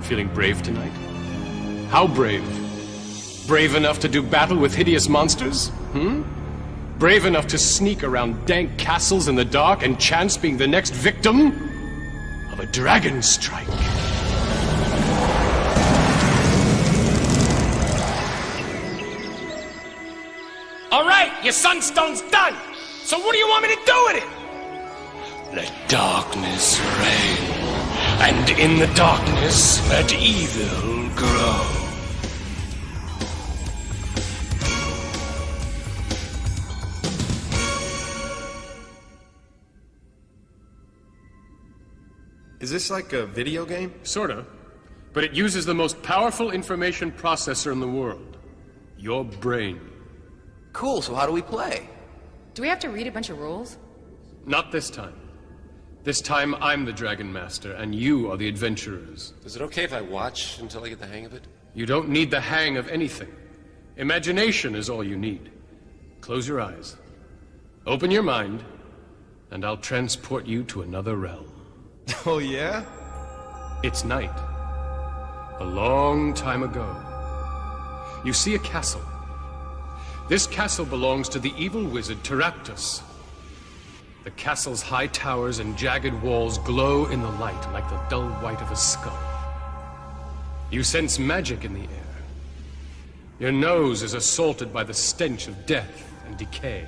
Feeling brave tonight? How brave? Brave enough to do battle with hideous monsters? Brave enough to sneak around dank castles in the dark and chance being the next victim of a dragon strike? All right, your sunstone's done. So what do you want me to do with it? Let darkness reign, and in the darkness let evil grow. Is this like a video game? Sorta. But it uses the most powerful information processor in the world. Your brain. Cool, so how do we play? Do we have to read a bunch of rules? Not this time. This time I'm the Dragon Master, and you are the adventurers. Is it okay if I watch until I get the hang of it? You don't need the hang of anything. Imagination is all you need. Close your eyes. Open your mind, and I'll transport you to another realm. Oh, yeah? It's night. A long time ago. You see a castle. This castle belongs to the evil wizard Teraptus. The castle's high towers and jagged walls glow in the light like the dull white of a skull. You sense magic in the air. Your nose is assaulted by the stench of death and decay.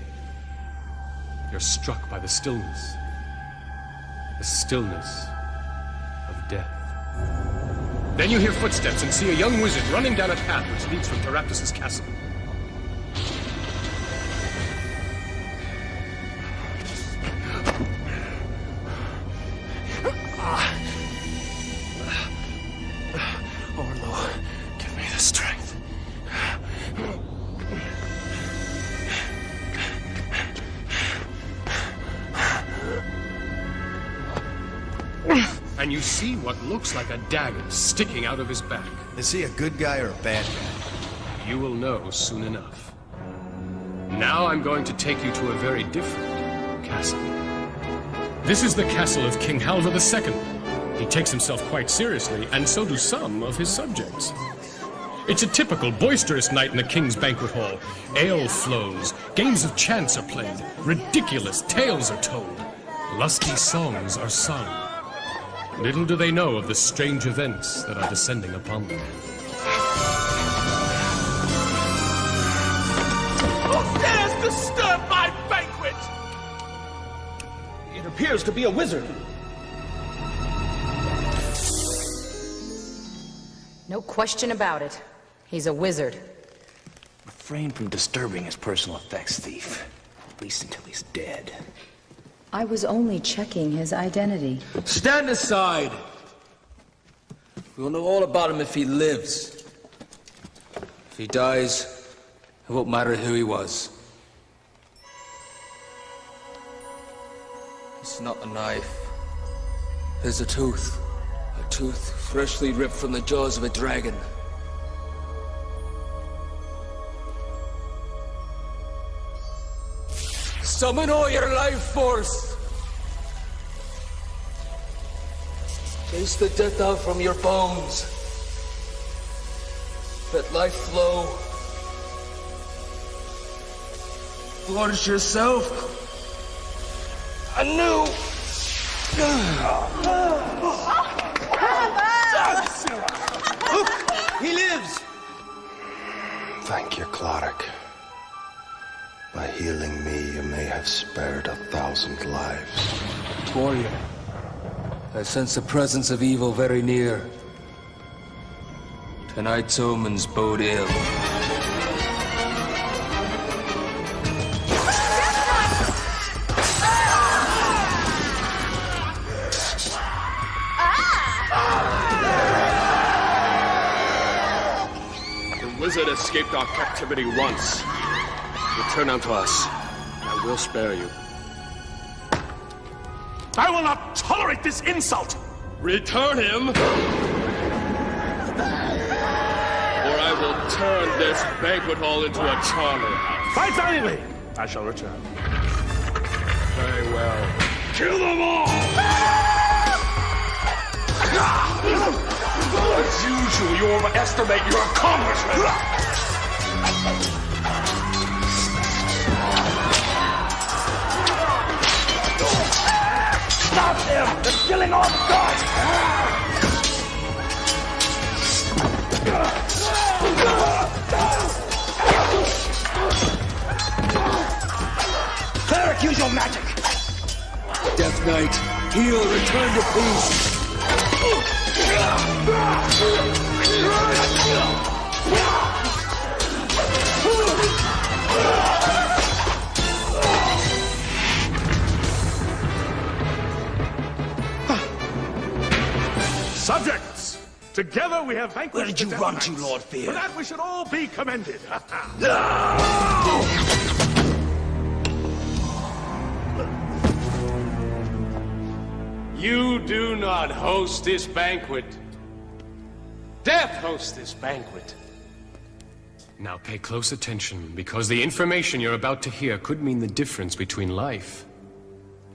You're struck by the stillness. The stillness of death. Then you hear footsteps and see a young wizard running down a path which leads from Teraptus' castle. Oh, Lord, give me the strength. And you see what looks like a dagger sticking out of his back. Is he a good guy or a bad guy? You will know soon enough. Now I'm going to take you to a very different castle. This is the castle of King Halvar II. He takes himself quite seriously, and so do some of his subjects. It's a typical boisterous night in the king's banquet hall. Ale flows, games of chance are played, ridiculous tales are told, lusty songs are sung. Little do they know of the strange events that are descending upon them. Who dares disturb my banquet? It appears to be a wizard. No question about it. He's a wizard. Refrain from disturbing his personal effects, thief. At least until he's dead. I was only checking his identity. Stand aside. We'll know all about him if he lives. If he dies, it won't matter who he was. It's not a knife. It's a tooth. A tooth freshly ripped from the jaws of a dragon. Summon all your life force! Chase the death out from your bones. Let life flow. Forge yourself anew. He lives! Thank you, Cloric. By healing me, you may have spared 1,000 lives. Warrior, I sense the presence of evil very near. Tonight's omens bode ill. The wizard escaped our captivity once. Return unto us, and I will spare you. I will not tolerate this insult! Return him, or I will turn this banquet hall into a charnel house. Fight valiantly! I shall return. Very well. Kill them all! As usual, you overestimate your accomplishment. Stop them! They're killing all the guards! Cleric, use your magic! Death Knight, heal, return to peace. Subjects! Together we have vanquished. Where did you the run Death to, Knights. Lord Fear? For that we should all be commended. You do not host this banquet. Death hosts this banquet. Now pay close attention, because the information you're about to hear could mean the difference between life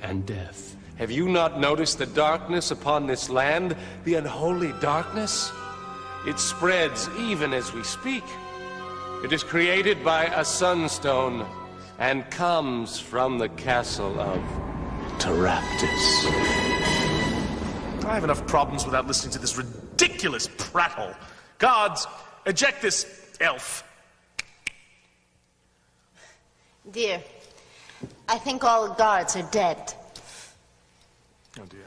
and death. Have you not noticed the darkness upon this land? The unholy darkness? It spreads even as we speak. It is created by a sunstone and comes from the castle of Taraptus. I have enough problems without listening to this ridiculous prattle. Guards, eject this elf. Dear, I think all the guards are dead. Oh dear.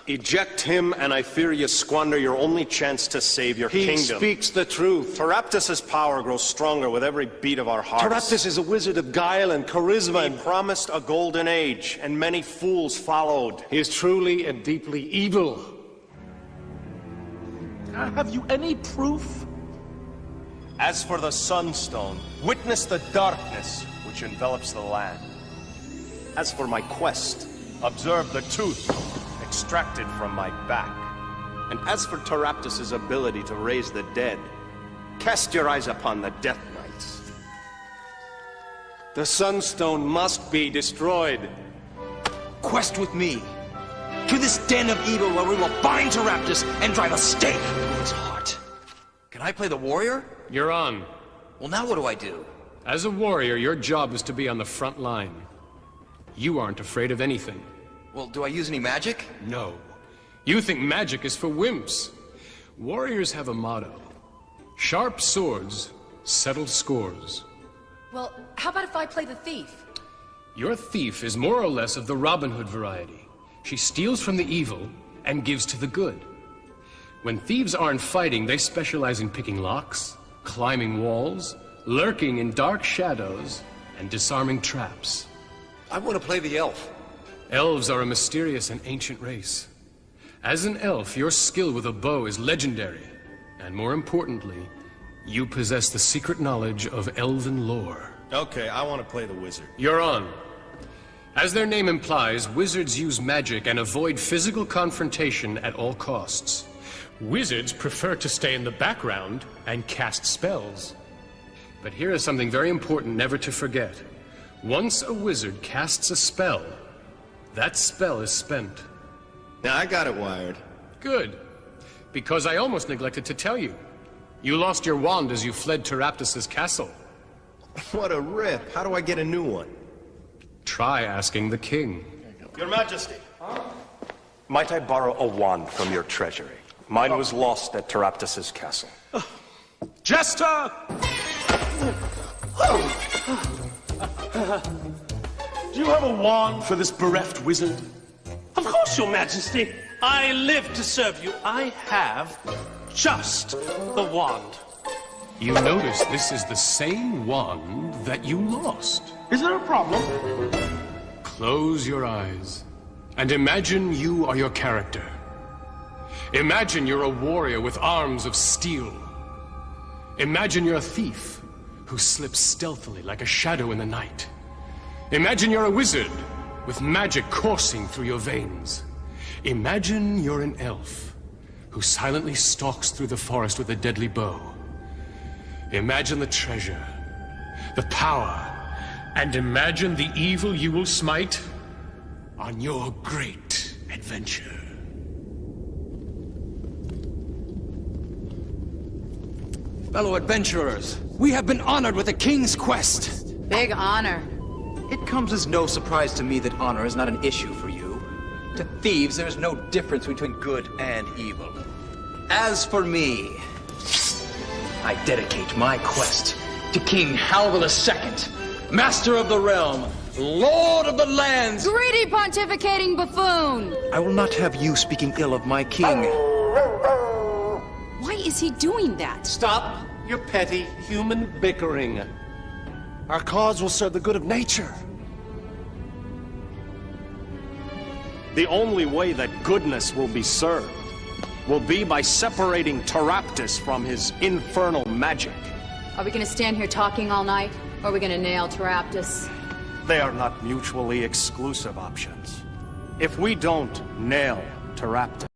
Eject him, and I fear you squander your only chance to save your He kingdom. speaks the truth. Taraptus' power grows stronger with every beat of our hearts. Taraptus is a wizard of guile and charisma. He promised a golden age, and many fools followed. He is truly and deeply evil. Have you any proof? As for the Sunstone, witness the darkness which envelops the land. As for my quest, observe the tooth extracted from my back. And as for Taraptus' ability to raise the dead, cast your eyes upon the Death Knights. The Sunstone must be destroyed. Quest with me. To this den of evil where we will bind Taraptus and drive a stake through his heart. Can I play the warrior? You're on. Well, now what do I do? As a warrior, your job is to be on the front line. You aren't afraid of anything. Well, do I use any magic? No. You think magic is for wimps. Warriors have a motto. Sharp swords settle scores. Well, how about if I play the thief? Your thief is more or less of the Robin Hood variety. She steals from the evil and gives to the good. When thieves aren't fighting, they specialize in picking locks, climbing walls, lurking in dark shadows, and disarming traps. I want to play the elf. Elves are a mysterious and ancient race. As an elf, your skill with a bow is legendary. And more importantly, you possess the secret knowledge of elven lore. Okay, I want to play the wizard. You're on. As their name implies, wizards use magic and avoid physical confrontation at all costs. Wizards prefer to stay in the background and cast spells. But here is something very important never to forget. Once a wizard casts a spell, that spell is spent. Now, I got it wired. Good. Because I almost neglected to tell you. You lost your wand as you fled Taraptus' castle. What a rip. How do I get a new one? Try asking the king. Your Majesty. Might I borrow a wand from your treasury? Mine was lost at Taraptus' castle. Jester! Do you have a wand for this bereft wizard? Of course, Your Majesty. I live to serve you. I have just the wand. You notice this is the same wand that you lost. Is there a problem? Close your eyes and imagine you are your character. Imagine you're a warrior with arms of steel. Imagine you're a thief who slips stealthily like a shadow in the night. Imagine you're a wizard with magic coursing through your veins. Imagine you're an elf who silently stalks through the forest with a deadly bow. Imagine the treasure, the power, and imagine the evil you will smite on your great adventure. Fellow adventurers, we have been honored with a king's quest. Big honor. It comes as no surprise to me that honor is not an issue for you. To thieves, there is no difference between good and evil. As for me, I dedicate my quest to King Halvor II, Master of the Realm, Lord of the Lands. Greedy pontificating buffoon! I will not have you speaking ill of my king. Why is he doing that? Stop your petty human bickering. Our cause will serve the good of nature. The only way that goodness will be served will be by separating Taraptus from his infernal magic. Are we gonna stand here talking all night? Or are we gonna nail Taraptus? They are not mutually exclusive options. If we don't nail Taraptus,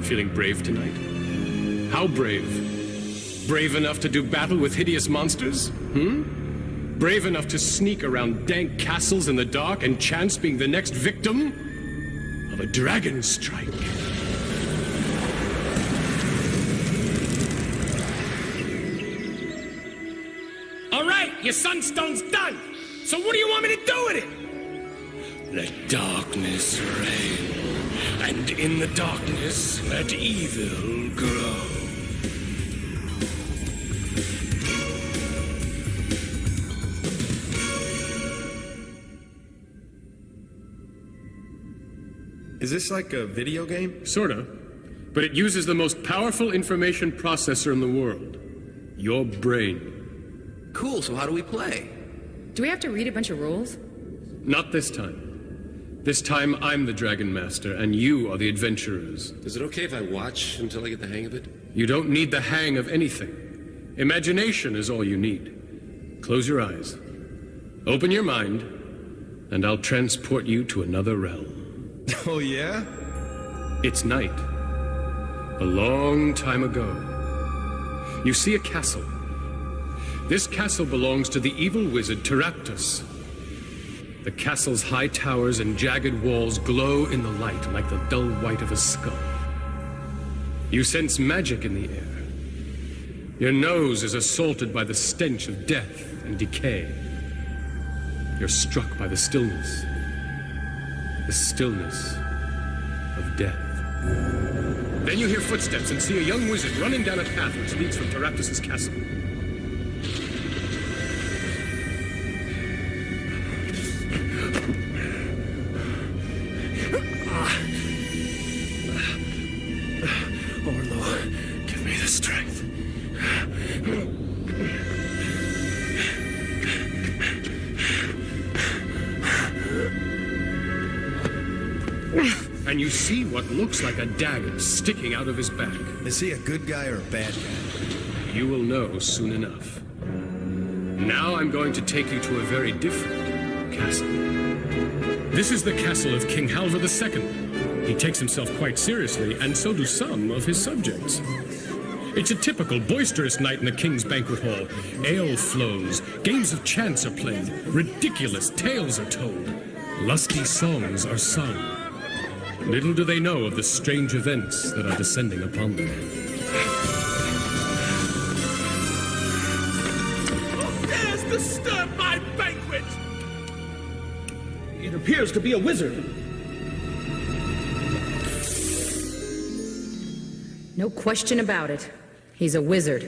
Feeling brave tonight? How brave? Brave enough to do battle with hideous monsters? Brave enough to sneak around dank castles in the dark and chance being the next victim of a dragon strike? All right, your sunstone's done. So what do you want me to do with it? Let darkness reign, and in the darkness let evil grow. Is this like a video game? Sorta. But it uses the most powerful information processor in the world. Your brain. Cool, so how do we play? Do we have to read a bunch of rules? Not this time. This time I'm the Dragon Master, and you are the adventurers. Is it okay if I watch until I get the hang of it? You don't need the hang of anything. Imagination is all you need. Close your eyes. Open your mind, and I'll transport you to another realm. Oh, yeah? It's night. A long time ago. You see a castle. This castle belongs to the evil wizard Teraptus. The castle's high towers and jagged walls glow in the light like the dull white of a skull. You sense magic in the air. Your nose is assaulted by the stench of death and decay. You're struck by the stillness of death. Then you hear footsteps and see a young wizard running down a path which leads from Teraptus' castle. Oh, Lord, give me the strength. And you see what looks like a dagger sticking out of his back. Is he a good guy or a bad guy? You will know soon enough. Now I'm going to take you to a very different castle. This is the castle of King Halvar II. He takes himself quite seriously, and so do some of his subjects. It's a typical boisterous night in the king's banquet hall. Ale flows, games of chance are played, ridiculous tales are told, lusty songs are sung. Little do they know of the strange events that are descending upon them. Who dares disturb my banquet? It appears to be a wizard. No question about it. He's a wizard.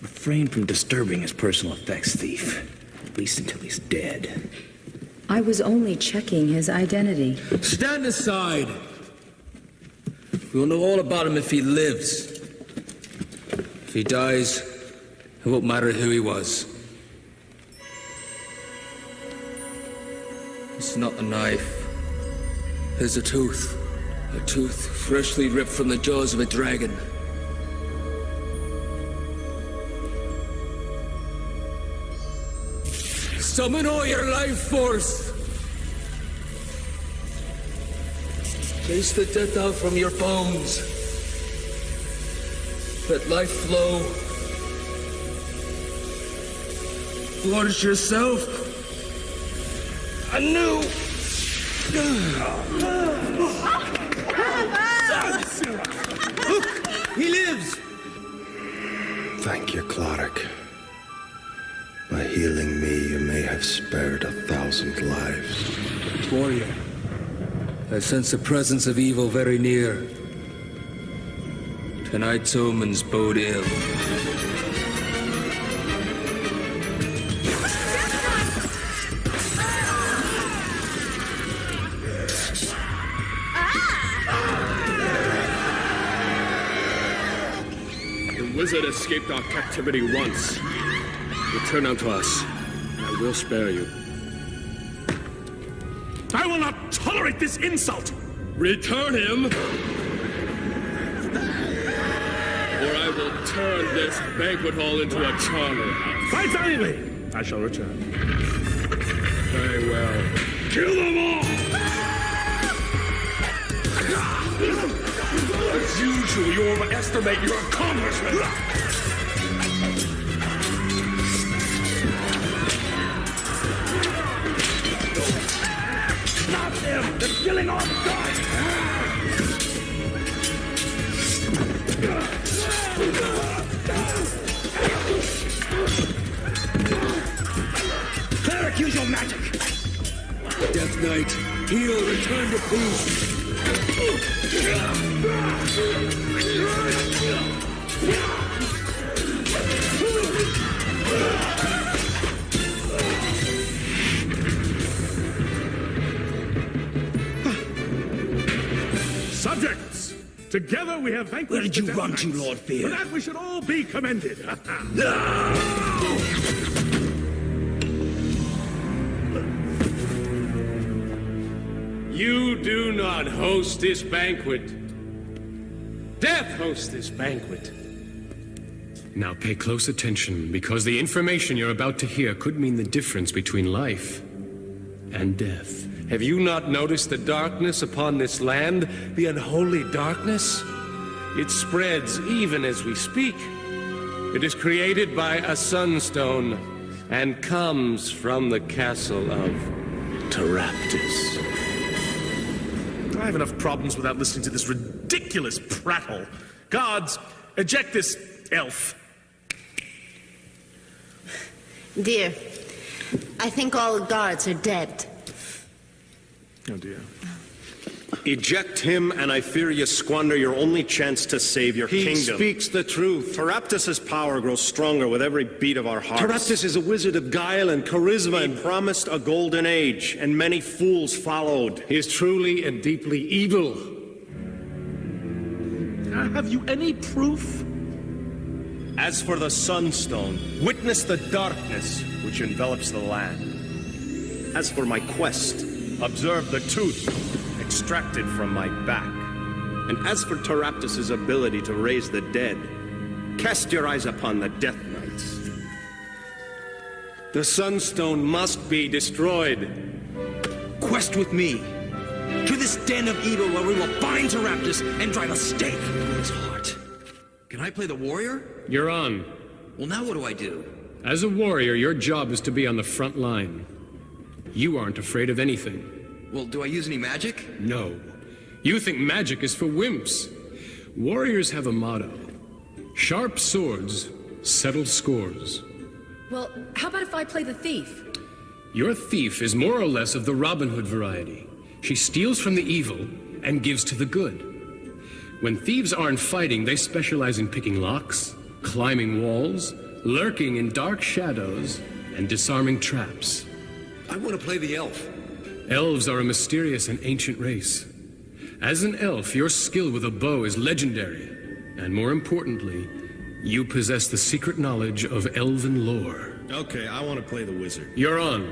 Refrain from disturbing his personal effects, thief. At least until he's dead. I was only checking his identity. Stand aside! We'll know all about him if he lives. If he dies, it won't matter who he was. It's not a knife. There's a tooth. A tooth freshly ripped from the jaws of a dragon. Summon all your life force! Chase the death out from your bones. Let life flow. Forge yourself anew. Look, he lives! Thank you, Cloric. By healing me, you may have spared 1,000 lives. Warrior, I sense the presence of evil very near. Tonight's omens bode ill. The wizard escaped our captivity once. Return unto us. I will spare you. I will not tolerate this insult! Return him! Or I will turn this banquet hall into a charnel house. Fight valiantly! I shall return. Very well. Kill them all! As usual, you overestimate your accomplishment! Stop them! They're killing our guards! Cleric, use your magic! Death Knight, heal, return to peace. Subjects! Together we have vanquished. Where did you the run Death to, Knights. Lord Fear? For that we should all be commended. You do not host this banquet. Death hosts this banquet. Now pay close attention, because the information you're about to hear could mean the difference between life and death. Have you not noticed the darkness upon this land? The unholy darkness? It spreads even as we speak. It is created by a sunstone and comes from the castle of Teraptus. I have enough problems without listening to this ridiculous prattle. Guards, eject this elf. Dear, I think all the guards are dead. Oh dear. Eject him, and I fear you squander your only chance to save your He kingdom. speaks the truth. Teraptus' power grows stronger with every beat of our hearts. Teraptus is a wizard of guile and charisma. He promised a golden age, and many fools followed. He is truly and deeply evil. Have you any proof? As for the Sunstone, witness the darkness which envelops the land. As for my quest, observe the tooth extracted from my back. And as for Teraptus' ability to raise the dead, cast your eyes upon the Death Knights. The Sunstone must be destroyed. Quest with me. To this den of evil where we will bind Teraptus and drive a stake through his heart. Can I play the warrior? You're on. Well, now what do I do? As a warrior, your job is to be on the front line. You aren't afraid of anything. Well, do I use any magic? No. You think magic is for wimps. Warriors have a motto. Sharp swords settle scores. Well, how about if I play the thief? Your thief is more or less of the Robin Hood variety. She steals from the evil and gives to the good. When thieves aren't fighting, they specialize in picking locks, climbing walls, lurking in dark shadows, and disarming traps. I want to play the elf. Elves are a mysterious and ancient race. As an elf, your skill with a bow is legendary. And more importantly, you possess the secret knowledge of elven lore. Okay, I want to play the wizard. You're on.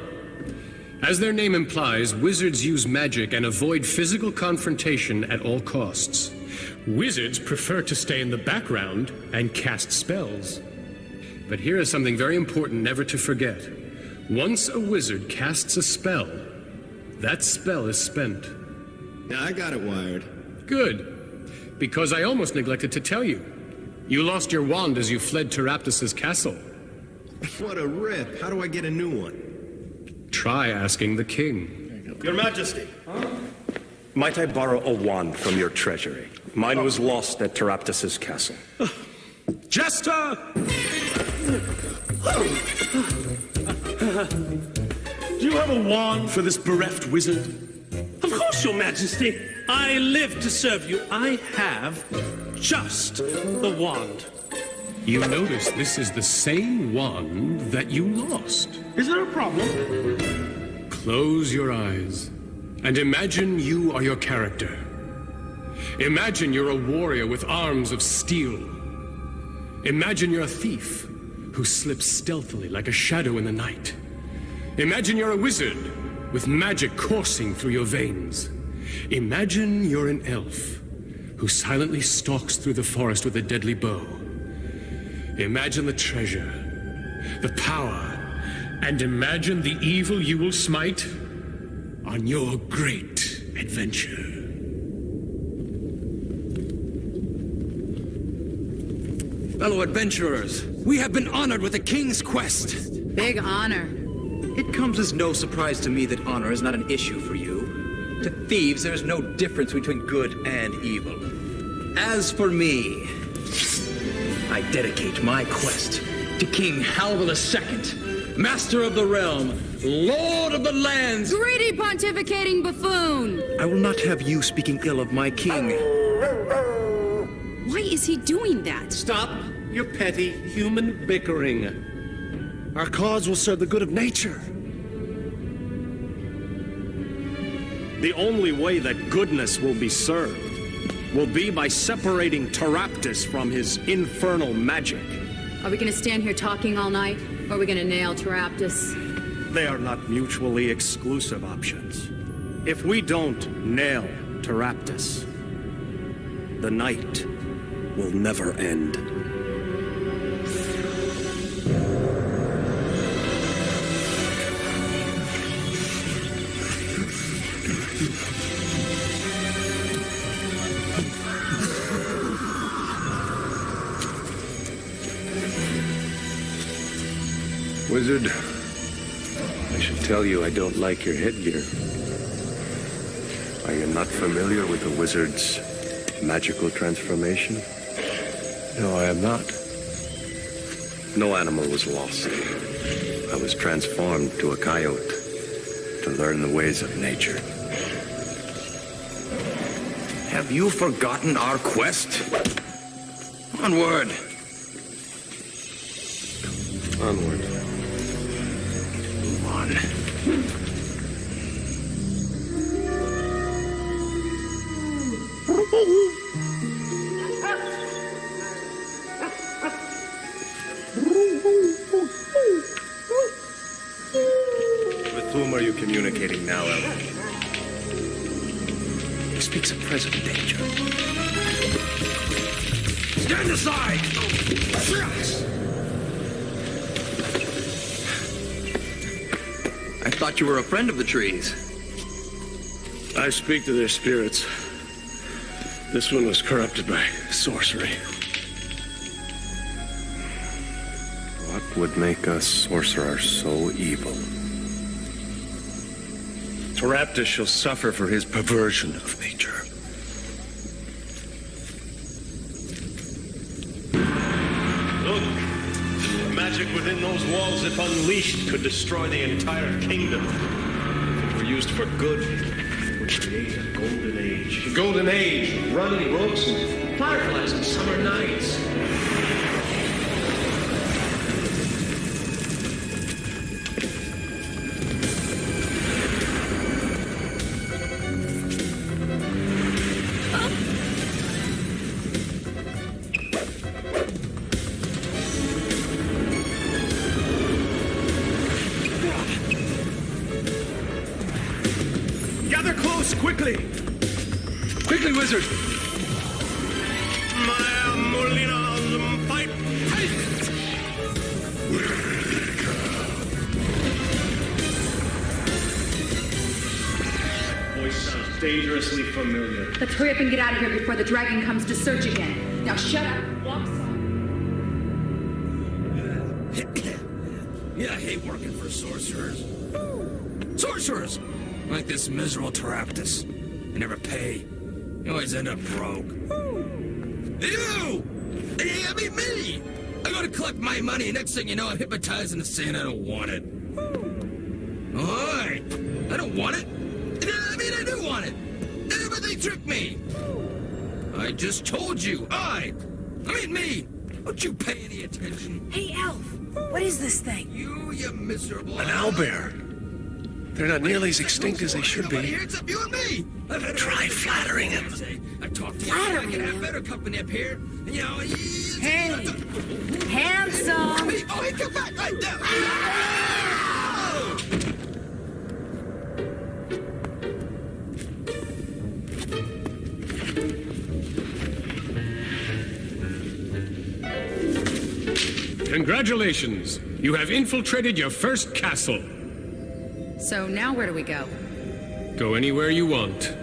As their name implies, wizards use magic and avoid physical confrontation at all costs. Wizards prefer to stay in the background and cast spells. But here is something very important never to forget. Once a wizard casts a spell, that spell is spent. Yeah, I got it wired. Good. Because I almost neglected to tell you. You lost your wand as you fled Teraptus' castle. What a rip. How do I get a new one? Try asking the king. Your Majesty. Might I borrow a wand from your treasury? Mine was lost at Teraptus' castle. Jester! Do you have a wand for this bereft wizard? Of course, Your Majesty. I live to serve you. I have just the wand. You notice this is the same wand that you lost. Is there a problem? Close your eyes and imagine you are your character. Imagine you're a warrior with arms of steel. Imagine you're a thief who slips stealthily like a shadow in the night. Imagine you're a wizard with magic coursing through your veins. Imagine you're an elf who silently stalks through the forest with a deadly bow. Imagine the treasure, the power, and imagine the evil you will smite on your great adventure. Fellow adventurers, we have been honored with the king's quest. Big honor. It comes as no surprise to me that honor is not an issue for you. To thieves, there's no difference between good and evil. As for me, I dedicate my quest to King Halvor II, Master of the Realm, Lord of the Lands. Greedy pontificating buffoon! I will not have you speaking ill of my king. Why is he doing that? Stop your petty human bickering. Our cause will serve the good of nature. The only way that goodness will be served will be by separating Teraptus from his infernal magic. Are we gonna stand here talking all night, or are we gonna nail Teraptus? They are not mutually exclusive options. If we don't nail Teraptus, the night will never end. wizard. I should tell you I don't like your headgear. Are you not familiar with the wizard's magical transformation? No, I am not. No animal was lost. I was transformed to a coyote to learn the ways of nature. Have you forgotten our quest? Onward. Onward. Move on. With whom are you communicating now, Elf? He speaks of present danger. Stand aside! I thought you were a friend of the trees. I speak to their spirits. This one was corrupted by sorcery. What would make a sorcerer so evil? Taraptus shall suffer for his perversion of nature. Look! The magic within those walls, if unleashed, could destroy the entire kingdom. If it were used for good, it would create a golden age. A golden age of running brooks and fireflies and summer nights. Gather close, quickly! Quickly, wizard! Fight! Voice sounds dangerously familiar. Let's hurry up and get out of here before the dragon comes to search again. Now shut up. Walk slow. Yeah, I hate working for sorcerers. Sorcerers! Like this miserable Taraptus. They never pay. You always end up broke. You! I mean me! I go to collect my money, and next thing you know, I'm hypnotized into saying I don't want it. Alright. I don't want it. I mean, I do want it. But they tricked me. I just told you. I mean me. Don't you pay any attention. Hey, Elf. What is this thing? You miserable... An owlbear. They're not nearly as extinct as they should be. Here except you and me. Try flattering him. I talked to you. Flattering I can have him? better company up here. You know, Hey, handsome. Hey, oh, hey, come back right there. Congratulations! You have infiltrated your first castle. So now where do we go? Go anywhere you want.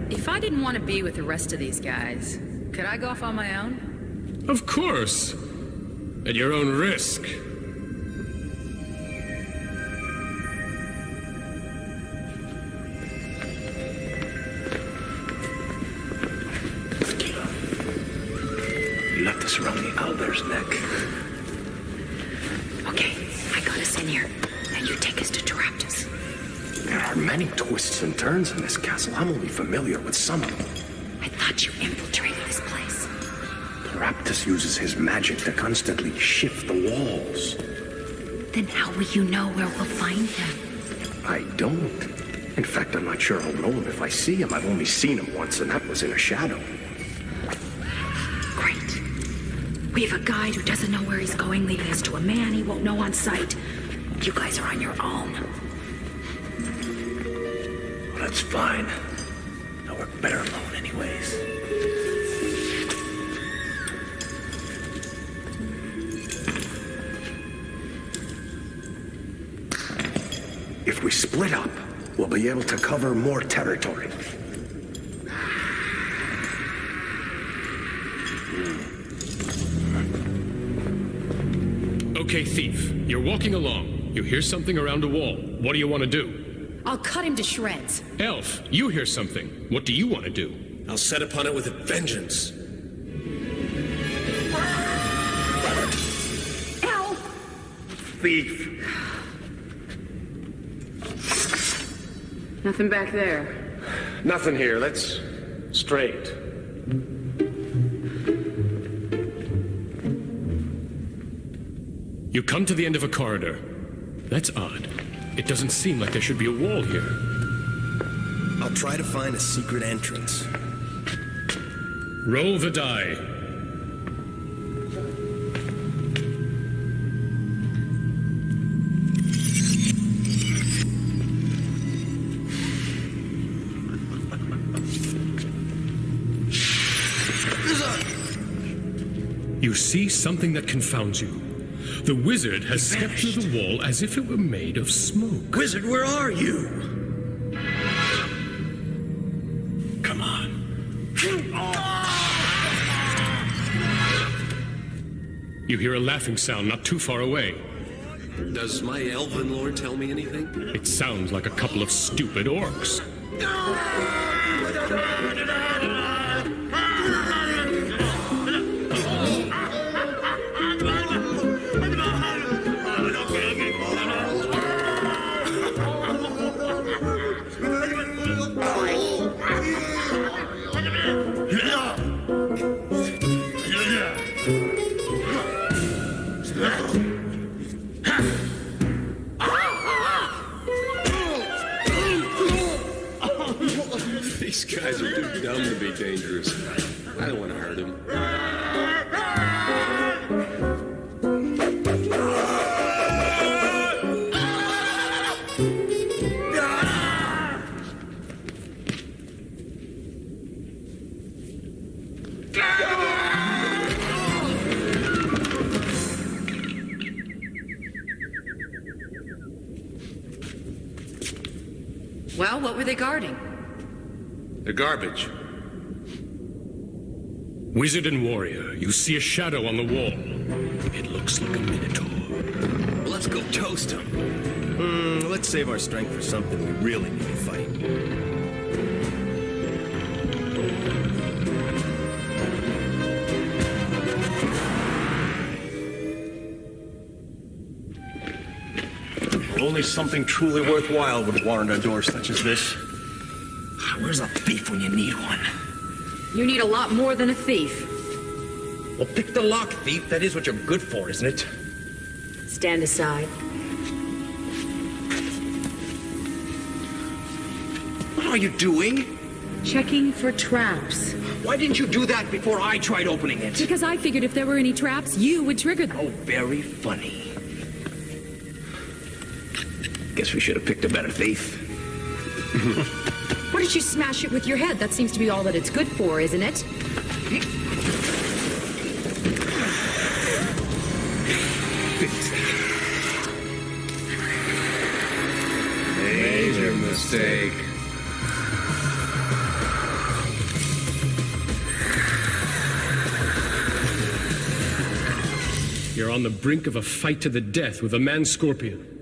If I didn't want to be with the rest of these guys, could I go off on my own? Of course. At your own risk. You left us around the owlbear's neck. Okay, I got us in here. Now you take us to Taraptus. There are many twists and turns in this castle. I'm only familiar with some of them. I thought you infiltrated this place. Taraptus uses his magic to constantly shift the walls. Then how will you know where we'll find him? I don't. In fact, I'm not sure I'll know him if I see him. I've only seen him once, and that was in a shadow. Great. We have a guide who doesn't know where he's going, leaving us to a man he won't know on sight. You guys are on your own. Well, that's fine. I'll work better alone anyways. If we split up, we'll be able to cover more territory. Okay, thief. You're walking along. You hear something around a wall. What do you want to do? I'll cut him to shreds. Elf, you hear something. What do you want to do? I'll set upon it with a vengeance. Elf! Thief! Nothing back there. Nothing here. Let's straight. You come to the end of a corridor. That's odd. It doesn't seem like there should be a wall here. I'll try to find a secret entrance. Roll the die. You see something that confounds you. The wizard has stepped through the wall as if it were made of smoke. Wizard, where are you? Come on. You hear a laughing sound not too far away. Does my elven lord tell me anything? It sounds like a couple of stupid orcs. These guys are too dumb to be dangerous. I don't want to hurt him. Well, what were they guarding? They're garbage. Wizard and warrior, you see a shadow on the wall. It looks like a minotaur. Let's go toast him. Let's save our strength for something we really need to fight. Only something truly worthwhile would warrant a door such as this. Where's a thief when you need one? You need a lot more than a thief. Well, pick the lock, thief. That is what you're good for, isn't it? Stand aside. What are you doing? Checking for traps. Why didn't you do that before I tried opening it? Because I figured if there were any traps, you would trigger them. Oh, very funny. Guess we should have picked a better thief. Why don't you smash it with your head? That seems to be all that it's good for, isn't it? Major mistake. You're on the brink of a fight to the death with a man-scorpion.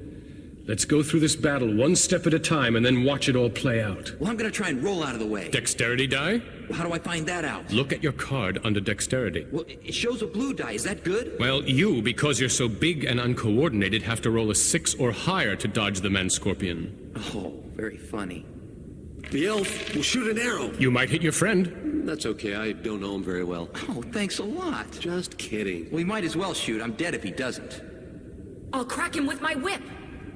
Let's go through this battle one step at a time and then watch it all play out. Well, I'm gonna try and roll out of the way. Dexterity die? Well, how do I find that out? Look at your card under dexterity. Well, it shows a blue die. Is that good? Well, you, because you're so big and uncoordinated, have to roll a 6 or higher to dodge the man-scorpion. Oh, very funny. The elf will shoot an arrow. You might hit your friend. That's okay. I don't know him very well. Oh, thanks a lot. Just kidding. Well, he might as well shoot. I'm dead if he doesn't. I'll crack him with my whip.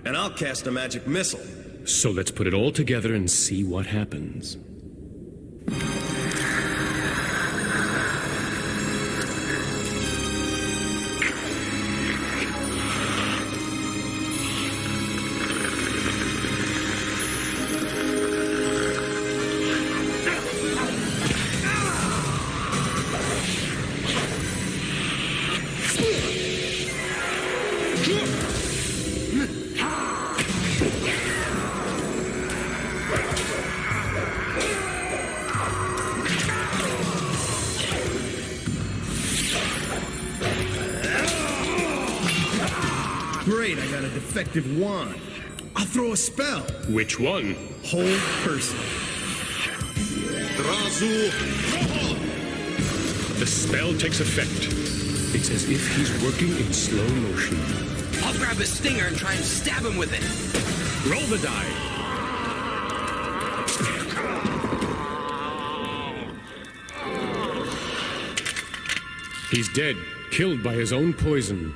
And I'll cast a magic missile. So let's put it all together and see what happens. effective wand. I'll throw a spell. Which one? Hold person. Drazu. The spell takes effect. It's as if he's working in slow motion. I'll grab his stinger and try and stab him with it. Roll the die. He's dead, killed by his own poison.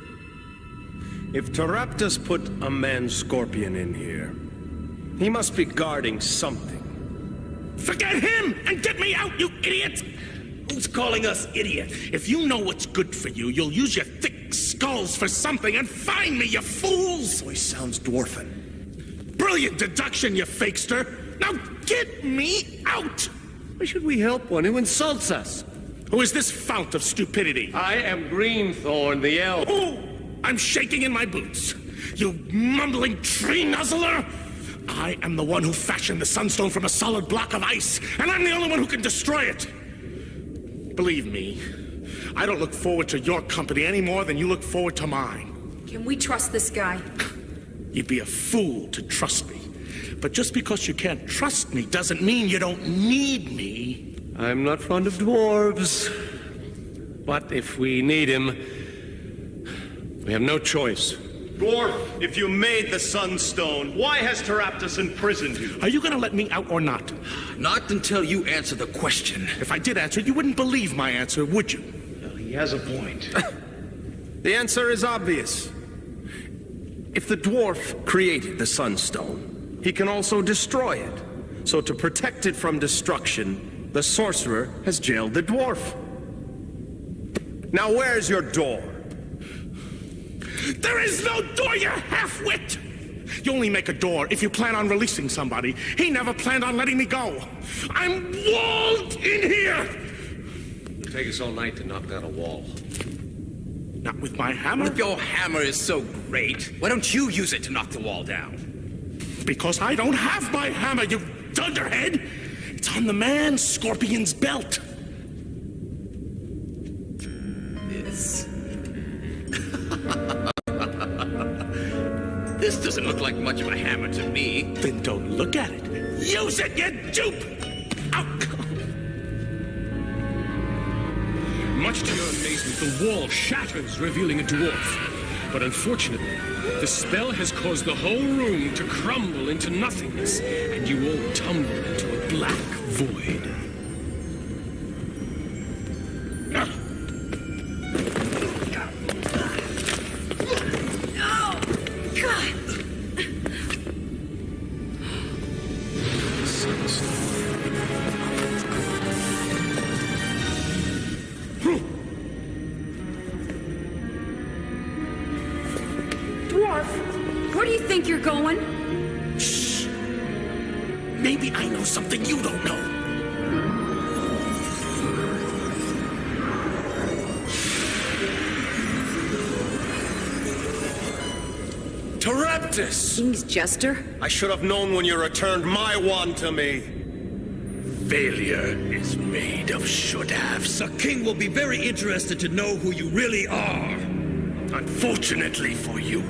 If Taraptus put a man-scorpion in here, he must be guarding something. Forget him and get me out, you idiot! Who's calling us idiot? If you know what's good for you, you'll use your thick skulls for something and find me, you fools! Voice sounds dwarfen. Brilliant deduction, you fakester! Now get me out! Why should we help one who insults us? Who is this fount of stupidity? I am Greenthorn, the elf. Oh! I'm shaking in my boots. You mumbling tree nuzzler! I am the one who fashioned the sunstone from a solid block of ice, and I'm the only one who can destroy it. Believe me, I don't look forward to your company any more than you look forward to mine. Can we trust this guy? You'd be a fool to trust me. But just because you can't trust me doesn't mean you don't need me. I'm not fond of dwarves. But if we need him, we have no choice. Dwarf, if you made the Sunstone, why has Taraptus imprisoned you? Are you gonna let me out or not? Not until you answer the question. If I did answer it, you wouldn't believe my answer, would you? Well, he has a point. The answer is obvious. If the dwarf created the Sunstone, he can also destroy it. So to protect it from destruction, the sorcerer has jailed the dwarf. Now where's your door? There is no door, you half-wit! You only make a door if you plan on releasing somebody. He never planned on letting me go. I'm walled in here! It'll take us all night to knock down a wall. Not with my hammer? If your hammer is so great, why don't you use it to knock the wall down? Because I don't have my hammer, you dunderhead! It's on the man Scorpion's belt. This... This doesn't look like much of a hammer to me. Then don't look at it. Use it, you dupe! Out! Much to your amazement, the wall shatters, revealing a dwarf. But unfortunately, the spell has caused the whole room to crumble into nothingness, and you all tumble into a black void. Where do you think you're going? Shh! Maybe I know something you don't know. Taraptus! King's jester? I should have known when you returned my wand to me. Failure is made of should-haves. The king will be very interested to know who you really are. Unfortunately for you,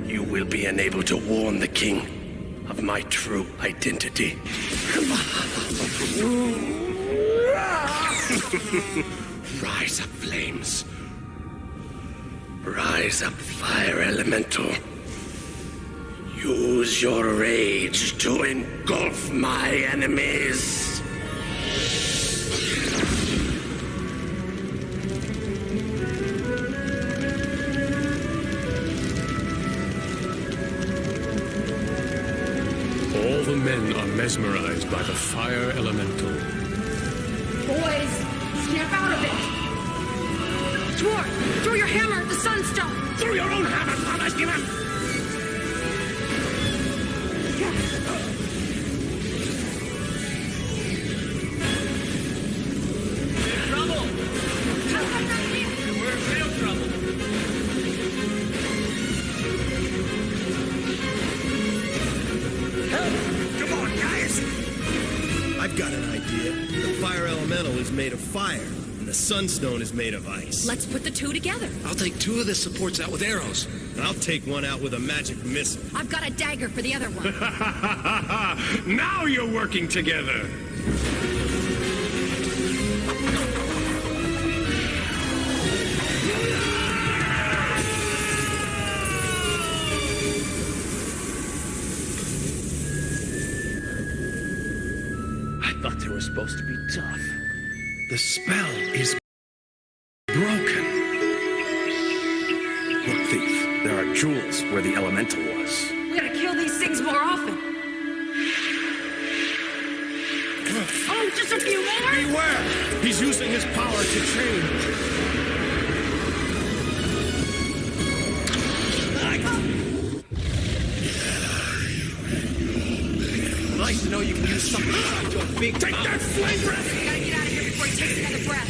you will be unable to warn the king of my true identity. Rise up, flames. Rise up, fire elemental. Use your rage to engulf my enemies. All the men are mesmerized by the fire elemental. Boys, snap out of it! Dwarf, throw your hammer at the sunstone! Throw your own hammer, Thomas, give up! Trouble! We're in real trouble. Come on, guys! I've got an idea. The fire elemental is made of fire, and the the Sunstone is made of ice. Let's put the two together. I'll take 2 of the supports out with arrows. And I'll take one out with a magic missile. I've got a dagger for the other one. Now you're working together! I thought they were supposed to be tough. The spell is broken. Look, Thief, there are jewels where the elemental was. We gotta kill these things more often. Oh, just a few more? Beware! He's using his power to change. Nice to know you can use something to a big... Take that flame breath! We gotta get out of here before he takes another breath.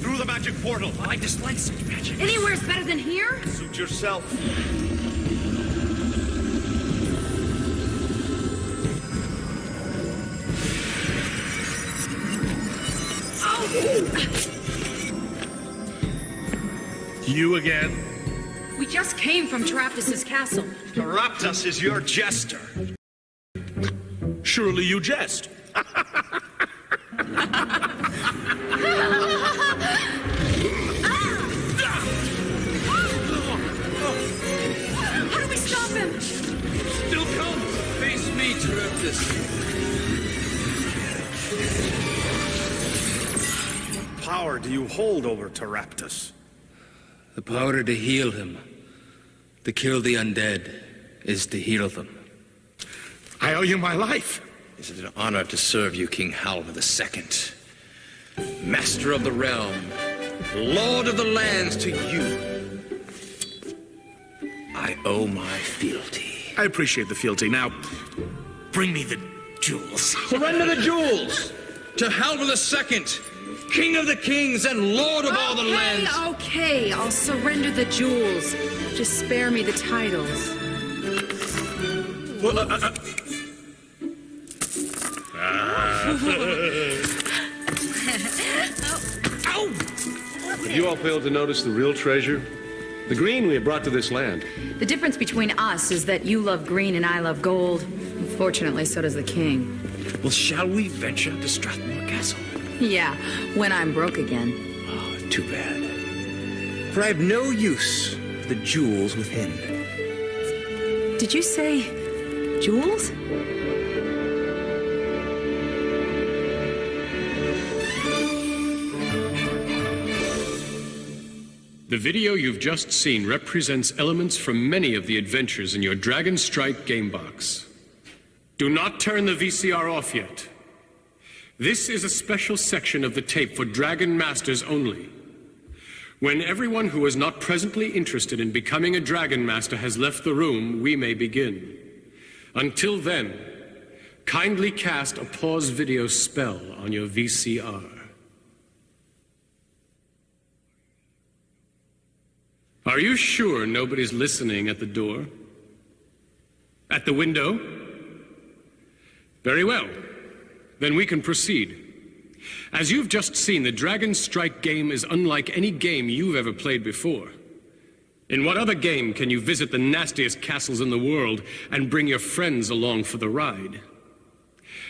Through the magic portal. I dislike such magic. Anywhere's better than here? Suit yourself. You again? We just came from Teraptus's castle. Teraptus is your jester. Surely you jest. How do we stop him? Still come! Face me, Teraptus. What power do you hold over Teraptus? The power to heal him. To kill the undead is to heal them. I owe you my life. Is it an honor to serve you, King Halva II? Master of the realm, Lord of the lands, to you I owe my fealty. I appreciate the fealty. Now, bring me the jewels. Surrender the jewels to Halva II, King of the kings and Lord of all the lands. Okay, I'll surrender the jewels. Just spare me the titles. Have you all failed to notice the real treasure? The green we have brought to this land. The difference between us is that you love green and I love gold. Unfortunately, so does the king. Well, shall we venture to Strathmore Castle? Yeah, when I'm broke again. Oh, too bad. For I have no use for the jewels within. Did you say jewels? The video you've just seen represents elements from many of the adventures in your Dragon Strike game box. Do not turn the VCR off yet. This is a special section of the tape for Dragon Masters only. When everyone who is not presently interested in becoming a Dragon Master has left the room, we may begin. Until then, kindly cast a pause video spell on your VCR. Are you sure nobody's listening at the door? At the window? Very well. Then we can proceed. As you've just seen, the Dragon Strike game is unlike any game you've ever played before. In what other game can you visit the nastiest castles in the world and bring your friends along for the ride?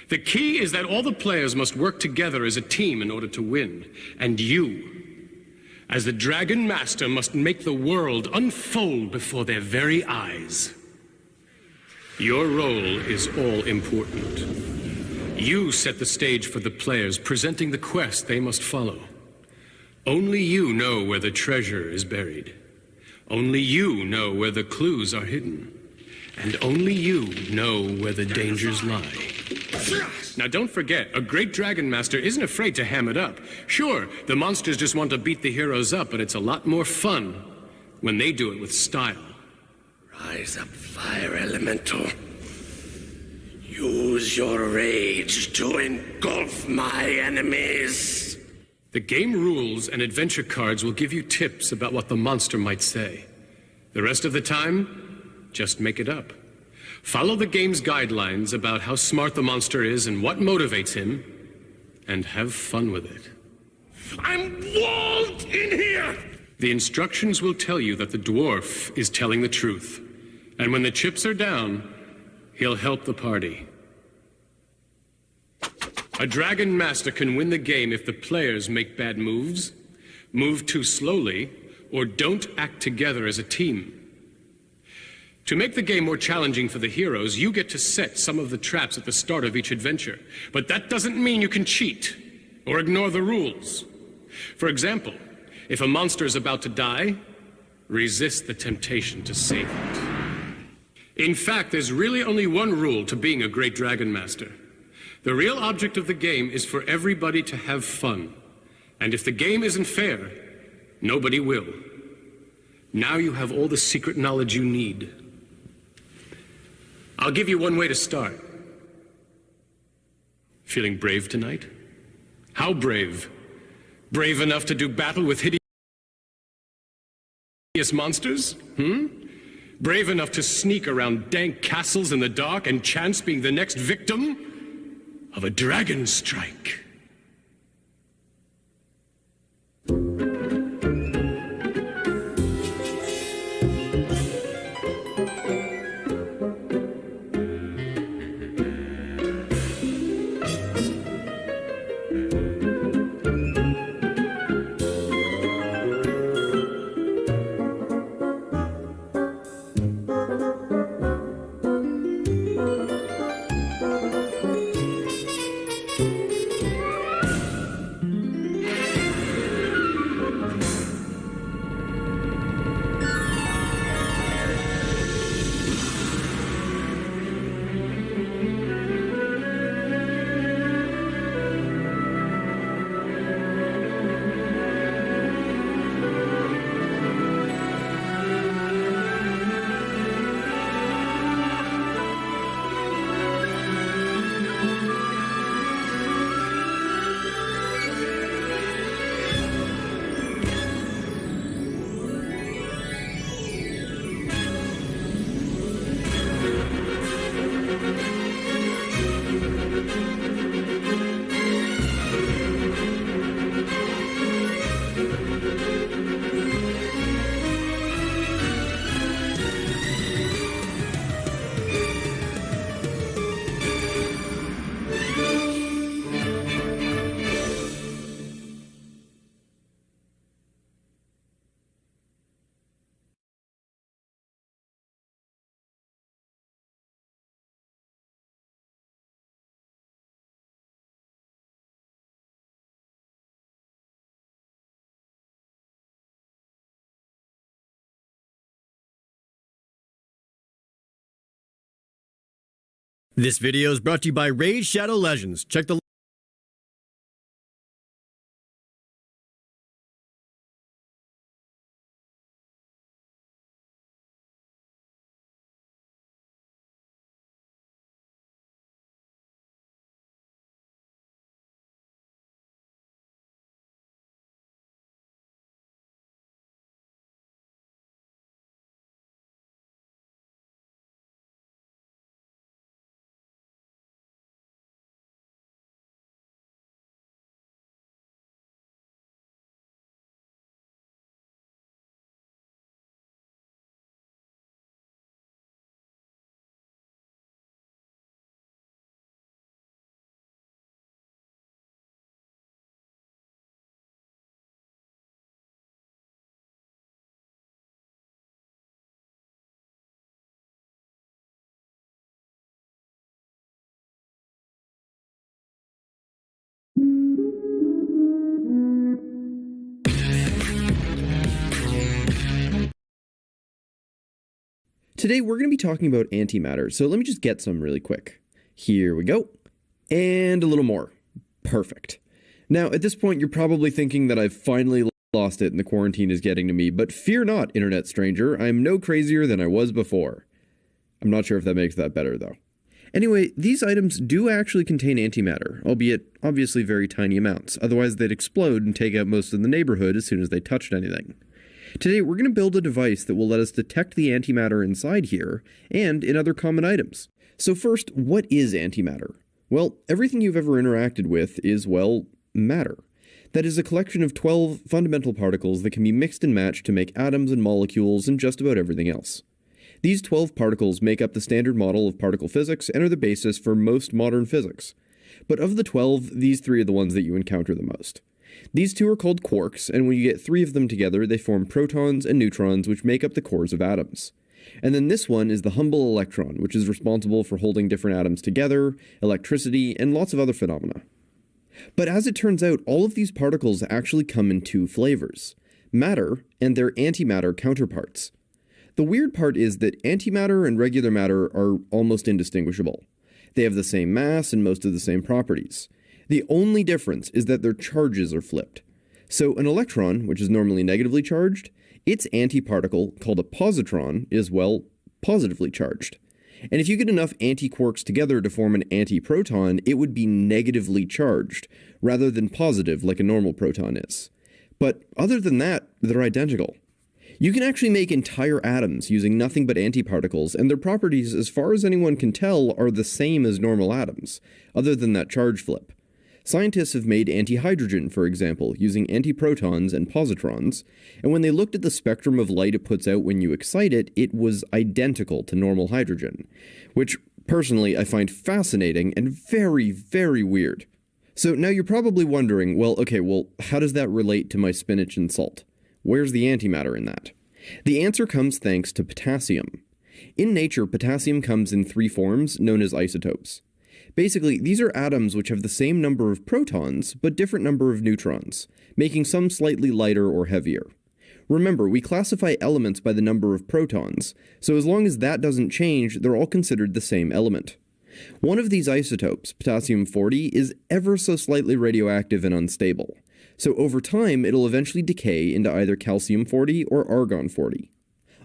The key is that all the players must work together as a team in order to win. And you, as the Dragon Master, must make the world unfold before their very eyes. Your role is all important. You set the stage for the players, presenting the quest they must follow. Only you know where the treasure is buried. Only you know where the clues are hidden. And only you know where the dangers lie. Now don't forget, a great Dragon Master isn't afraid to ham it up. Sure, the monsters just want to beat the heroes up, but it's a lot more fun when they do it with style. Rise up, fire elemental. Use your rage to engulf my enemies. The game rules and adventure cards will give you tips about what the monster might say. The rest of the time, just make it up. Follow the game's guidelines about how smart the monster is and what motivates him, and have fun with it. I'm walled in here! The instructions will tell you that the dwarf is telling the truth, and when the chips are down, he'll help the party. A Dragon Master can win the game if the players make bad moves, move too slowly, or don't act together as a team. To make the game more challenging for the heroes, you get to set some of the traps at the start of each adventure. But that doesn't mean you can cheat or ignore the rules. For example, if a monster is about to die, resist the temptation to save it. In fact, there's really only one rule to being a great Dragon Master. The real object of the game is for everybody to have fun. And if the game isn't fair, nobody will. Now you have all the secret knowledge you need. I'll give you one way to start. Feeling brave tonight? How brave? Brave enough to do battle with hideous monsters? Brave enough to sneak around dank castles in the dark and chance being the next victim of a dragon strike? This video is brought to you by Raid Shadow Legends. Check the Today we're going to be talking about antimatter, so let me just get some really quick. Here we go. And a little more. Perfect. Now, at this point, you're probably thinking that I've finally lost it and the quarantine is getting to me, but fear not, internet stranger, I'm no crazier than I was before. I'm not sure if that makes that better, though. Anyway, these items do actually contain antimatter, albeit obviously very tiny amounts, otherwise they'd explode and take out most of the neighborhood as soon as they touched anything. Today, we're going to build a device that will let us detect the antimatter inside here and in other common items. So first, what is antimatter? Well, everything you've ever interacted with is, well, matter. That is a collection of 12 fundamental particles that can be mixed and matched to make atoms and molecules and just about everything else. These 12 particles make up the standard model of particle physics and are the basis for most modern physics. But of the 12, these 3 are the ones that you encounter the most. These 2 are called quarks, and when you get 3 of them together, they form protons and neutrons, which make up the cores of atoms. And then this one is the humble electron, which is responsible for holding different atoms together, electricity, and lots of other phenomena. But as it turns out, all of these particles actually come in 2 flavors: matter and their antimatter counterparts. The weird part is that antimatter and regular matter are almost indistinguishable. They have the same mass and most of the same properties. The only difference is that their charges are flipped. So an electron, which is normally negatively charged, its antiparticle, called a positron, is, well, positively charged. And if you get enough antiquarks together to form an antiproton, it would be negatively charged, rather than positive like a normal proton is. But other than that, they're identical. You can actually make entire atoms using nothing but antiparticles, and their properties, as far as anyone can tell, are the same as normal atoms, other than that charge flip. Scientists have made antihydrogen, for example, using antiprotons and positrons, and when they looked at the spectrum of light it puts out when you excite it, it was identical to normal hydrogen, which, personally, I find fascinating and very, very weird. So now you're probably wondering, well, how does that relate to my spinach and salt? Where's the antimatter in that? The answer comes thanks to potassium. In nature, potassium comes in 3 forms, known as isotopes. Basically, these are atoms which have the same number of protons, but different number of neutrons, making some slightly lighter or heavier. Remember, we classify elements by the number of protons, so as long as that doesn't change, they're all considered the same element. One of these isotopes, potassium-40, is ever so slightly radioactive and unstable, so over time it'll eventually decay into either calcium-40 or argon-40.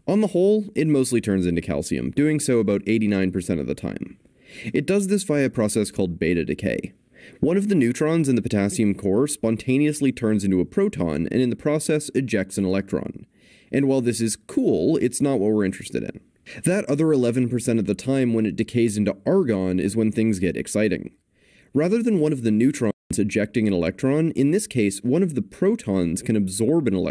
On the whole, it mostly turns into calcium, doing so about 89% of the time. It does this via a process called beta decay. One of the neutrons in the potassium core spontaneously turns into a proton and in the process ejects an electron. And while this is cool, it's not what we're interested in. That other 11% of the time when it decays into argon is when things get exciting. Rather than one of the neutrons ejecting an electron, in this case, one of the protons can absorb an electron.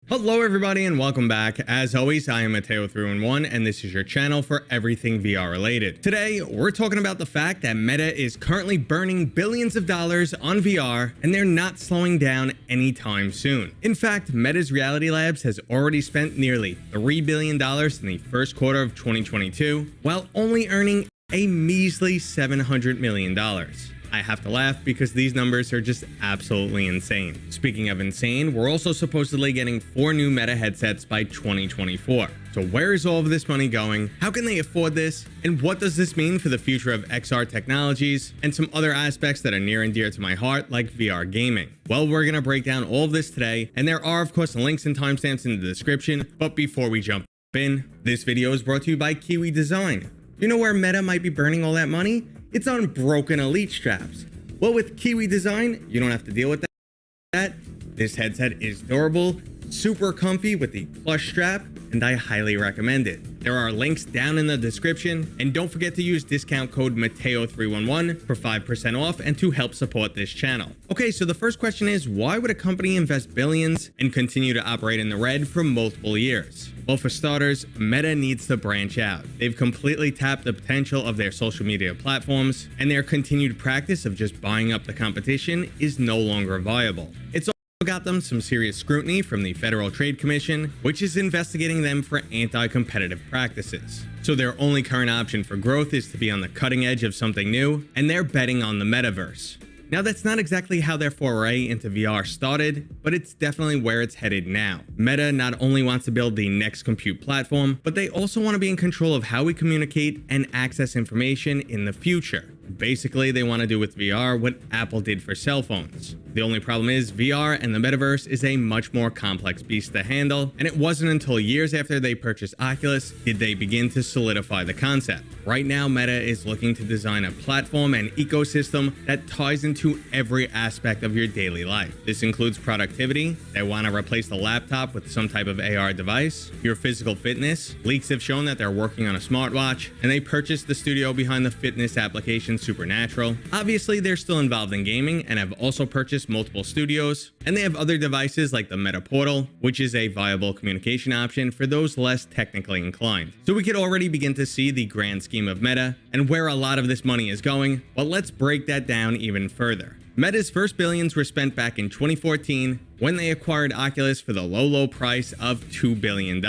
Hello everybody and welcome back. As always, I am Mateo311 and this is your channel for everything VR related. Today, we're talking about the fact that Meta is currently burning billions of dollars on VR and they're not slowing down anytime soon. In fact, Meta's Reality Labs has already spent nearly $3 billion in the first quarter of 2022, while only earning a measly $700 million. I have to laugh because these numbers are just absolutely insane. Speaking of insane, we're also supposedly getting 4 new Meta headsets by 2024. So where is all of this money going? How can they afford this? And what does this mean for the future of XR technologies and some other aspects that are near and dear to my heart, like VR gaming? Well, we're gonna break down all of this today, and there are of course links and timestamps in the description. But before we jump in, this video is brought to you by Kiwi Design. You know where Meta might be burning all that money? It's on broken Elite straps. Well, with Kiwi Design, you don't have to deal with that. This headset is durable, super comfy with the plush strap, and I highly recommend it. There are links down in the description, and don't forget to use discount code Mateo311 for 5% off and to help support this channel. Okay, so the first question is, why would a company invest billions and continue to operate in the red for multiple years? Well, for starters, Meta needs to branch out. They've completely tapped the potential of their social media platforms, and their continued practice of just buying up the competition is no longer viable. It's also got them some serious scrutiny from the Federal Trade Commission, which is investigating them for anti-competitive practices. So their only current option for growth is to be on the cutting edge of something new, and they're betting on the metaverse. Now, that's not exactly how their foray into VR started, but it's definitely where it's headed now. Meta not only wants to build the next compute platform, but they also want to be in control of how we communicate and access information in the future. Basically, they want to do with VR what Apple did for cell phones. The only problem is VR and the metaverse is a much more complex beast to handle, and it wasn't until years after they purchased Oculus did they begin to solidify the concept. Right now, Meta is looking to design a platform and ecosystem that ties into every aspect of your daily life. This includes productivity. They want to replace the laptop with some type of AR device, your physical fitness. Leaks have shown that they're working on a smartwatch, and they purchased the studio behind the fitness application Supernatural. Obviously, they're still involved in gaming and have also purchased multiple studios, and they have other devices like the Meta Portal, which is a viable communication option for those less technically inclined. So we could already begin to see the grand scheme of Meta and where a lot of this money is going, but let's break that down even further. Meta's first billions were spent back in 2014 when they acquired Oculus for the low price of $2 billion.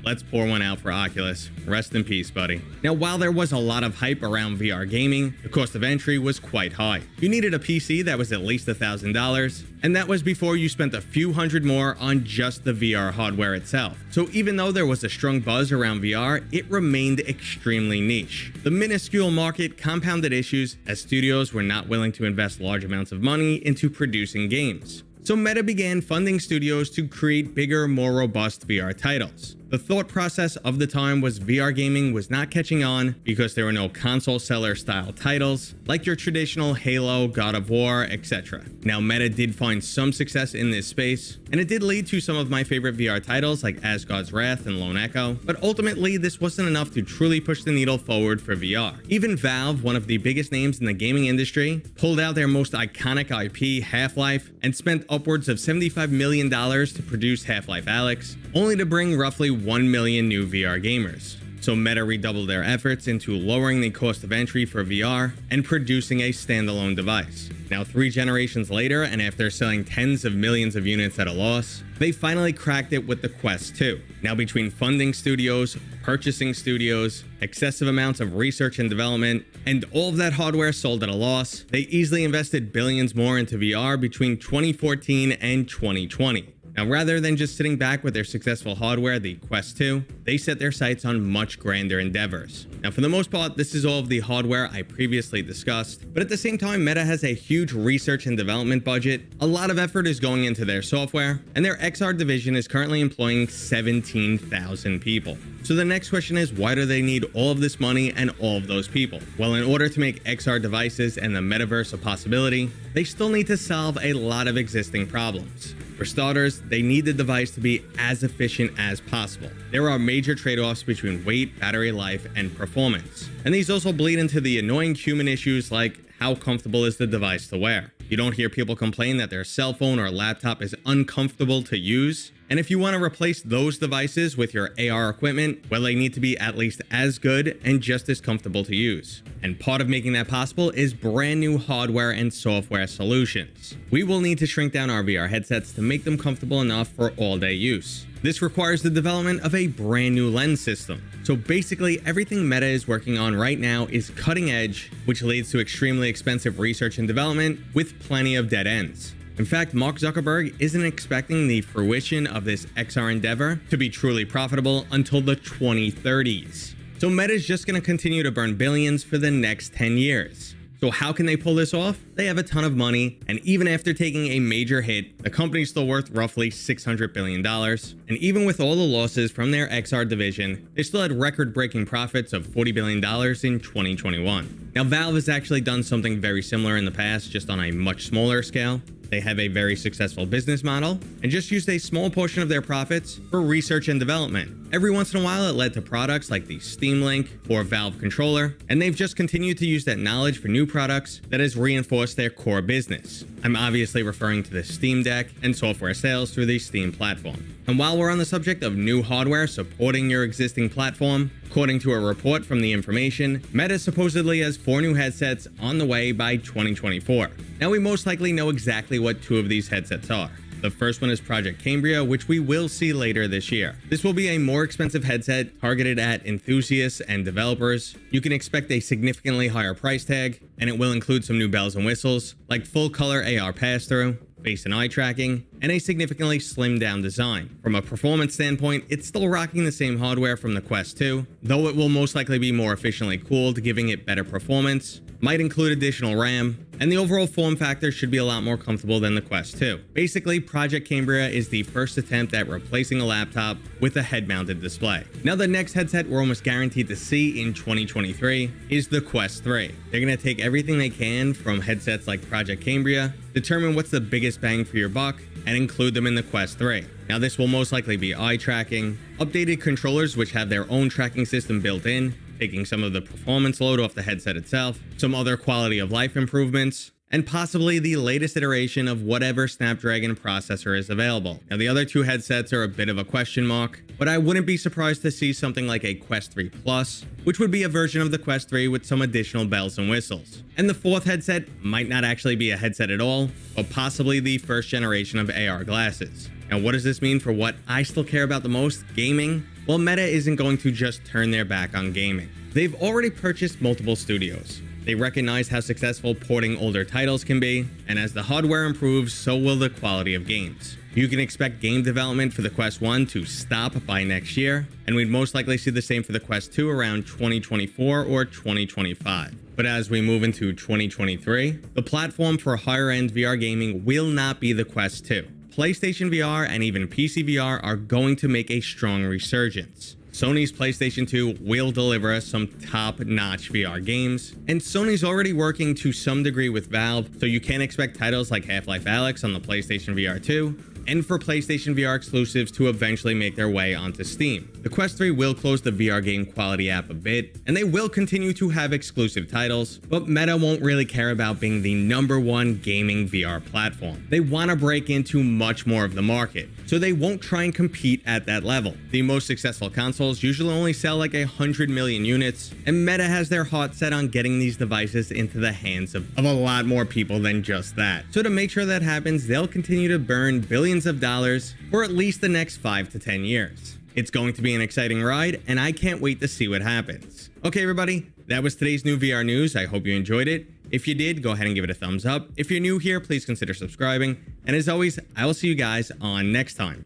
Let's pour one out for Oculus. Rest in peace, buddy. Now, while there was a lot of hype around VR gaming, the cost of entry was quite high. You needed a PC that was at least $1,000, and that was before you spent a few hundred more on just the VR hardware itself. So even though there was a strong buzz around VR, it remained extremely niche. The minuscule market compounded issues as studios were not willing to invest large amounts of money into producing games. So Meta began funding studios to create bigger, more robust VR titles. The thought process of the time was VR gaming was not catching on because there were no console seller style titles like your traditional Halo, God of War, etc. Now Meta did find some success in this space, and it did lead to some of my favorite VR titles like Asgard's Wrath and Lone Echo, but ultimately this wasn't enough to truly push the needle forward for VR. Even Valve, one of the biggest names in the gaming industry, pulled out their most iconic IP, Half-Life, and spent upwards of $75 million to produce Half-Life Alyx, only to bring roughly 1 million new VR gamers. So Meta redoubled their efforts into lowering the cost of entry for VR and producing a standalone device. Now 3 generations later, and after selling tens of millions of units at a loss, they finally cracked it with the Quest 2. Now between funding studios, purchasing studios, excessive amounts of research and development, and all of that hardware sold at a loss, they easily invested billions more into VR between 2014 and 2020. Now, rather than just sitting back with their successful hardware, the Quest 2, they set their sights on much grander endeavors. Now, for the most part, this is all of the hardware I previously discussed, but at the same time, Meta has a huge research and development budget. A lot of effort is going into their software, and their XR division is currently employing 17,000 people. So the next question is, why do they need all of this money and all of those people? Well, in order to make XR devices and the metaverse a possibility, they still need to solve a lot of existing problems. For starters, they need the device to be as efficient as possible. There are major trade-offs between weight, battery life, and performance. And these also bleed into the annoying human issues like how comfortable is the device to wear. You don't hear people complain that their cell phone or laptop is uncomfortable to use. And if you want to replace those devices with your AR equipment, well, they need to be at least as good and just as comfortable to use. And part of making that possible is brand new hardware and software solutions. We will need to shrink down our VR headsets to make them comfortable enough for all-day use. This requires the development of a brand new lens system. So basically, everything Meta is working on right now is cutting edge, which leads to extremely expensive research and development with plenty of dead ends. In fact, Mark Zuckerberg isn't expecting the fruition of this XR endeavor to be truly profitable until the 2030s. So Meta's just going to continue to burn billions for the next 10 years. So how can they pull this off? They have a ton of money, and even after taking a major hit, the company's still worth roughly $600 billion. And even with all the losses from their XR division, they still had record-breaking profits of $40 billion in 2021. Now, Valve has actually done something very similar in the past, just on a much smaller scale. They have a very successful business model and just used a small portion of their profits for research and development. Every once in a while, it led to products like the Steam Link or Valve Controller, and they've just continued to use that knowledge for new products that has reinforced their core business. I'm obviously referring to the Steam Deck and software sales through the Steam platform. And while we're on the subject of new hardware supporting your existing platform, according to a report from The Information, Meta supposedly has 4 new headsets on the way by 2024. Now, we most likely know exactly what 2 of these headsets are. The first one is Project Cambria, which we will see later this year. This will be a more expensive headset targeted at enthusiasts and developers. You can expect a significantly higher price tag, and it will include some new bells and whistles, like full color AR pass-through, face and eye tracking, and a significantly slimmed down design. From a performance standpoint, it's still rocking the same hardware from the Quest 2, though it will most likely be more efficiently cooled, giving it better performance. might include additional RAM, and the overall form factor should be a lot more comfortable than the Quest 2. Basically, Project Cambria is the first attempt at replacing a laptop with a head-mounted display. Now, the next headset we're almost guaranteed to see in 2023 is the Quest 3. They're going to take everything they can from headsets like Project Cambria, determine what's the biggest bang for your buck, and include them in the Quest 3. Now, this will most likely be eye tracking, updated controllers which have their own tracking system built in, taking some of the performance load off the headset itself, some other quality of life improvements, and possibly the latest iteration of whatever Snapdragon processor is available. Now, the other two headsets are a bit of a question mark, but I wouldn't be surprised to see something like a Quest 3 Plus, which would be a version of the Quest 3 with some additional bells and whistles. And the fourth headset might not actually be a headset at all, but possibly the first generation of AR glasses. Now, what does this mean for what I still care about the most, gaming? Well, Meta isn't going to just turn their back on gaming. They've already purchased multiple studios. They recognize how successful porting older titles can be, and as the hardware improves, so will the quality of games. You can expect game development for the Quest 1 to stop by next year, and we'd most likely see the same for the Quest 2 around 2024 or 2025. But as we move into 2023, the platform for higher-end VR gaming will not be the Quest 2. PlayStation VR and even PC VR are going to make a strong resurgence. Sony's PlayStation 2 will deliver us some top-notch VR games, and Sony's already working to some degree with Valve, so you can expect titles like Half-Life Alyx on the PlayStation VR 2, and for PlayStation VR exclusives to eventually make their way onto Steam. The Quest 3 will close the VR game quality app a bit, and they will continue to have exclusive titles, but Meta won't really care about being the #1 gaming VR platform. They want to break into much more of the market, so they won't try and compete at that level. The most successful consoles usually only sell like 100 million units, and Meta has their heart set on getting these devices into the hands of a lot more people than just that. So to make sure that happens, they'll continue to burn billions of dollars for at least the next 5 to 10 years. It's going to be an exciting ride, and I can't wait to see what happens. Okay, everybody, that was today's new VR news. I hope you enjoyed it. If you did, go ahead and give it a thumbs up. If you're new here, please consider subscribing. And as always, I will see you guys on next time.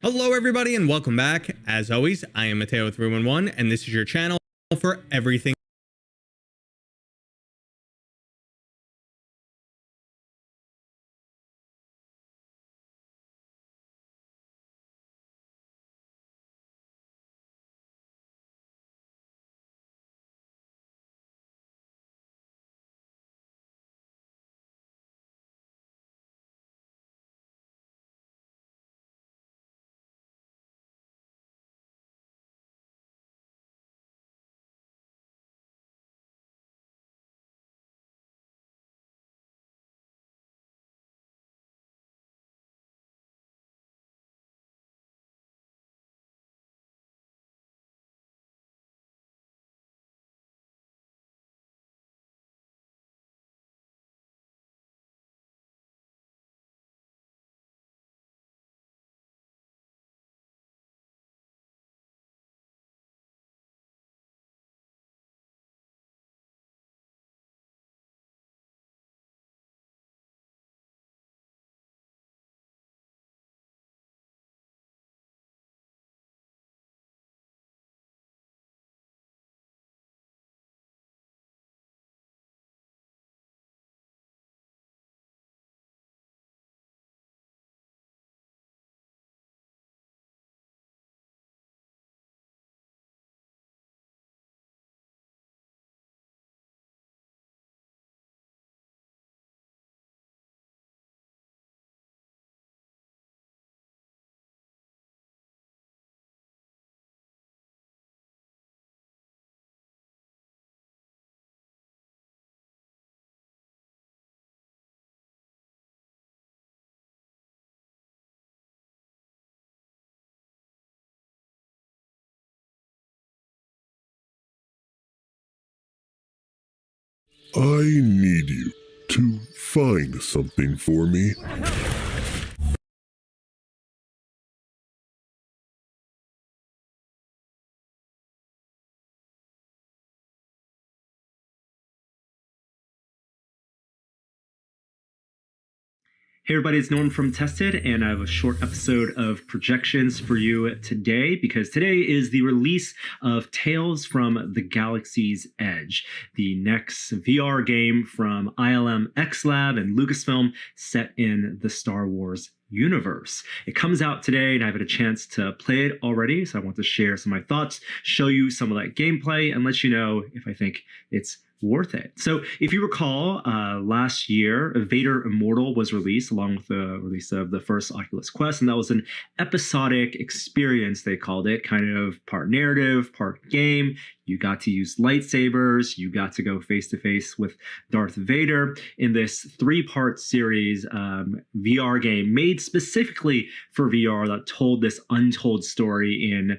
Hello everybody and welcome back. As always, I am Mateo311 and this is your channel for everything. I need you to find something for me. Hey everybody, it's Norm from Tested, and I have a short episode of projections for you today because today is the release of Tales from the Galaxy's Edge, the next VR game from ILM X Lab and Lucasfilm set in the Star Wars universe. It comes out today and I've had a chance to play it already, so I want to share some of my thoughts, show you some of that gameplay, and let you know if I think it's worth it. So if you recall, last year, Vader Immortal was released along with the release of the first Oculus Quest, and that was an episodic experience, they called it, kind of part narrative, part game. You got to use lightsabers, you got to go face-to-face with Darth Vader in this three-part series VR game made specifically for VR that told this untold story in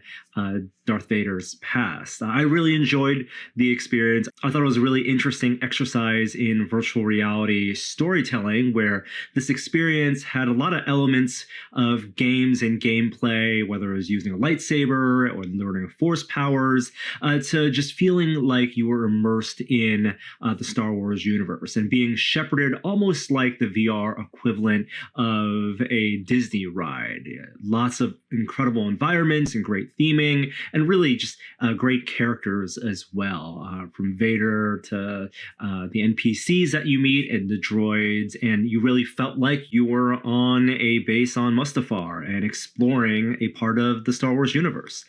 Darth Vader's past. I really enjoyed the experience. I thought it was a really interesting exercise in virtual reality storytelling where this experience had a lot of elements of games and gameplay, whether it was using a lightsaber or learning force powers, to just feeling like you were immersed in the Star Wars universe and being shepherded almost like the VR equivalent of a Disney ride. Lots of incredible environments and great theming, and really just great characters as well, from Vader to the NPCs that you meet and the droids, and you really felt like you were on a base on Mustafar and exploring a part of the Star Wars universe.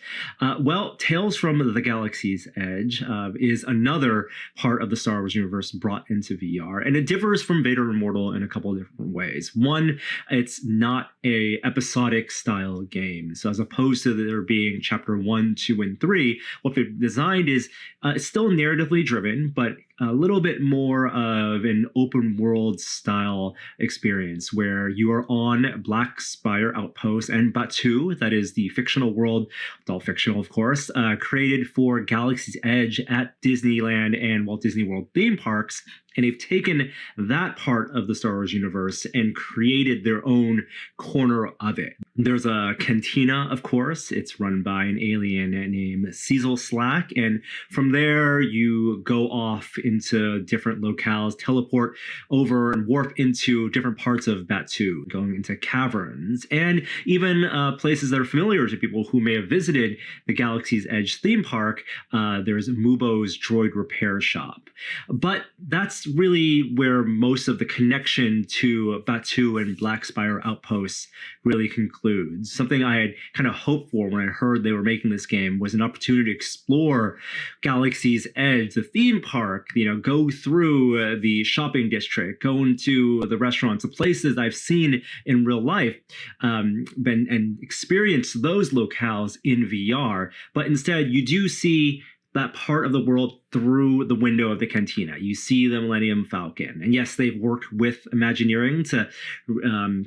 Well, Tales from the Galaxy's Edge is another part of the Star Wars universe brought into VR, and it differs from Vader Immortal in a couple of different ways. One, it's not a episodic style game, so as opposed to there being chapter 1, 2, and 3, what they've designed is it's still narratively driven, but a little bit more of an open world style experience where you are on Black Spire Outpost and Batuu, that is the fictional world, it's all fictional of course, created for Galaxy's Edge at Disneyland and Walt Disney World theme parks. And they've taken that part of the Star Wars universe and created their own corner of it. There's a cantina, of course. It's run by an alien named Cecil Slack. And from there, you go off into different locales, teleport over and warp into different parts of Batuu, going into caverns, and even places that are familiar to people who may have visited the Galaxy's Edge theme park. There's Mubo's droid repair shop. But that's really where most of the connection to Batuu and Black Spire Outposts really concludes. Something I had kind of hoped for when I heard they were making this game was an opportunity to explore Galaxy's Edge, the theme park, go through the shopping district, go into the restaurants, the places I've seen in real life, and experience those locales in VR. But instead, you do see that part of the world through the window of the cantina. You see the Millennium Falcon. And yes, they've worked with Imagineering to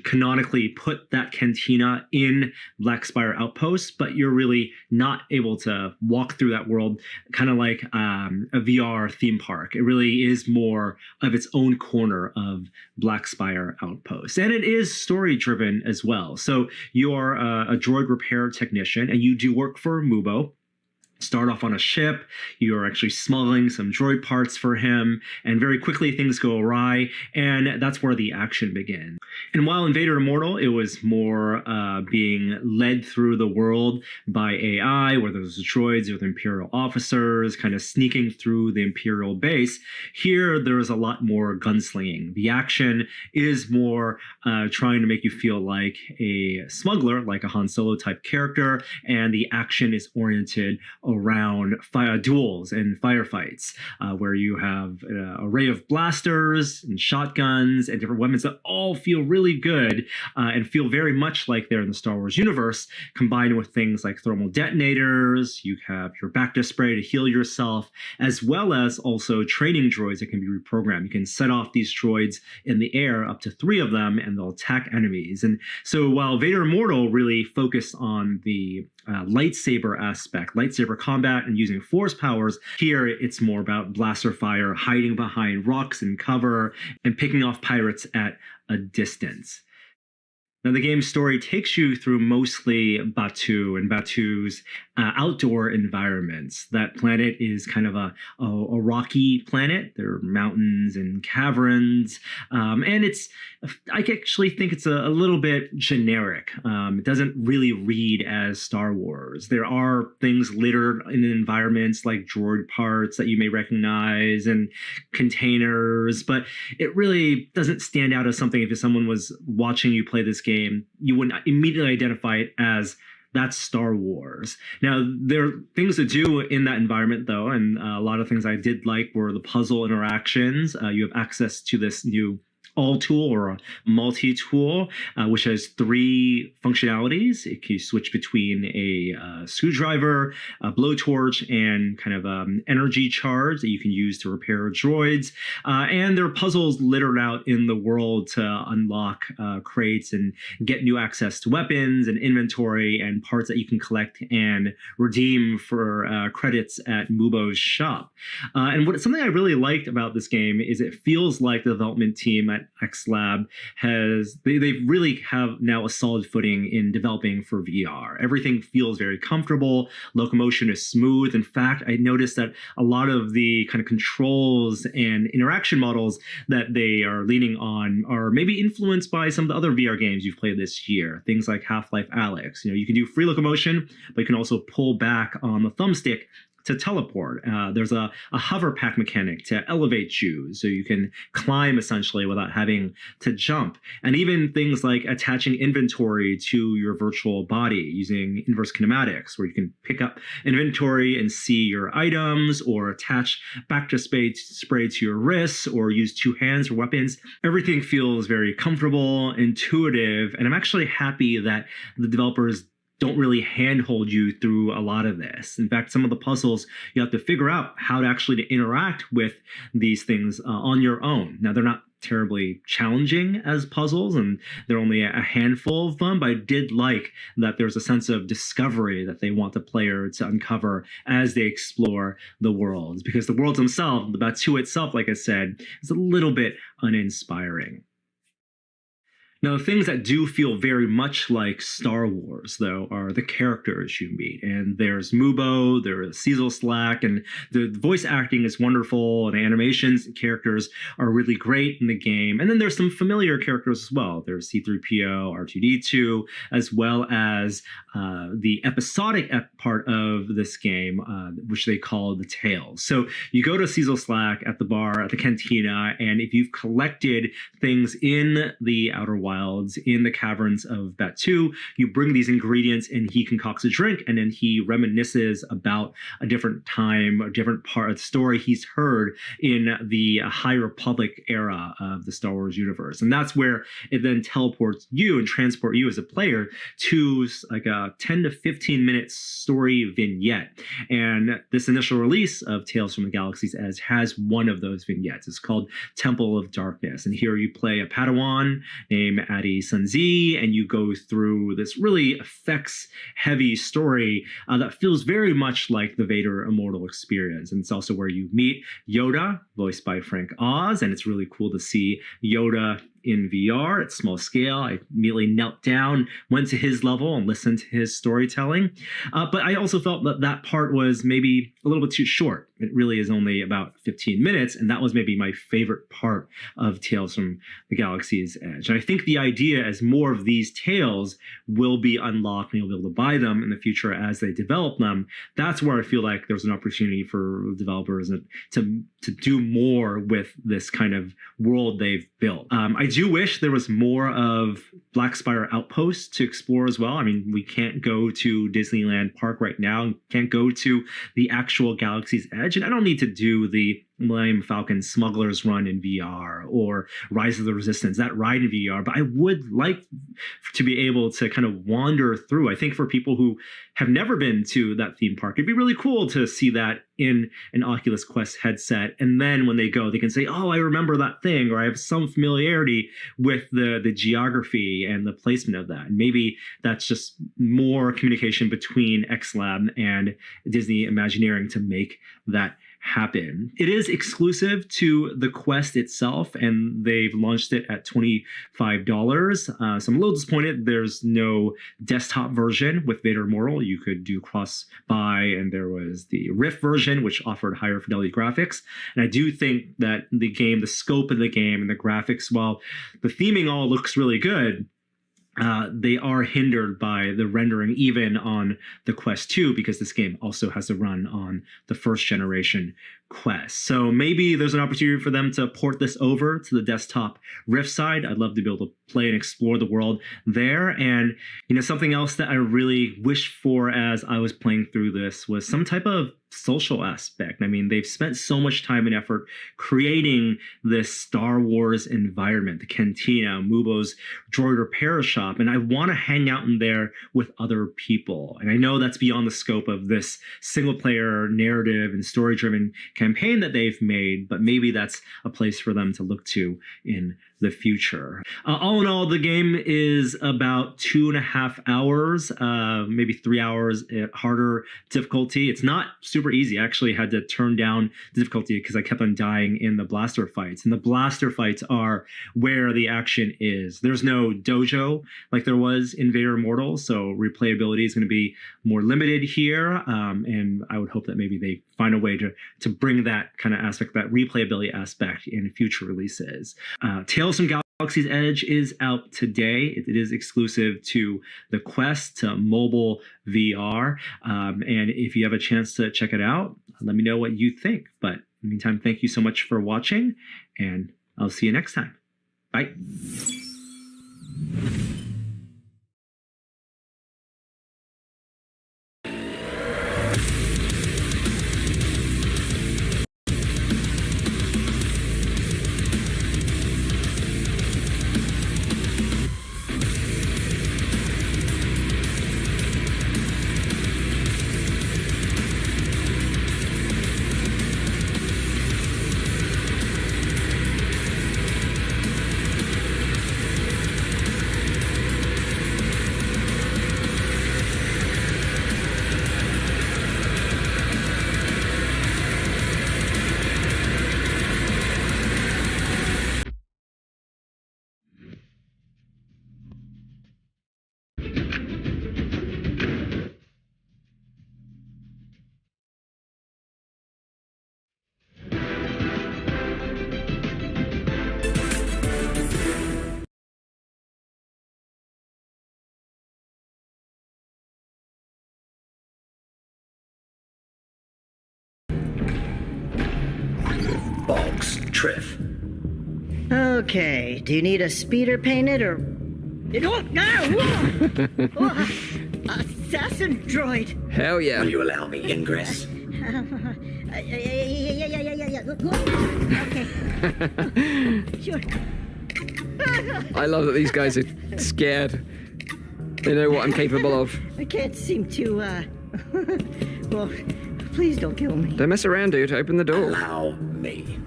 canonically put that cantina in Black Spire Outpost, but you're really not able to walk through that world kind of like a VR theme park. It really is more of its own corner of Black Spire Outpost. And it is story-driven as well. So you are a droid repair technician, and you do work for Mubo. Start off on a ship, you are actually smuggling some droid parts for him, and very quickly things go awry, and that's where the action begins. And while in Vader Immortal, it was more being led through the world by AI, where there's droids with Imperial officers kind of sneaking through the Imperial base, here there's a lot more gunslinging. The action is more trying to make you feel like a smuggler, like a Han Solo type character, and the action is oriented around duels and firefights, where you have an array of blasters and shotguns and different weapons that all feel really good and feel very much like they're in the Star Wars universe, combined with things like thermal detonators. You have your Bacta spray to heal yourself, as well as also training droids that can be reprogrammed. You can set off these droids in the air, up to 3 of them, and they'll attack enemies. And so while Vader Immortal really focused on the lightsaber aspect, lightsaber combat and using force powers, here it's more about blaster fire, hiding behind rocks and cover, and picking off pirates at a distance. Now, the game's story takes you through mostly Batuu and Batuu's outdoor environments. That planet is kind of a rocky planet. There are mountains and caverns, and I actually think it's a little bit generic. It doesn't really read as Star Wars. There are things littered in environments like droid parts that you may recognize and containers, but it really doesn't stand out as something. If someone was watching you play this game, you wouldn't immediately identify it as that's Star Wars. Now, there are things to do in that environment, though, and a lot of things I did like were the puzzle interactions. You have access to this new all tool or a multi-tool, which has 3 functionalities. It can switch between a screwdriver, a blowtorch, and kind of energy charge that you can use to repair droids. And there are puzzles littered out in the world to unlock crates and get new access to weapons and inventory and parts that you can collect and redeem for credits at Mubo's shop. And something I really liked about this game is it feels like the development team at XLab they really have now a solid footing in developing for VR. Everything feels very comfortable. Locomotion is smooth. In fact, I noticed that a lot of the kind of controls and interaction models that they are leaning on are maybe influenced by some of the other VR games you've played this year. Things like Half-Life Alyx. You can do free locomotion, but you can also pull back on the thumbstick to teleport. There's a hover pack mechanic to elevate you, so you can climb essentially without having to jump. And even things like attaching inventory to your virtual body using inverse kinematics, where you can pick up inventory and see your items, or attach back to spray to your wrists, or use 2 hands for weapons. Everything feels very comfortable, intuitive, and I'm actually happy that the developers don't really handhold you through a lot of this. In fact, some of the puzzles, you have to figure out how to actually interact with these things on your own. Now, they're not terribly challenging as puzzles, and there are only a handful of them, but I did like that there's a sense of discovery that they want the player to uncover as they explore the worlds, because the worlds themselves, the Batuu itself, like I said, is a little bit uninspiring. Now, the things that do feel very much like Star Wars, though, are the characters you meet. And there's Mubo, there's Cecil Slack, and the voice acting is wonderful, and the animations and characters are really great in the game. And then there's some familiar characters as well. There's C-3PO, R2-D2, as well as the episodic part of this game, which they call the Tales. So you go to Cecil Slack at the bar, at the cantina, and if you've collected things in the Outer Wilds, in the caverns of Batuu, you bring these ingredients and he concocts a drink, and then he reminisces about a different time, a different part of the story he's heard in the High Republic era of the Star Wars universe. And that's where it then teleports you and transport you as a player to like a 10 to 15 minute story vignette. And this initial release of Tales from the Galaxy's Edge has one of those vignettes. It's called Temple of Darkness. And here you play a Padawan named Adi Sunzi, and you go through this really effects-heavy story that feels very much like the Vader Immortal experience. And it's also where you meet Yoda, voiced by Frank Oz, and it's really cool to see Yoda in VR at small scale. I immediately knelt down, went to his level, and listened to his storytelling. But I also felt that that part was maybe a little bit too short. It really is only about 15 minutes, and that was maybe my favorite part of Tales from the Galaxy's Edge. And I think the idea as more of these tales will be unlocked and you'll be able to buy them in the future as they develop them, that's where I feel like there's an opportunity for developers to do more with this kind of world they've built. I do wish there was more of Black Spire Outpost to explore as well. I mean, we can't go to Disneyland Park right now, can't go to the actual Galaxy's Edge, and I don't need to do the Millennium Falcon Smuggler's Run in VR or Rise of the Resistance, that ride in VR, but I would like to be able to kind of wander through. I think for people who have never been to that theme park, it'd be really cool to see that in an Oculus Quest headset, and then when they go, they can say, oh, I remember that thing, or I have some familiarity with the geography and the placement of that. And maybe that's just more communication between XLab and Disney Imagineering to make that happen. It is exclusive to the Quest itself, and they've launched it at $25. So I'm a little disappointed there's no desktop version with Vader Immortal. You could do cross-buy, and there was the Rift version, which offered higher fidelity graphics. And I do think that the scope of the game and the graphics, while the theming all looks really good, they are hindered by the rendering even on the Quest 2, because this game also has to run on the first generation Quest. So maybe there's an opportunity for them to port this over to the desktop Rift side. I'd love to be able to play and explore the world there. And, something else that I really wished for as I was playing through this was some type of social aspect. I mean, they've spent so much time and effort creating this Star Wars environment, the Cantina, Mubo's droid repair shop, and I want to hang out in there with other people. And I know that's beyond the scope of this single-player narrative and story-driven campaign that they've made, but maybe that's a place for them to look to in the future. All in all, the game is about 2.5 hours, maybe 3 hours at harder difficulty. It's not super easy. I actually had to turn down the difficulty because I kept on dying in the blaster fights. And the blaster fights are where the action is. There's no dojo like there was in Vader Immortal, so replayability is going to be more limited here. And I would hope that maybe they find a way to bring that kind of aspect, that replayability aspect in future releases. Tales from Galaxy's Edge is out today. It is exclusive to the Quest, to mobile VR. And if you have a chance to check it out, let me know what you think. But in the meantime, thank you so much for watching, and I'll see you next time. Bye. Boggs, Triff. Okay, do you need a speeder painted or... Assassin droid! Hell yeah. Will you allow me ingress? Okay. Sure. I love that these guys are scared. They know what I'm capable of. I can't seem to, well, please don't kill me. Don't mess around, dude. Open the door. Allow me.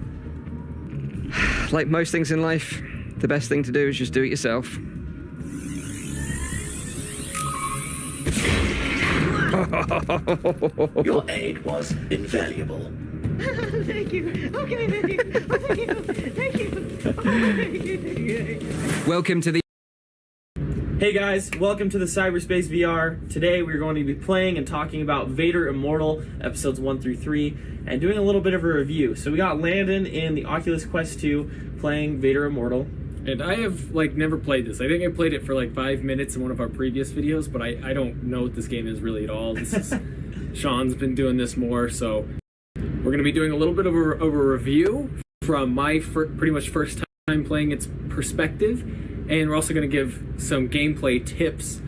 Like most things in life, the best thing to do is just do it yourself. Your aid was invaluable. Thank you. Okay, thank you. Oh, thank you. Thank you. Oh, thank you. Welcome to the... Hey guys, welcome to the Cyberspace VR. Today we're going to be playing and talking about Vader Immortal, episodes 1 through 3, and doing a little bit of a review. So we got Landon in the Oculus Quest 2 playing Vader Immortal. And I have, never played this. I think I played it for, 5 minutes in one of our previous videos, but I don't know what this game is really at all. This is... Sean's been doing this more, so... We're going to be doing a little bit of a review from my pretty much first time playing its perspective. And we're also going to give some gameplay tips,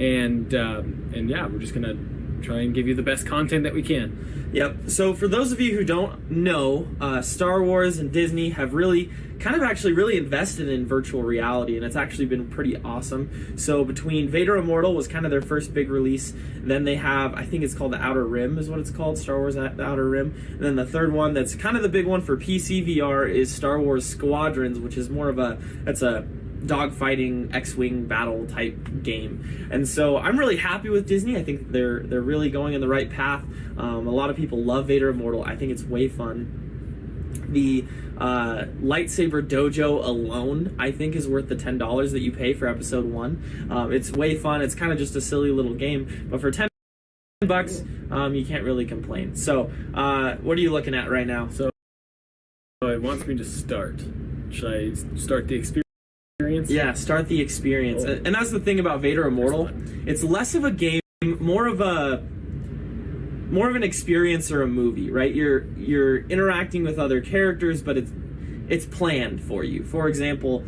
and yeah, we're just going to try and give you the best content that we can. Yep. So for those of you who don't know, Star Wars and Disney have really invested in virtual reality, and it's actually been pretty awesome. So between Vader Immortal was kind of their first big release, then they have, I think it's called The Outer Rim is what it's called, Star Wars The Outer Rim, and then the third one that's kind of the big one for PC VR is Star Wars Squadrons, which is more of a dogfighting X-wing battle type game. And so I'm really happy with Disney. I think they're really going in the right path. A lot of people love Vader Immortal. I think it's way fun. The lightsaber dojo alone, I think, is worth the $10 that you pay for episode 1. It's way fun. It's kind of just a silly little game, but for $10, you can't really complain. So, what are you looking at right now? So it wants me to start. Should I start the experience? Yeah, start the experience. Oh. And that's the thing about Vader Immortal. It's less of a game, more of an experience or a movie, right? You're interacting with other characters, but it's planned for you. For example,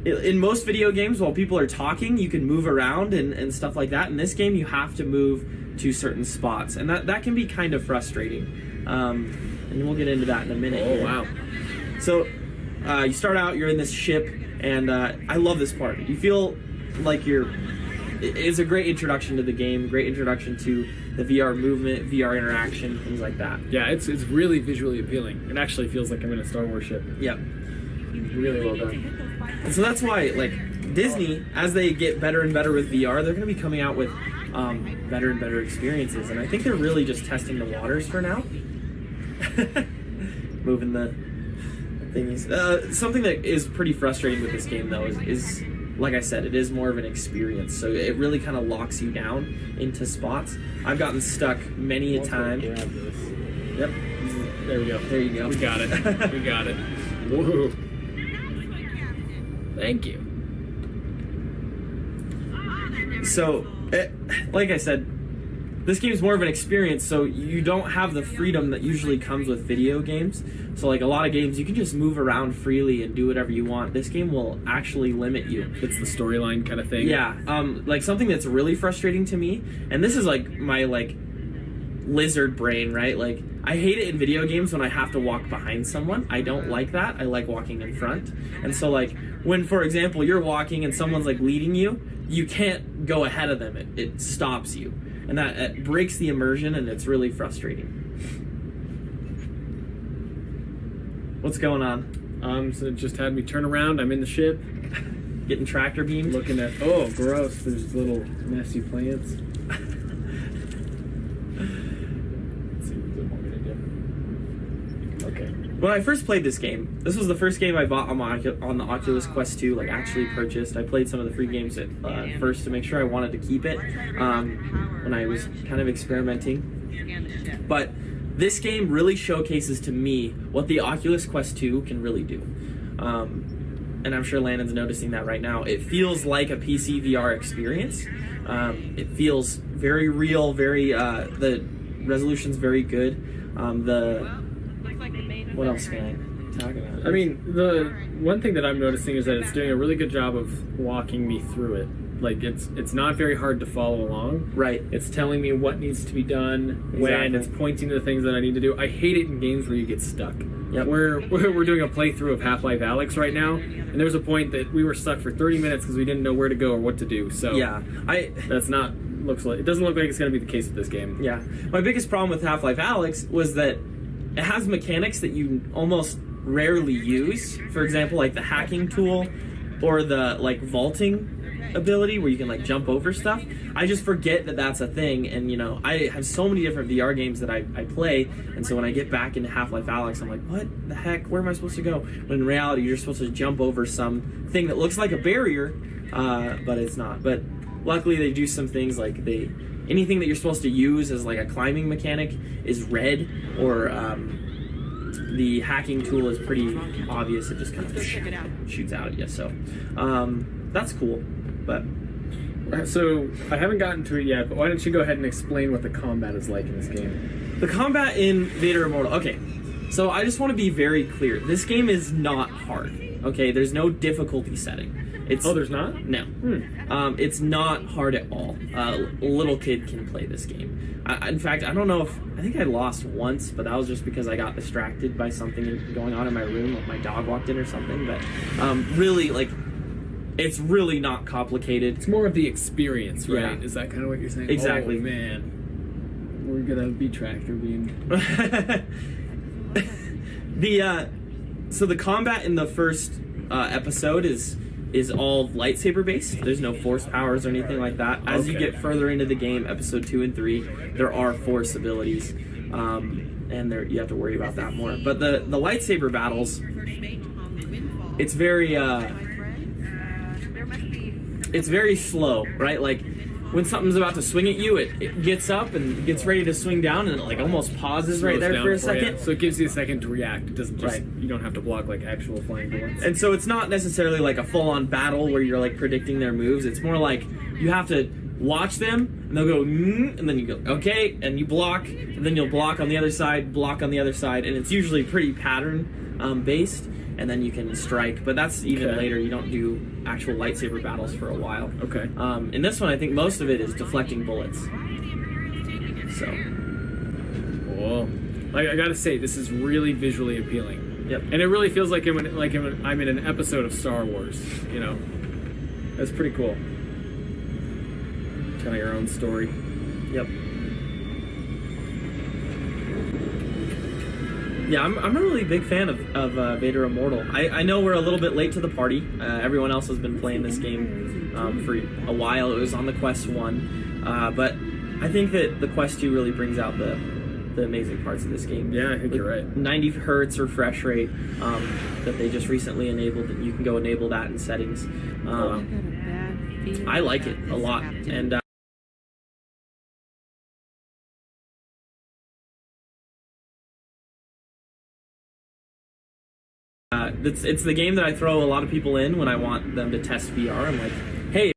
in most video games, while people are talking, you can move around and stuff like that. In this game, you have to move to certain spots, and that can be kind of frustrating. And we'll get into that in a minute. Oh, here. wow. So you start out, you're in this ship, and I love this part. You feel like it's a great introduction to the game, great introduction to the VR movement, VR interaction, things like that. Yeah, it's really visually appealing. It actually feels like I'm in a Star Wars ship. Yep. Really well done. And so that's why, like, Disney, as they get better and better with VR, they're going to be coming out with better and better experiences. And I think they're really just testing the waters for now. Moving the thingies. Something that is pretty frustrating with this game, though, is like I said, it is more of an experience, so it really kind of locks you down into spots. I've gotten stuck many a time. Yep. There we go. There you go. We got it. We got it. Woohoo. Thank you. So, like I said, this game is more of an experience, so you don't have the freedom that usually comes with video games. So like a lot of games, you can just move around freely and do whatever you want. This game will actually limit you. It's the storyline kind of thing. Yeah, like something that's really frustrating to me, and this is like my lizard brain, right? Like, I hate it in video games when I have to walk behind someone. I don't like that. I like walking in front. And so like when, for example, you're walking and someone's like leading you, you can't go ahead of them. It stops you. And that it breaks the immersion, and it's really frustrating. What's going on? So it just had me turn around. I'm in the ship. Getting tractor beamed? Looking at, oh, gross. There's little messy plants. Let's see what they want me to do. Okay. When I first played this game, this was the first game I bought on the Oculus Quest 2, like actually purchased. I played some of the free games at first to make sure I wanted to keep it when I was kind of experimenting. But this game really showcases to me what the Oculus Quest 2 can really do. And I'm sure Landon's noticing that right now. It feels like a PC VR experience. It feels very real, the resolution's very good. What else can I talk about? I mean, the one thing that I'm noticing is that it's doing a really good job of walking me through it. Like, it's not very hard to follow along. Right. It's telling me what needs to be done, when, it's pointing to the things that I need to do. I hate it in games where you get stuck. Yep. We're doing a playthrough of Half-Life Alyx right now, and there was a point that we were stuck for 30 minutes because we didn't know where to go or what to do. So yeah, it doesn't look like it's going to be the case with this game. Yeah. My biggest problem with Half-Life Alyx was that it has mechanics that you almost rarely use. For example, like the hacking tool or the like vaulting ability where you can like jump over stuff. I just forget that that's a thing, and you know, I have so many different VR games that I play, and so when I get back into Half-Life Alyx, I'm like, what the heck, where am I supposed to go? When in reality you're supposed to jump over some thing that looks like a barrier, but it's not. But luckily they do some things like anything that you're supposed to use as like a climbing mechanic is red, or the hacking tool is pretty obvious. It just kind of shoots out at you. So that's cool. But so I haven't gotten to it yet, but why don't you go ahead and explain what the combat is like in this game? The combat in Vader Immortal. Okay, so I just want to be very clear. This game is not hard. Okay, there's no difficulty setting. There's not? No. It's not hard at all. A little kid can play this game. In fact, I don't know if... I think I lost once, but that was just because I got distracted by something going on in my room, like my dog walked in or something. But really, like, it's really not complicated. It's more of the experience, right? Yeah. Is that kind of what you're saying? Exactly. Oh, man. We're gonna be tractor beamed. So the combat in the first episode is all lightsaber based. There's no force powers or anything like that. As you get further into the game, episode 2 and 3, there are force abilities, and you have to worry about that more. But the lightsaber battles, it's very slow, right? Like when something's about to swing at you, it gets up and gets ready to swing down, and it like almost pauses right there for a second. So it gives you a second to react. It doesn't just you don't have to block like actual flying bullets. And so it's not necessarily like a full-on battle where you're like predicting their moves. It's more like you have to watch them, and they'll go, and then you go, okay, and you block, and then you'll block on the other side, block on the other side, and it's usually pretty pattern based. And then you can strike, but that's even later. You don't do actual lightsaber battles for a while. Okay. In this one, I think most of it is deflecting bullets. So. Whoa. Like I gotta say, this is really visually appealing. Yep. And it really feels like I'm in an episode of Star Wars. You know. That's pretty cool. Kind of your own story. Yep. Yeah, I'm a really big fan of Vader Immortal. I know we're a little bit late to the party. Everyone else has been playing this game for a while. It was on the Quest 1. But I think that the Quest 2 really brings out the amazing parts of this game. Yeah, I think you're right. 90 hertz refresh rate that they just recently enabled. You can go enable that in settings. I like it a lot. And it's the game that I throw a lot of people in when I want them to test VR. I'm like, hey.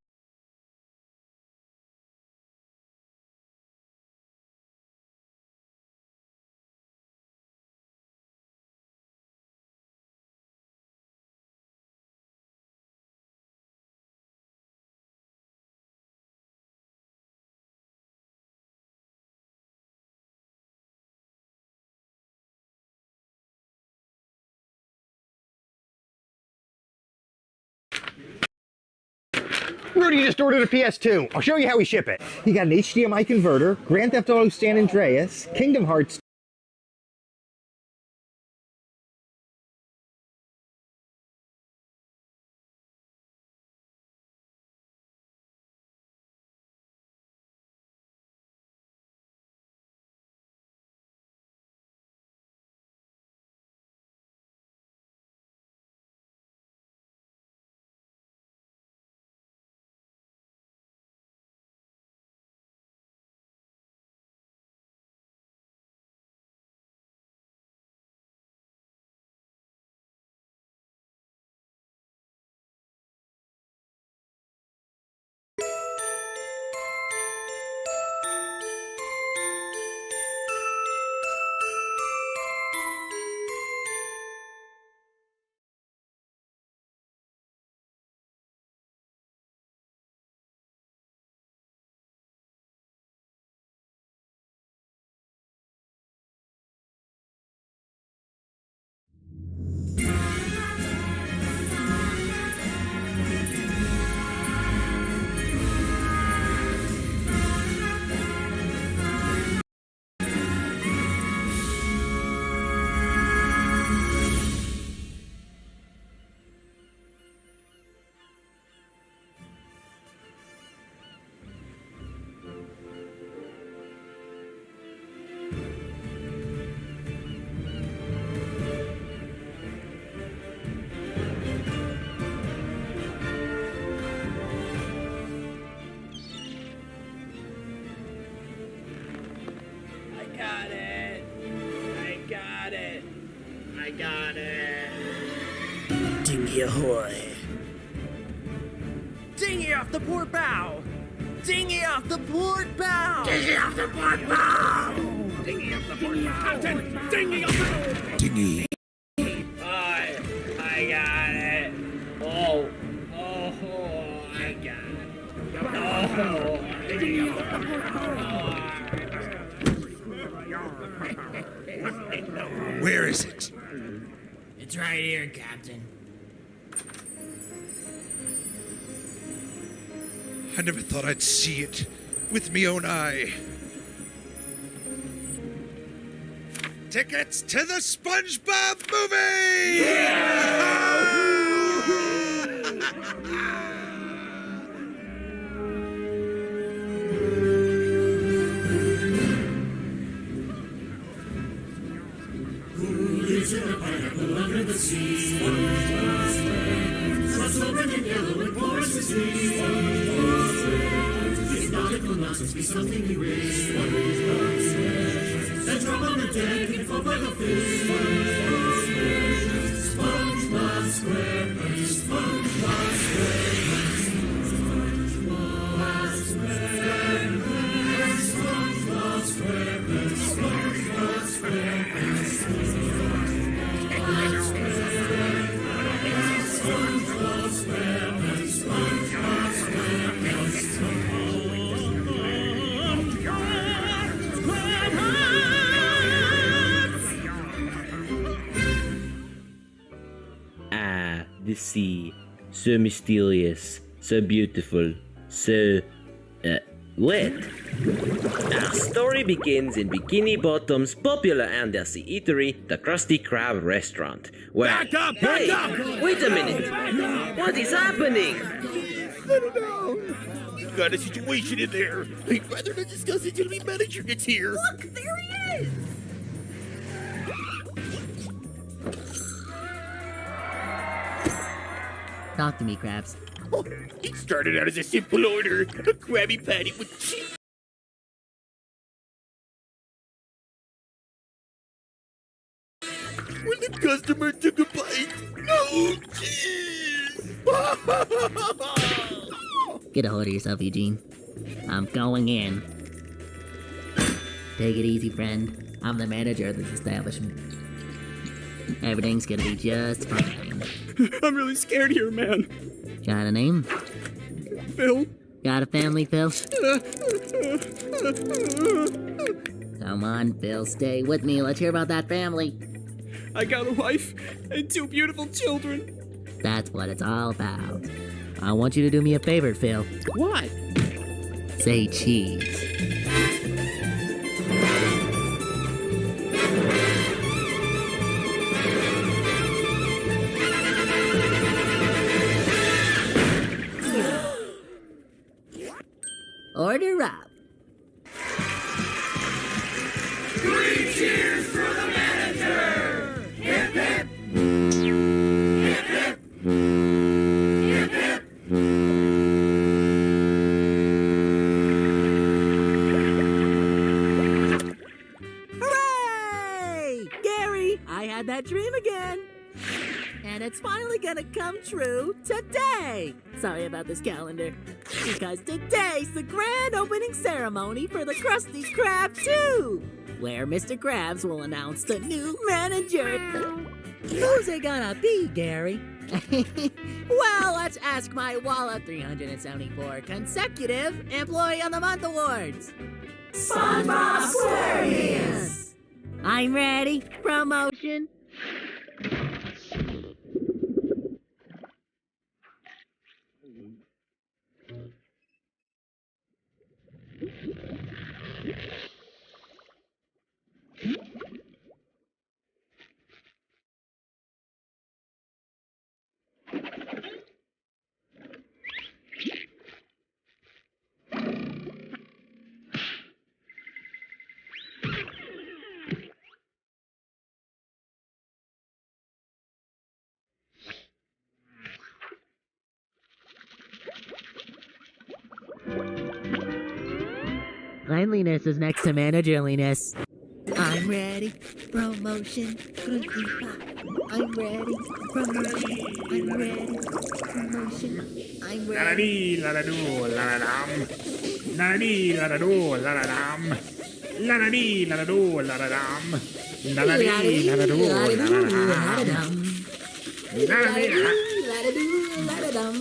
Rudy just ordered a PS2. I'll show you how we ship it. You got an HDMI converter, Grand Theft Auto San Andreas, Kingdom Hearts. Got it. Dinghy ahoy. Dinghy off the port bow. Dinghy off the port bow. Dinghy off the port bow. Dinghy off the port bow. Captain, dinghy off the port bow. Dinghy. I got it. Oh, I got it. Oh, dinghy off the port bow. Where is it? It's right here, Captain. I never thought I'd see it with me own eye. Tickets to the SpongeBob movie! Yeah! What's so red and yellow and porous is green? It's nautical nonsense, be something you wish. Then drop on the deck and fall by the fish. SpongeBob SquarePants, SpongeBob SquarePants, SpongeBob SquarePants, SpongeBob SquarePants, SpongeBob SquarePants, SpongeBob SquarePants, SpongeBob Ah, the sea. So mysterious, so beautiful, so... wet. Our story begins in Bikini Bottom's popular undersea eatery, the Krusty Krab restaurant, where... Back up! Hey, Back up! wait a minute! What is happening? Settle down. We've got a situation in there. I'd rather not discuss it till the manager gets here. Look, there he is! Talk to me, Krabs. Oh, it started out as a simple order. A Krabby Patty with cheese. When the customer took a bite, no cheese! Get a hold of yourself, Eugene. I'm going in. Take it easy, friend. I'm the manager of this establishment. Everything's gonna be just fine. I'm really scared here, man. Got a name? Phil. Got a family, Phil? Come on, Phil, stay with me. Let's hear about that family. I got a wife and 2 beautiful children. That's what it's all about. I want you to do me a favor, Phil. What? Say cheese. Order up. 3 cheers for the manager! Hip hip! Hip hip! Hip hip! Hooray! Gary, I had that dream again. And it's finally gonna come true today. Sorry about this calendar. Because today's the grand opening ceremony for the Krusty Krab 2, where Mr. Krabs will announce the new manager. Who's it gonna be, Gary? Well, let's ask my wall of 374 consecutive Employee of the Month awards. SpongeBob Squarepants! I'm ready. Promotion. Cleanliness is next to managerliness. I'm ready. Promotion. I'm ready. Promotion. I'm ready. Promotion. I'm ready. La-da-dee, la-da-dum. La-da-dee, la-da-doo, la-da-dum. La-da-dee, la-da-doo, la-da-dum. La-da-dee, la-da-doo, la-da-dum.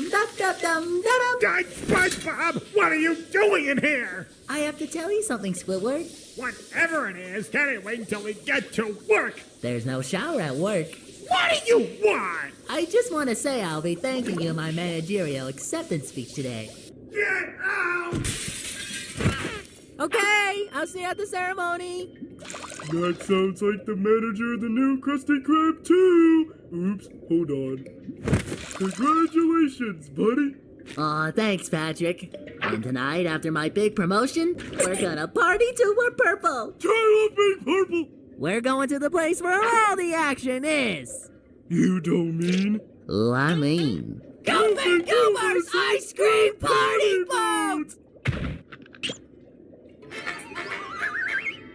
SpongeBob, what are you doing in here? I have to tell you something, Squidward. Whatever it is, can it wait until we get to work? There's no shower at work. What do you want? I just want to say I'll be thanking you in my managerial acceptance speech today. Get out! Okay, I'll see you at the ceremony. That sounds like the manager of the new Krusty Krab 2. Oops, hold on. Congratulations, buddy. Aw, thanks, Patrick. And tonight, after my big promotion, we're gonna party till we're purple. Try on being purple. We're going to the place where all the action is. You don't mean? Oh, I mean. Goofy Goober's Ice Cream Party Boat!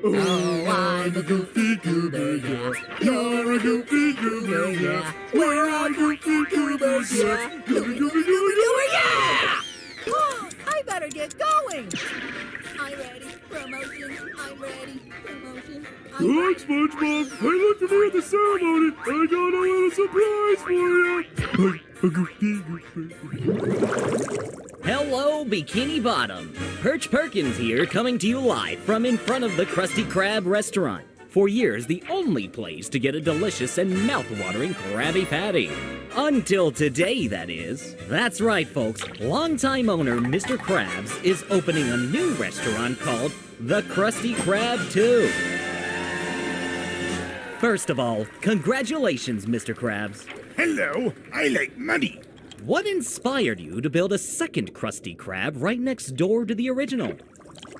Oh, I'm a goofy goober, yeah. You're a goofy goober, yeah. We're all goofy goobers, yeah. Goofy, goofy, goofy, goober, yeah! Oh, I better get going. I'm ready. Promotion. I'm ready. Promotion. Look, SpongeBob, I looked at me at the ceremony. I got a little surprise for you. Hello, Bikini Bottom. Perch Perkins here, coming to you live from in front of the Krusty Krab restaurant. For years, the only place to get a delicious and mouth-watering Krabby Patty. Until today, that is. That's right, folks. Longtime owner Mr. Krabs is opening a new restaurant called the Krusty Krab 2. First of all, congratulations, Mr. Krabs. Hello, I like money. What inspired you to build a second Krusty Krab right next door to the original?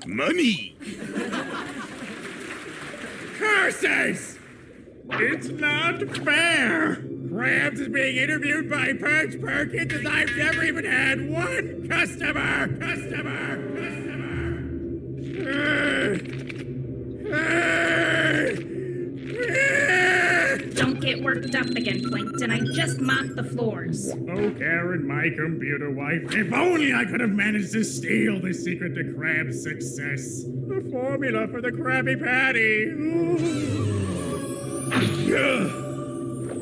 Money! Curses! It's not fair! Krabs is being interviewed by Perch Perkins and I've never even had one customer! Don't get worked up again, Plankton. I just mopped the floors. Oh, Karen, my computer wife. If only I could have managed to steal the secret to Krab's success. The formula for the Krabby Patty.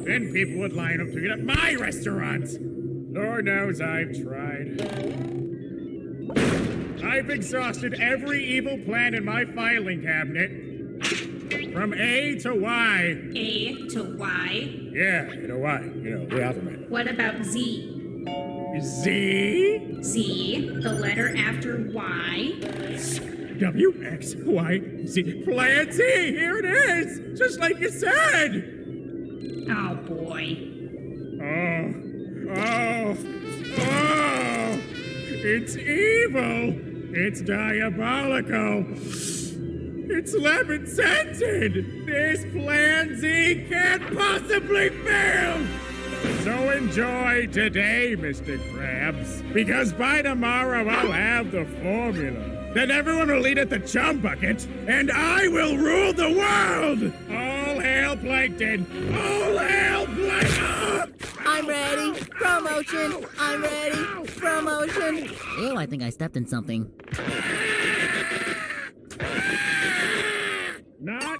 Then people would line up to get at my restaurant. Lord knows I've tried. I've exhausted every evil plan in my filing cabinet. From A to Y. A to Y? Yeah, to Y. You know, the alphabet. What about Z? Z? Z, the letter after Y. W, X, Y, Z. Plan Z! Here it is! Just like you said! Oh, boy. Oh! It's evil! It's diabolical! It's lemon-scented! This Plan Z can't possibly fail! So enjoy today, Mr. Krabs, because by tomorrow I'll have the formula. Then everyone will eat at the chum bucket, and I will rule the world! All hail Plankton! All hail Plankton! I'm ready. Promotion. I'm ready. Promotion. Ew, I think I stepped in something. Not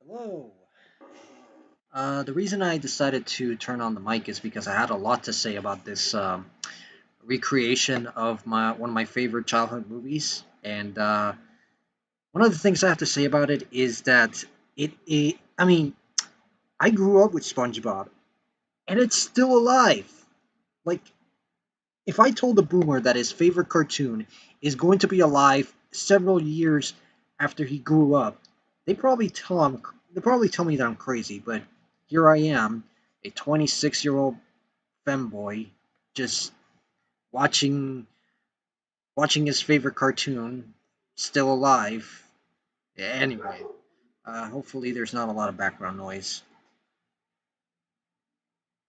Hello. The reason I decided to turn on the mic is because I had a lot to say about this recreation of one of my favorite childhood movies, and one of the things I have to say about it is that I mean, I grew up with SpongeBob, and it's still alive. Like, if I told a boomer that his favorite cartoon is going to be alive several years after he grew up, they'd probably tell me that I'm crazy, but here I am, a 26-year-old femboy, just watching his favorite cartoon, still alive. Anyway, hopefully there's not a lot of background noise.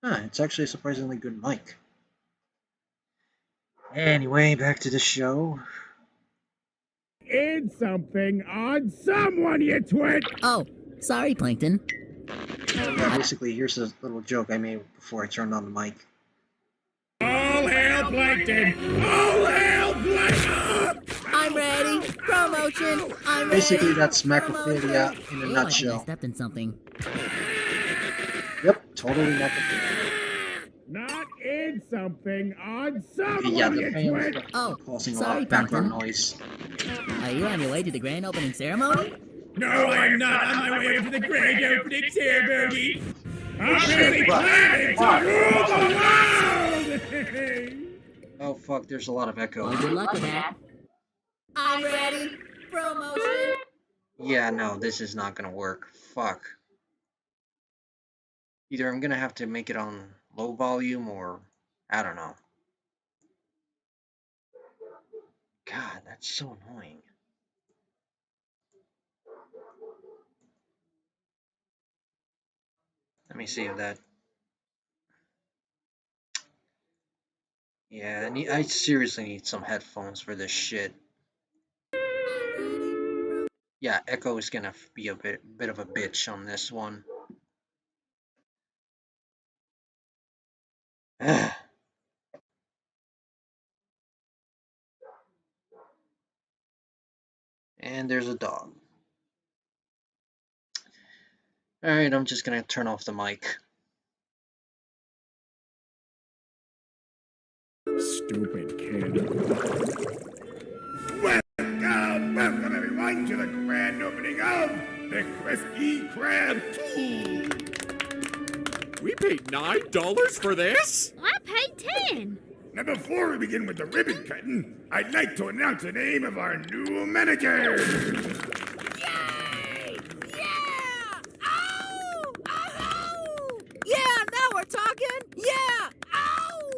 It's actually a surprisingly good mic. Anyway, back to the show. In something on someone, you twit! Oh, sorry, Plankton. Yeah, basically, here's a little joke I made before I turned on the mic. All hail Plankton! All hail Plankton! I'm ready. Promotion. I'm ready. Basically, that's macrophilia in a nutshell. I stepped in something. Yep, totally macrophilia. Not in something, on someone, Yeah, the you fans twit! are causing a lot of background noise. Are you on your way to the grand opening ceremony? No, I'm not on my way over to the grand opening ceremony. I'm busy planning to rule the world! Oh fuck, there's a lot of echo. Well, good luck with that. I'm ready. Promotion. Yeah, no, this is not gonna work. Fuck. Either I'm gonna have to make it on low volume or I don't know. God, that's so annoying. Let me see if that. Yeah, I seriously need some headphones for this shit. Yeah, echo is gonna be a bit of a bitch on this one. And there's a dog. Alright, I'm just gonna turn off the mic. Stupid kid. Welcome everyone to the grand opening of the Krusty Krab 2. We paid $9 for this? I paid 10. Now before we begin with the ribbon cutting, I'd like to announce the name of our new manager. Yay! Yeah! Ow! Ow! Yeah, now we're talking! Yeah! Ow!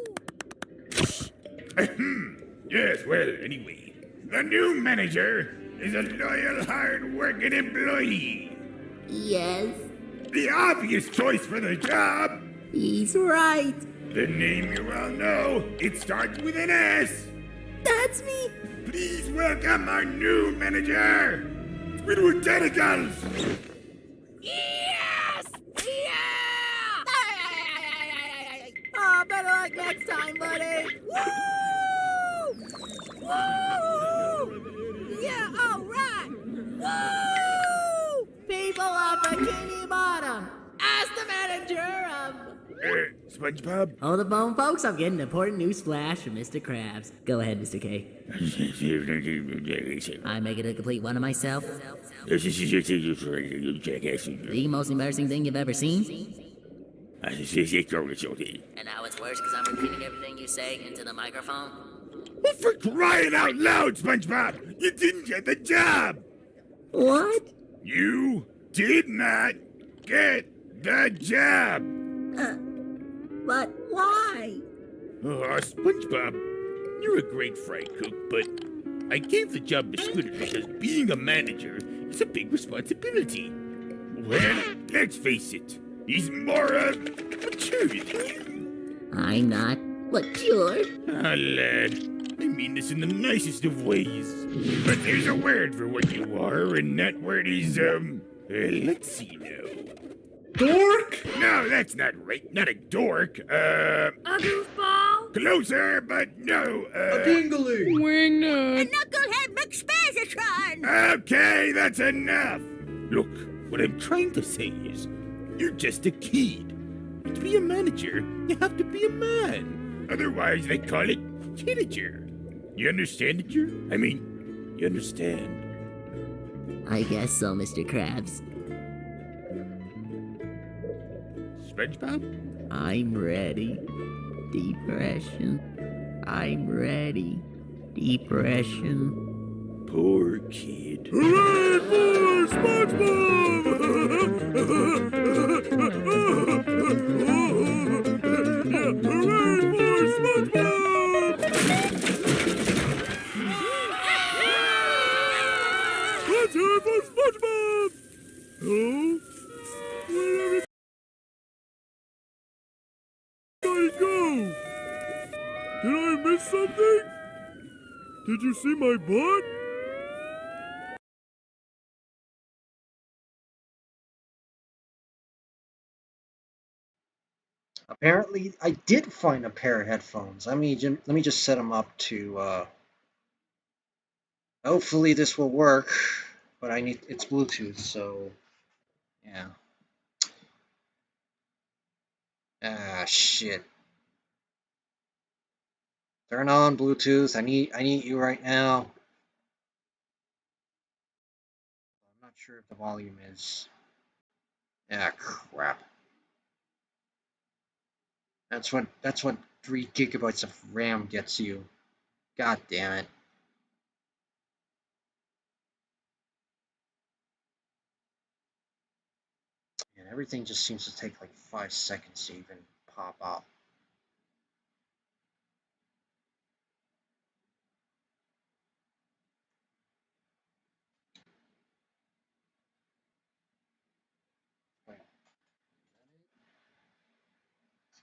Yes, well, anyway, the new manager is a loyal, hard-working employee. Yes, The obvious choice for the job. he's right. The name you all know, it starts with an S. That's me. Please welcome our new manager, Squidward Tentacles. Yes! Yeah! Oh, better luck next time, buddy. Woo! Woo! Yeah, all right. Woo! People of Bikini Bottom, ask the manager of... SpongeBob? Hold the phone, folks. I'm getting important news flash from Mr. Krabs. Go ahead, Mr. K. I'm making a complete one of myself. The most embarrassing thing you've ever seen? And now it's worse because I'm repeating everything you say into the microphone? Well, for crying out loud, SpongeBob! You didn't get the job! What? You did not get the job! But why? Oh, SpongeBob, you're a great fry cook, but I gave the job to Squidward because being a manager is a big responsibility. Well, let's face it, he's more mature than you. I'm not mature. Ah, lad, I mean this in the nicest of ways. But there's a word for what you are, and that word is, let's see now. Dork? No, that's not right. Not a dork. A goofball? Closer, but no. A dingly. A knucklehead McSpazatron! Okay, that's enough. Look, what I'm trying to say is, you're just a kid. And to be a manager, you have to be a man. Otherwise, they call it teenager. You understand it, I mean, you understand. I guess so, Mr. Krabs. SpongeBob? I'm ready. Depression. I'm ready. Depression. Poor kid. Hooray for SpongeBob! Hooray for SpongeBob! Let's hear it for SpongeBob! Oh? Where everybody go? Did I miss something? Did you see my butt? Apparently, I did find a pair of headphones. Let me just set them up to. Hopefully, this will work. But it's Bluetooth, so yeah. Ah, shit. Turn on Bluetooth. I need you right now. I'm not sure if the volume is... Ah, crap. That's what 3 gigabytes of RAM gets you. God damn it. And everything just seems to take like 5 seconds to even pop up.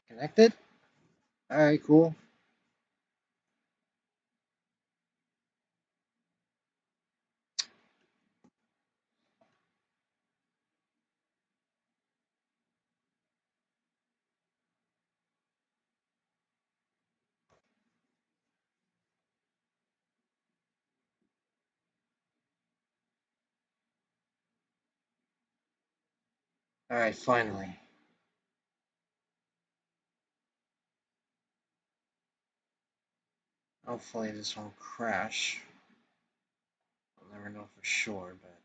Connected? Alright, cool. Alright, finally. Hopefully this won't crash. I'll never know for sure, but...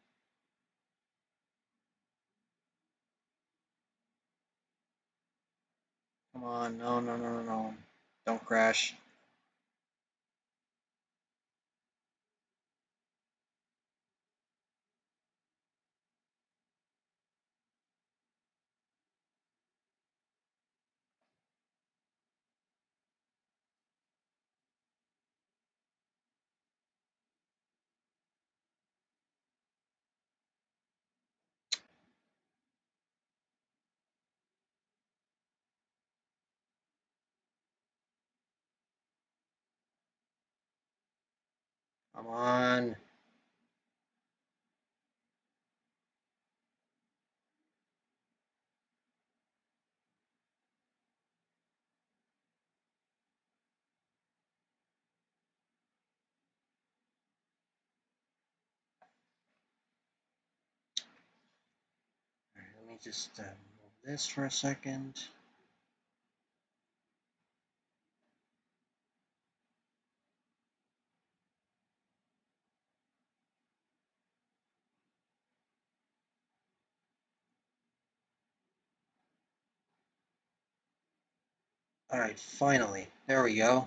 Come on, no, no, no, no, no. Don't crash. Come on. Alright, let me just move this for a second. Alright, finally. There we go.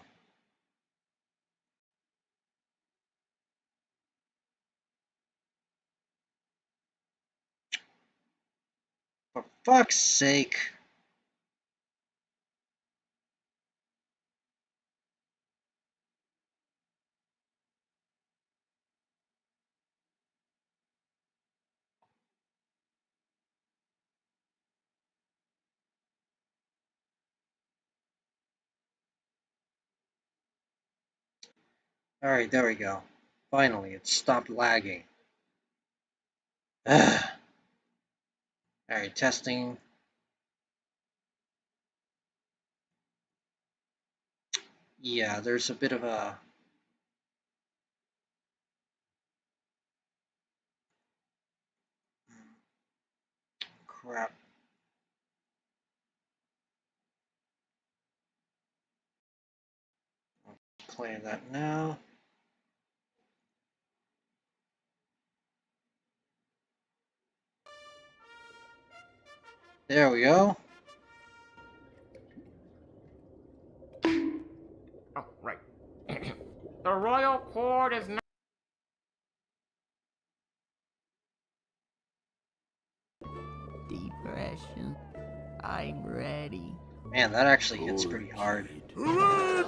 For fuck's sake. Alright, there we go. Finally, it stopped lagging. Alright, testing. Yeah, there's a bit of a... Crap. I'll play that now. There we go. Oh, right. The royal court is now... Depression. I'm ready. Man, that actually hits pretty hard. Why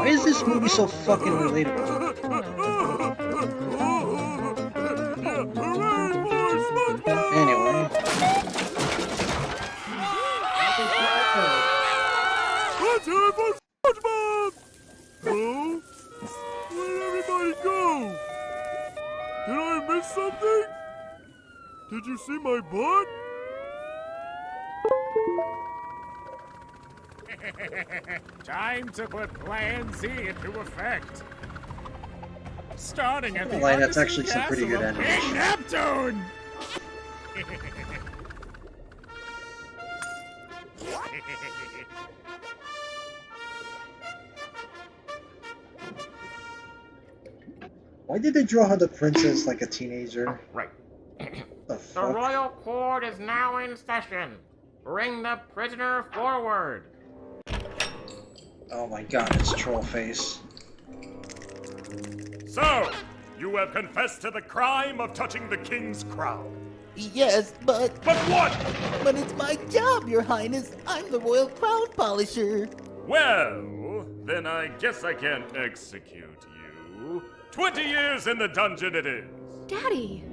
is this movie so fucking relatable? Anyway. Let's have a Spongebob! Hello? Where'd everybody go? Did I miss something? Did you see my butt? Time to put Plan Z into effect. Starting at the Well, that's Odyssey actually some pretty good Castle animation. in Neptune! Why did they draw the princess like a teenager? Right. The The fuck? royal court is now in session. Bring the prisoner forward. Oh my god, it's Trollface. So, you have confessed to the crime of touching the king's crown. Yes, but... But what? But it's my job, Your Highness. I'm the royal crown polisher. Well, then I guess I can execute you. 20 years in the dungeon it is. Daddy!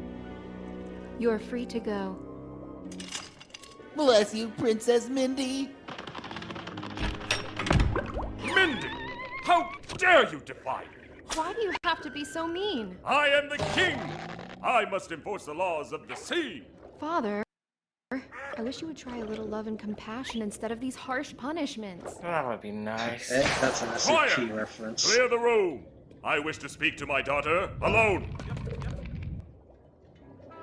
You're free to go. Bless you, Princess Mindy. Mindy, how dare you defy me? Why do you have to be so mean? I am the king. I must enforce the laws of the sea. Father, I wish you would try a little love and compassion instead of these harsh punishments. That would be nice. That's an SCP reference. Clear the room. I wish to speak to my daughter alone.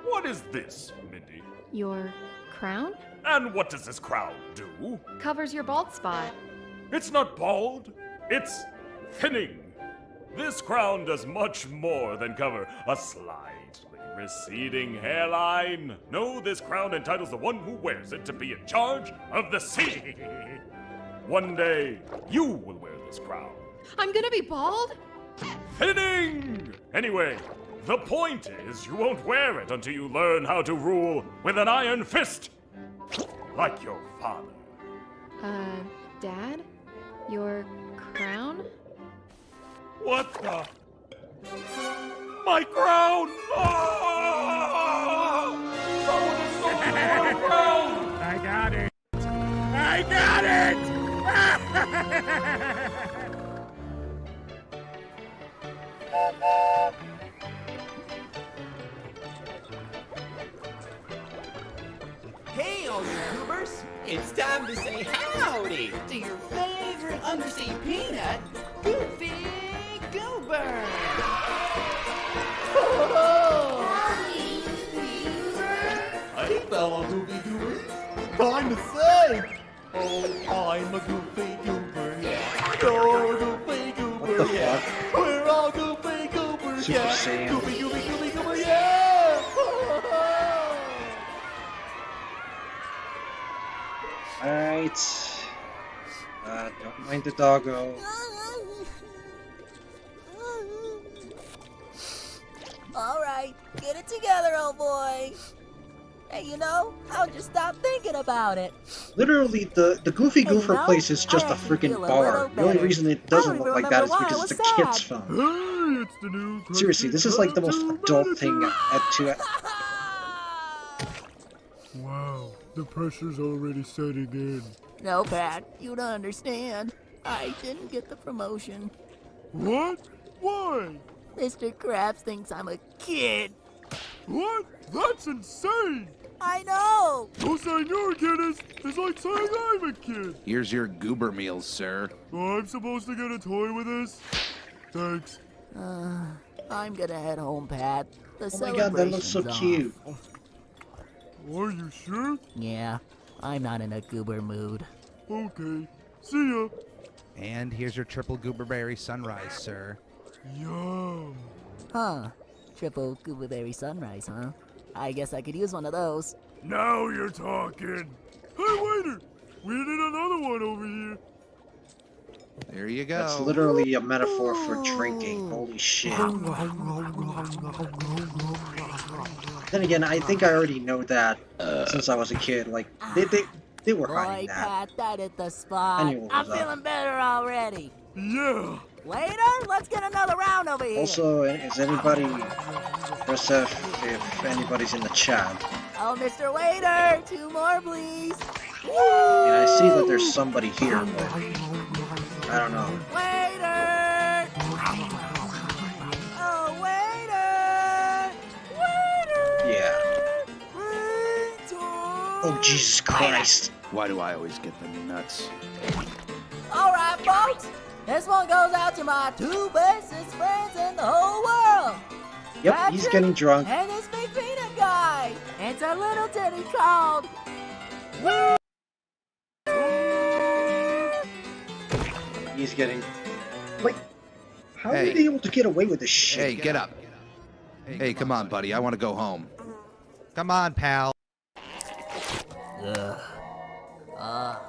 What is this, Mindy? Your crown? And what does this crown do? Covers your bald spot. It's not bald. It's thinning. This crown does much more than cover a slightly receding hairline. No, this crown entitles the one who wears it to be in charge of the sea. One day, you will wear this crown. I'm gonna be bald? Thinning! Anyway, the point is you won't wear it until you learn how to rule with an iron fist. Like your father. Dad? Your crown? What the? My crown! Oh! Someone has stolen my crown! I got it! I got it! Hey, all you goobers! It's time to say howdy to your favorite undersea peanut, Goofy Goober! Hey, fellow Goofy Goobers! Time to say, oh, I'm a Goofy Goober, yeah. You're a Goofy Goober, yeah. We're all Goofy Goobers, Super yeah. Saiyan. Goofy, Goofy, Goofy, Goober, yeah! Alright. Don't mind the doggo. Alright, get it together, old boy. Hey, you know, I'll just stop thinking about it. Literally, the Goofy Hey, Goofer you know, place is just I a actually freaking feel a bar. little The only better. reason it I doesn't don't look even like that is remember because why it's I a was kid's sad. phone. Hey, it's the new Seriously, this is like the most adult thing to... Wow, the pressure's already setting in. No, Pat, you don't understand. I didn't get the promotion. What? Why? Mr. Krabs thinks I'm a kid. What? That's insane! I know! No saying you're a kid is like saying I'm a kid. Here's your goober meals, sir. I'm supposed to get a toy with this? Thanks. I'm gonna head home, Pat. The Oh my god, that looks so celebration's cute. Are you sure? off. Yeah, I'm not in a goober mood. Okay. See ya. And here's your triple gooberberry sunrise, sir. Yum. Huh. Triple gooberberry sunrise, huh? I guess I could use one of those. Now you're talking. Hey, waiter! We need another one over here. There you go. That's literally a metaphor for drinking. Holy shit. Then again, I think I already know that since I was a kid. Like, they were hiding Boy, that. Pat, that hit the spot. I knew what I'm was up. feeling better already. Yeah. Waiter, let's get another round over here. Also, is anybody... Press F if anybody's in the chat. Oh, Mr. Waiter, 2 more, please. And I see that there's somebody here, but... I don't know. Waiter! Oh, waiter! Waiter! Yeah. Oh, Jesus Christ. Why do I always get the nuts? All right, folks. This one goes out to my 2 bestest friends in the whole world. Yep, he's Patrick getting drunk. And this big peanut guy. It's a little ditty called... He's getting... Wait. How are they able to get away with this shit? Hey, get up. Hey, come on, buddy. I want to go home. Come on, pal. Ugh.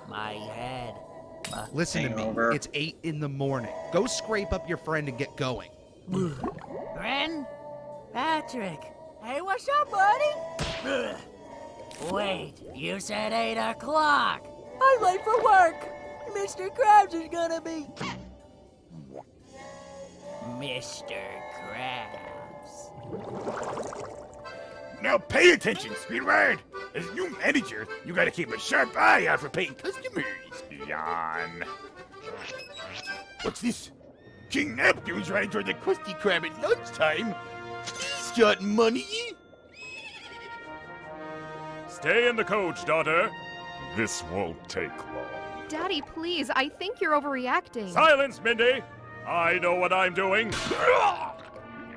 My head. Listen to me. It's 8 in the morning. Go scrape up your friend and get going. Friend? Patrick. Hey, what's up, buddy? Wait, you said 8 o'clock. I'm late for work. Mr. Krabs is gonna be... Mr. Krabs. Now pay attention, Squidward. As new manager, you gotta keep a sharp eye out for paying customers. Yawn. What's this? King Neptune's riding toward the Krusty Krab at lunchtime. He's got money. Stay in the coach, daughter. This won't take long. Daddy, please. I think you're overreacting. Silence, Mindy! I know what I'm doing.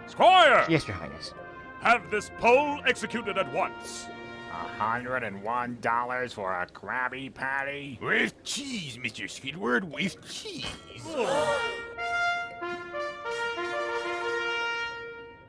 Squire! Yes, Your Highness. Have this poll executed at once. $101 for a Krabby Patty? With cheese, Mr. Squidward, with cheese.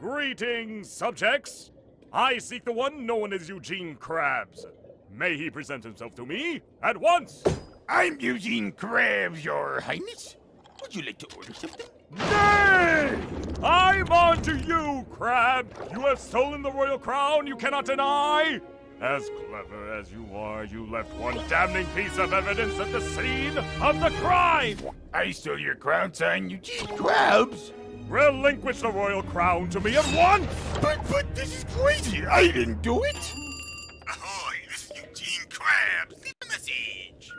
Greetings, subjects. I seek the one known as Eugene Krabs. May he present himself to me at once. I'm Eugene Krabs, Your Highness. Would you like to order something? Nay! I'm on to you, Krab. You have stolen the royal crown you cannot deny. As clever as you are, you left one damning piece of evidence at the scene of the crime. I stole your crown sign, Eugene Krabs. Relinquish the royal crown to me at once. But this is crazy. I didn't do it. Ahoy, this is Eugene Krabs. Leave a message.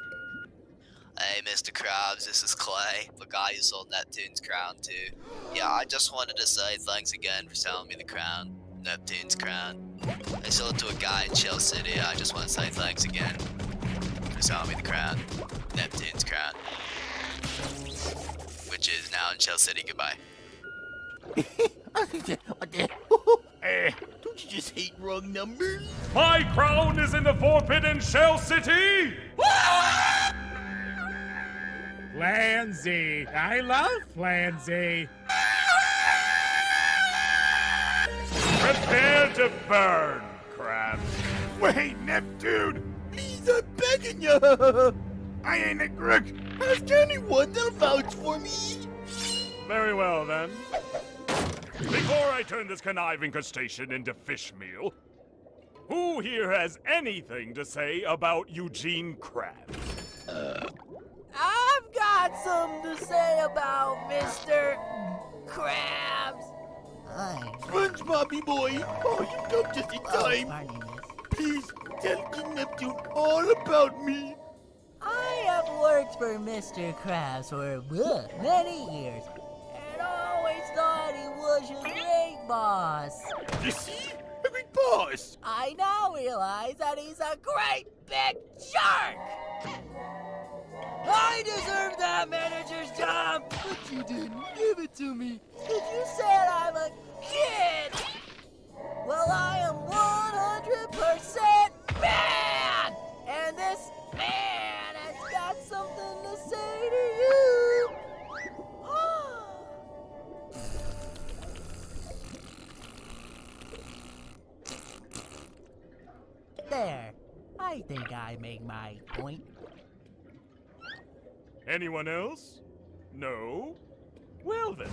Hey, Mr. Krabs, this is Clay, the guy who sold Neptune's crown to. Yeah, I just wanted to say thanks again for selling me the crown. Neptune's crown. I sold it to a guy in Shell City. I just want to say thanks again for selling me the crown. Neptune's crown. Which is now in Shell City. Goodbye. Don't you just hate wrong numbers? My crown is in the forbidden Shell City! Flanzy. I love Flanzy. Prepare to burn, Krabs. Wait, Neptune! Please, I'm begging you! I ain't a crook! Ask anyone, they'll vouch for me! Very well, then. Before I turn this conniving crustacean into fish meal, who here has anything to say about Eugene Krabs? I've got something to say about Mr. Krabs. Spongebob boy! Oh, you come just in time! Please, tell King Neptune all about me! I have worked for Mr. Krabs for many years, and always thought he was a great boss. You see? A great boss! I now realize that he's a great big jerk! I deserve that manager's job, but you didn't give it to me. Because you said I'm a kid. Well, I am 100% man, and this man has got something to say to you. There, I think I make my point. Anyone else? No? Well then.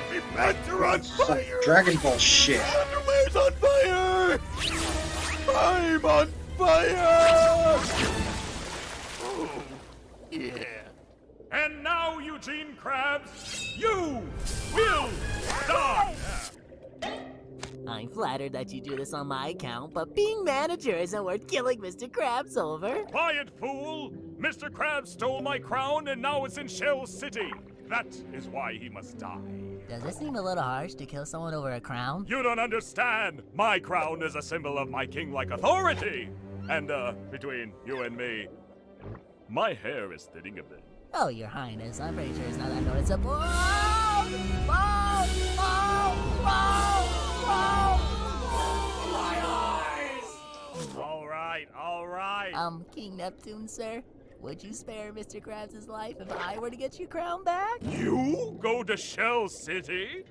The bats are on fire! Dragon Ball shit. Underwear's on fire! I'm on fire! Oh, yeah. And now, Eugene Krabs, you will die! I'm flattered that you do this on my account, but being manager isn't worth killing Mr. Krabs over. Quiet, fool! Mr. Krabs stole my crown and now it's in Shell City. That is why he must die. Does it seem a little harsh to kill someone over a crown? You don't understand! My crown is a symbol of my king-like authority! And, between you and me, my hair is thinning a bit. Oh, Your Highness, I'm pretty sure it's not that noticeable. Oh! Oh! Oh! Oh! My eyes! All right. King Neptune, sir, Would you spare Mr. Krabs' life if I were to get your crown back? You go to Shell City?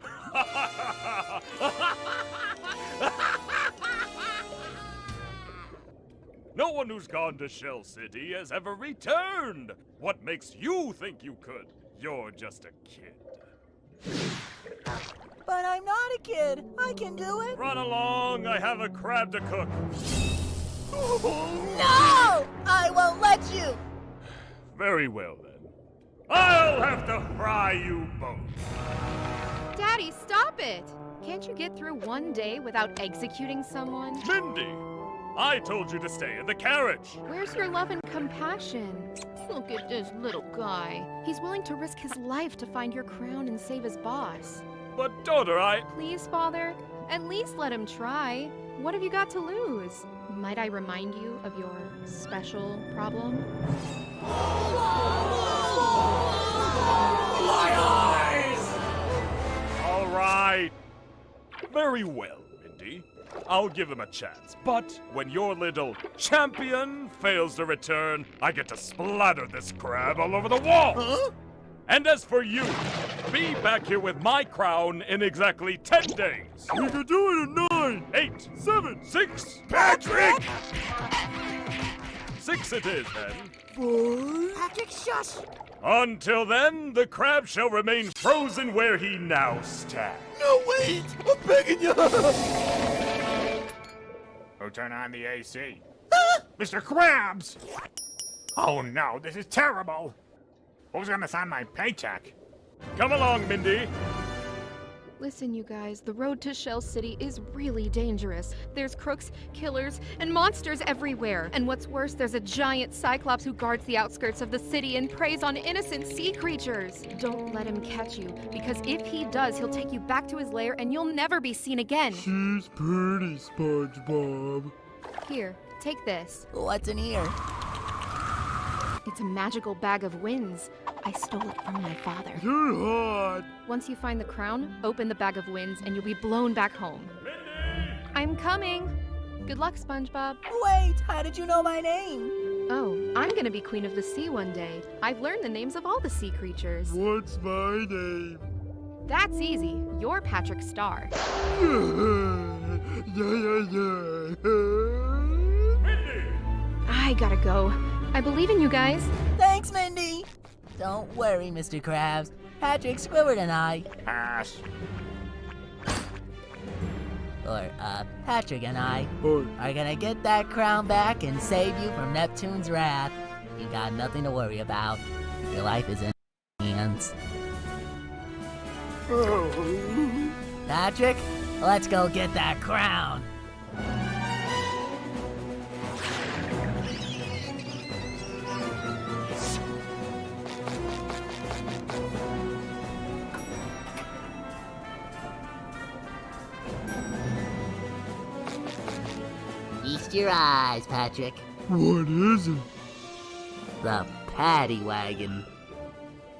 No one who's gone to Shell City has ever returned. What makes you think you could? You're just a kid. But I'm not a kid. I can do it. Run along, I have a crab to cook. No! I won't let you. Very well then. I'll have to fry you both. Daddy, stop it! Can't you get through one day without executing someone? Mindy, I told you to stay in the carriage. Where's your love and compassion? Look at this little guy. He's willing to risk his life to find your crown and save his boss. But daughter, Please, Father, at least let him try. What have you got to lose? Might I remind you of your special problem? My eyes! All right. Very well, Mindy. I'll give him a chance. But when your little champion fails to return, I get to splatter this crab all over the wall. Huh? And as for you, be back here with my crown in exactly 10 days. We can do it in 9, 8, 7, 6. Patrick! 6 it is, then. 5. Patrick, shush! Until then, the crab shall remain frozen where he now stands. No, wait! I'm begging you! Who turned on the AC? Mr. Krabs! Oh no, this is terrible! Who's gonna sign my paycheck? Come along, Mindy. Listen, you guys, the road to Shell City is really dangerous. There's crooks, killers, and monsters everywhere. And what's worse, there's a giant cyclops who guards the outskirts of the city and preys on innocent sea creatures. Don't let him catch you, because if he does, he'll take you back to his lair and you'll never be seen again. She's pretty, SpongeBob. Here, take this. What's in here? It's a magical bag of winds. I stole it from my father. You're hot. Once you find the crown, open the bag of winds and you'll be blown back home. I'm coming. Good luck, SpongeBob. Wait, how did you know my name? Oh, I'm gonna be Queen of the Sea one day. I've learned the names of all the sea creatures. What's my name? That's easy. You're Patrick Star. I gotta go. I believe in you guys. Thanks, Mindy. Don't worry, Mr. Krabs. Patrick, Squidward, and I... Pass. Patrick and I are gonna get that crown back and save you from Neptune's wrath. You got nothing to worry about. Your life is in hands. Patrick, let's go get that crown. Feast your eyes, Patrick. What is it? The Patty Wagon.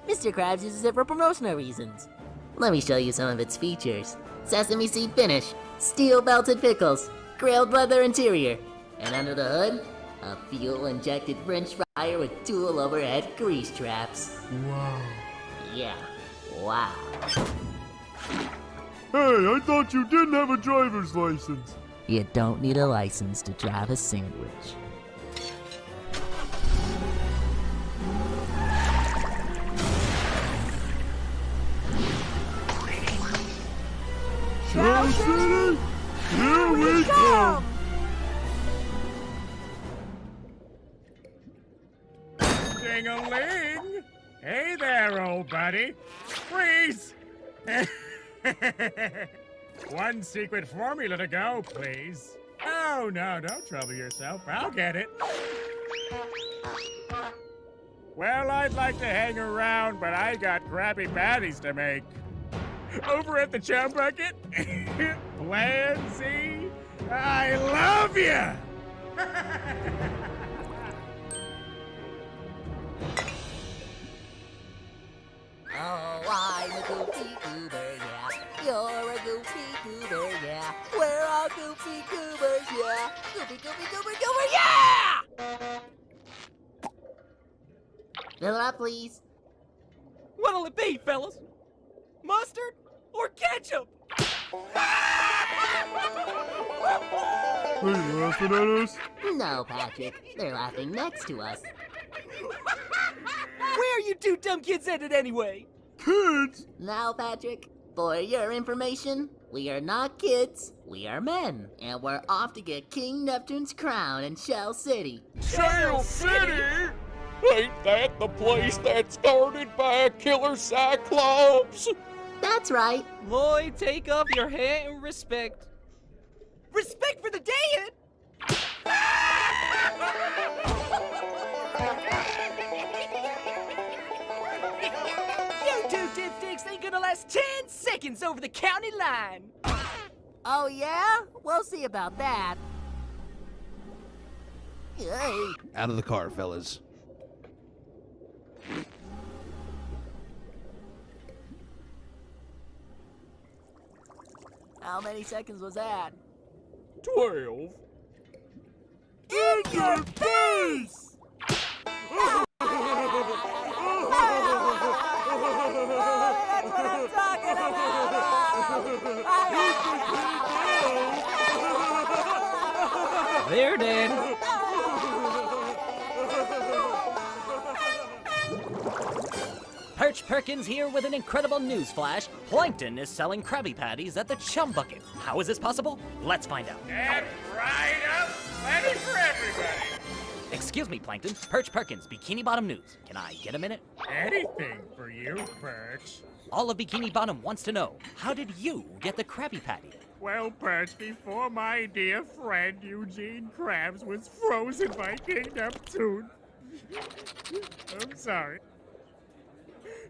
Mr. Krabs uses it for promotional reasons. Let me show you some of its features. Sesame seed finish, steel belted pickles, grilled leather interior, and under the hood, a fuel-injected french fryer with dual overhead grease traps. Wow. Yeah, wow. Hey, I thought you didn't have a driver's license. You don't need a license to drive a sandwich. Shell City, here we come! Ding-a-ling! Hey there, old buddy. Freeze! One secret formula to go, please. Oh, no, don't trouble yourself. I'll get it. Well, I'd like to hang around, but I got Krabby Patties to make. Over at the Chum Bucket? Plan C? I love you! Oh, I'm a goofy goober, yeah. You're a goofy goober, yeah. We're all goofy goobers, yeah. Goofy, goofy, goober, goober, yeah! Fill her up, please. What'll it be, fellas? Mustard or ketchup? Are you laughing at us? No, Patrick. They're laughing next to us. Where are you two dumb kids headed anyway? Kids? Now, Patrick, for your information, we are not kids, we are men. And we're off to get King Neptune's crown in Shell City. Shell City? Ain't that the place that's guarded by a killer Cyclops? That's right. Lloyd, take off your hat and respect. Respect for the dead? You two dipsticks ain't gonna last 10 seconds over the county line. Oh, yeah? We'll see about that. Hey. Out of the car, fellas. How many seconds was that? 12. In your face! That's what I'm talking about! They're dead. Perch Perkins here with an incredible news flash. Plankton is selling Krabby Patties at the Chum Bucket. How is this possible? Let's find out. And right up, plenty for everybody. Excuse me, Plankton. Perch Perkins, Bikini Bottom News. Can I get a minute? Anything for you, Perch. All of Bikini Bottom wants to know, how did you get the Krabby Patty? Well, Perch, before my dear friend Eugene Krabs was frozen by King Neptune. I'm sorry.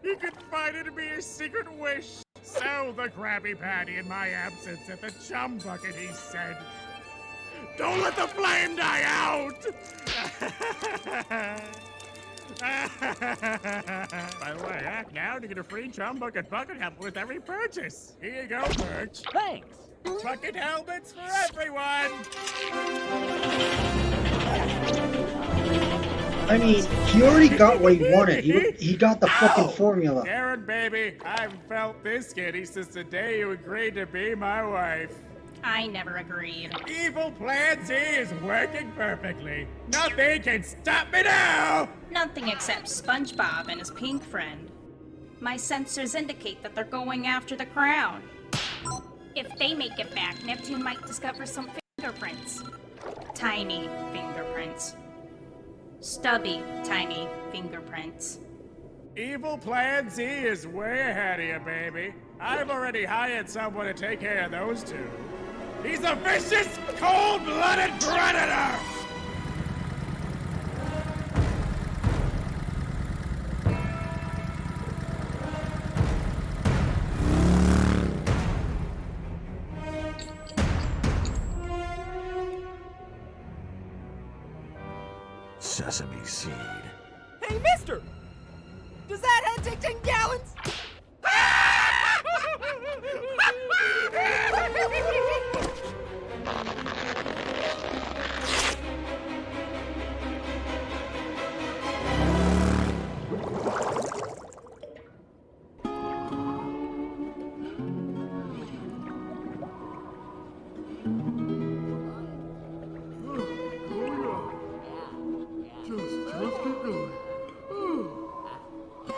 He confided in me his secret wish. Sell the Krabby Patty in my absence at the Chum Bucket, he said. Don't let the flame die out! By the way, act now to get a free Chum Bucket bucket helmet with every purchase. Here you go, Perch. Thanks. Bucket helmets for everyone! I mean, he already got what he wanted. He got the fucking formula. Karen, baby, I've felt this skinny since the day you agreed to be my wife. I never agreed. Evil Plan Z is working perfectly. Nothing can stop me now! Nothing except SpongeBob and his pink friend. My sensors indicate that they're going after the crown. If they make it back, Neptune might discover some fingerprints. Tiny fingerprints. Stubby, tiny fingerprints. Evil Plan Z is way ahead of you, baby. I've already hired someone to take care of those two. He's a vicious, cold-blooded predator! Sesame seed. Hey, mister! Does that head take 10 gallons? Just keep going.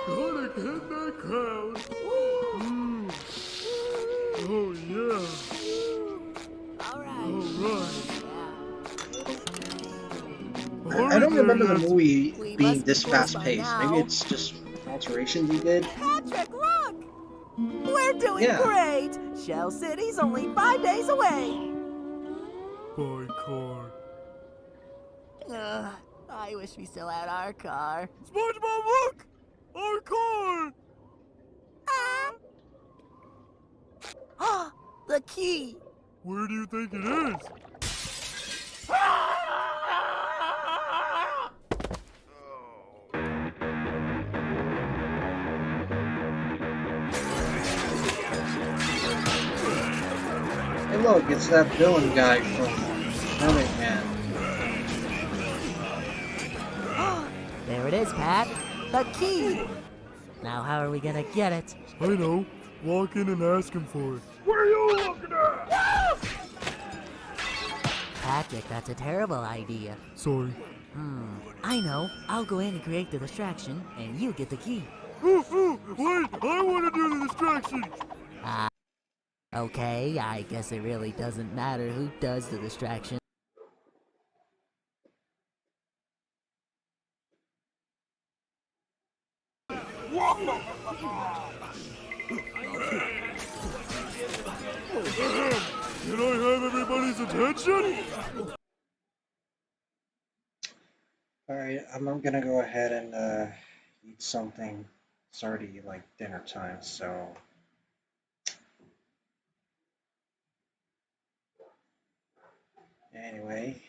Gotta get that crowd. Oh yeah. All right. I don't remember the movie being this fast-paced. Maybe it's just alterations he did. Patrick, look! We're doing great! Shell City's only 5 days away! By car. I wish we still had our car. SpongeBob, look! Our car! Ah! The key! Where do you think it is? Hey look, it's that villain guy from Mermaid Man. There it is, Pat. A key! Now how are we gonna get it? I know. Walk in and ask him for it. What are you looking at? Patrick, that's a terrible idea. Sorry. I know. I'll go in and create the distraction, and you get the key. Wait, I want to do the distraction. Okay, I guess it really doesn't matter who does the distraction. Can I have everybody's attention? Alright, I'm gonna go ahead and eat something. It's already like dinner time, so anyway.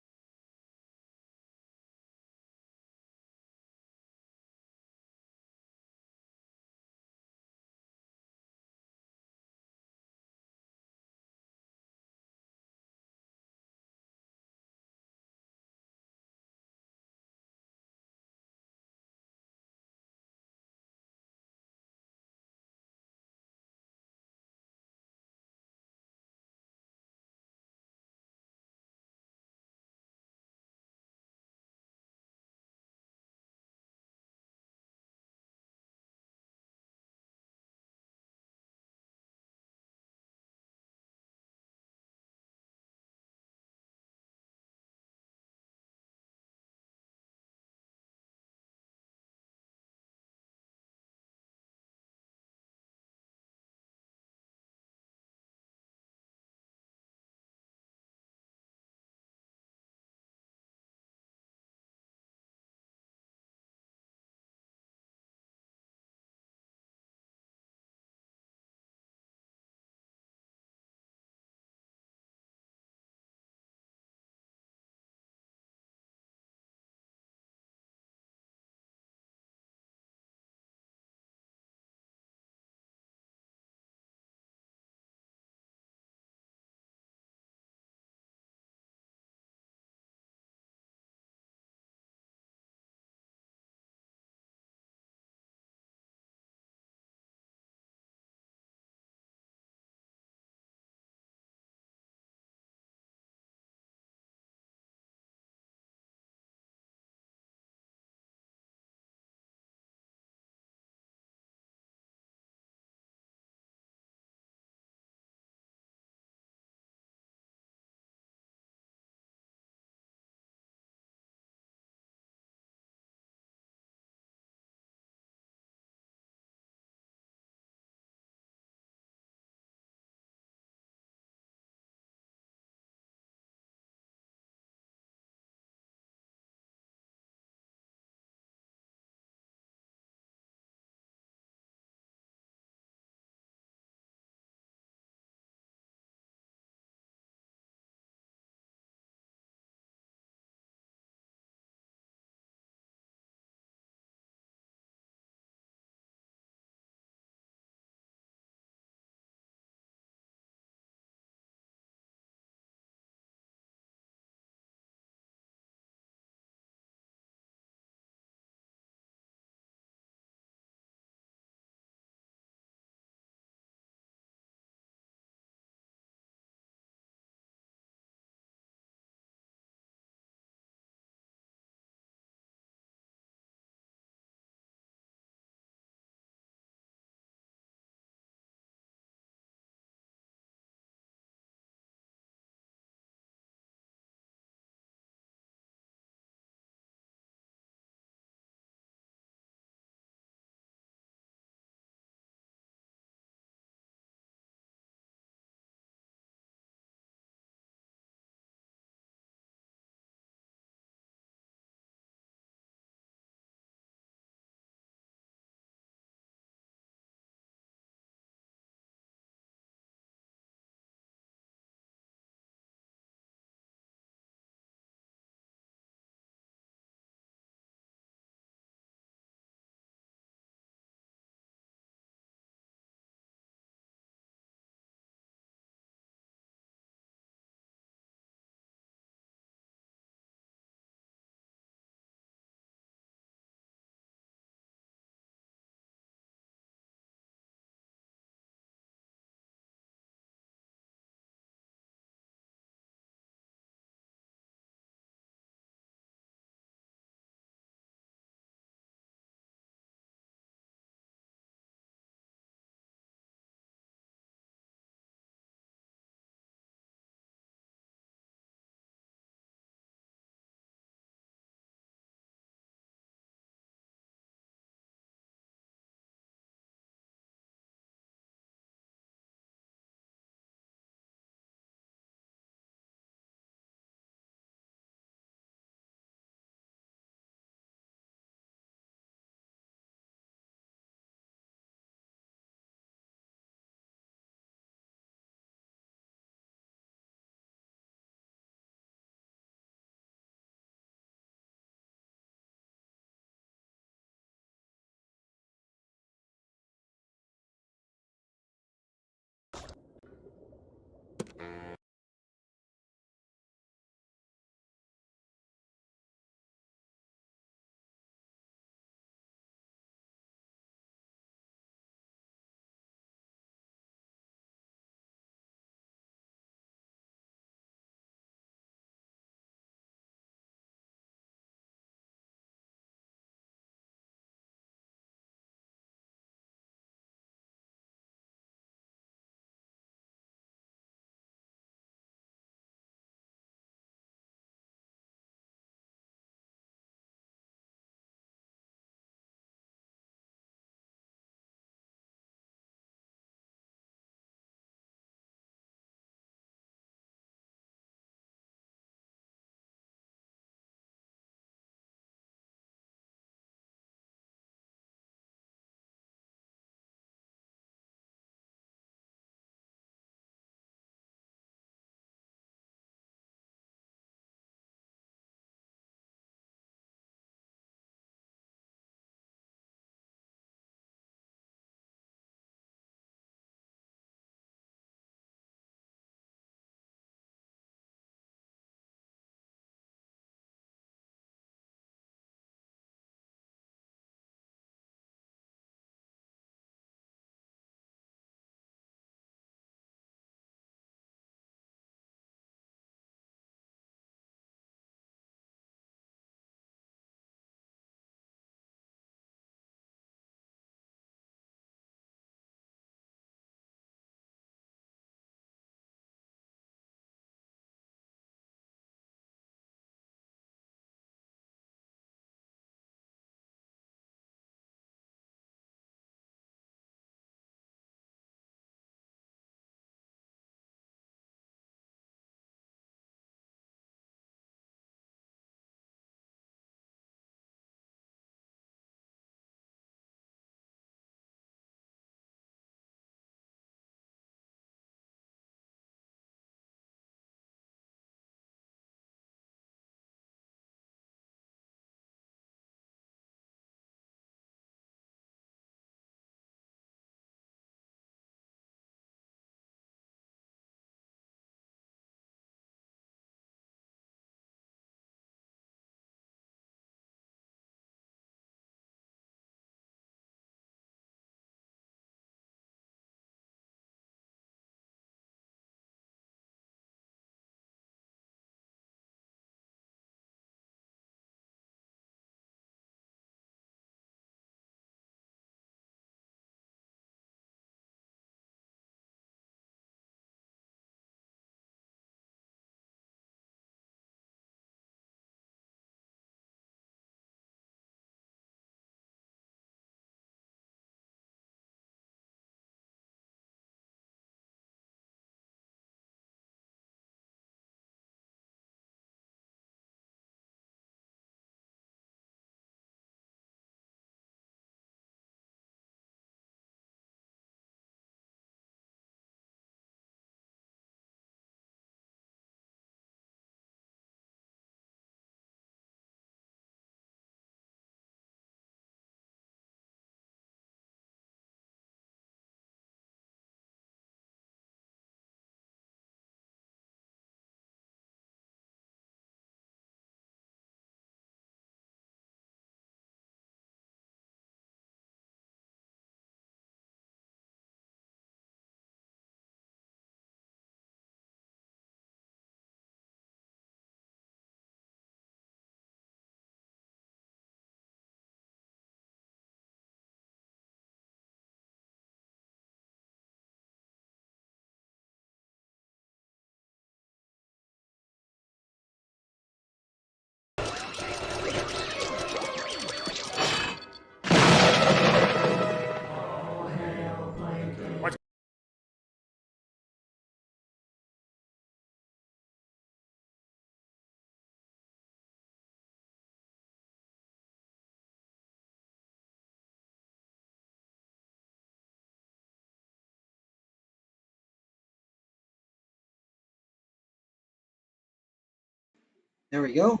There we go.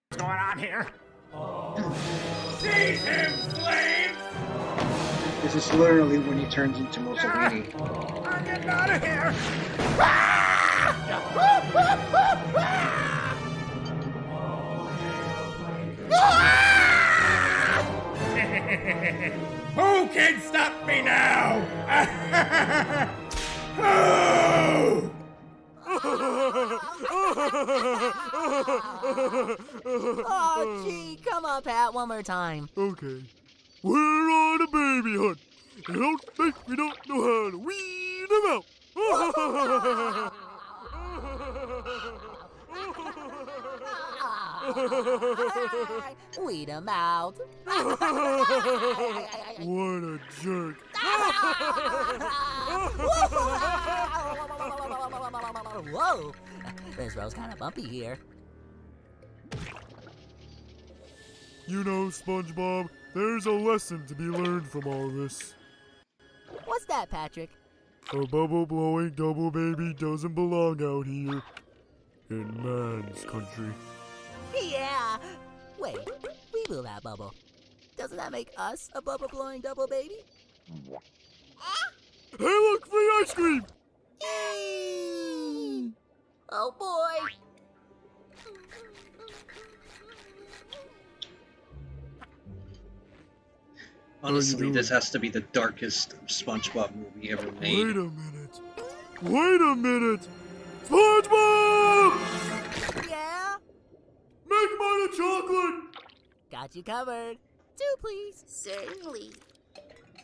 What's going on here? Seize him, slaves! This is literally when he turns into Mussolini. I'm getting out of here! Who can stop me now? Who? Oh, gee, come on, Pat, one more time. Okay. We're on a baby hunt. And don't think we don't know how to weed them out. Weed 'em out. What a jerk. Whoa, this road's kind of bumpy here. You know, SpongeBob, there's a lesson to be learned from all this. What's that, Patrick? A bubble-blowing double baby doesn't belong out here in man's country. Yeah. Wait, we blew that bubble. Doesn't that make us a bubble-blowing double baby? Hey, look, free ice cream! Oh boy. Honestly, this has to be the darkest SpongeBob movie ever made. Wait a minute. Wait a minute! SpongeBob! Yeah? Make mine a chocolate! Got you covered. Two, please. Certainly.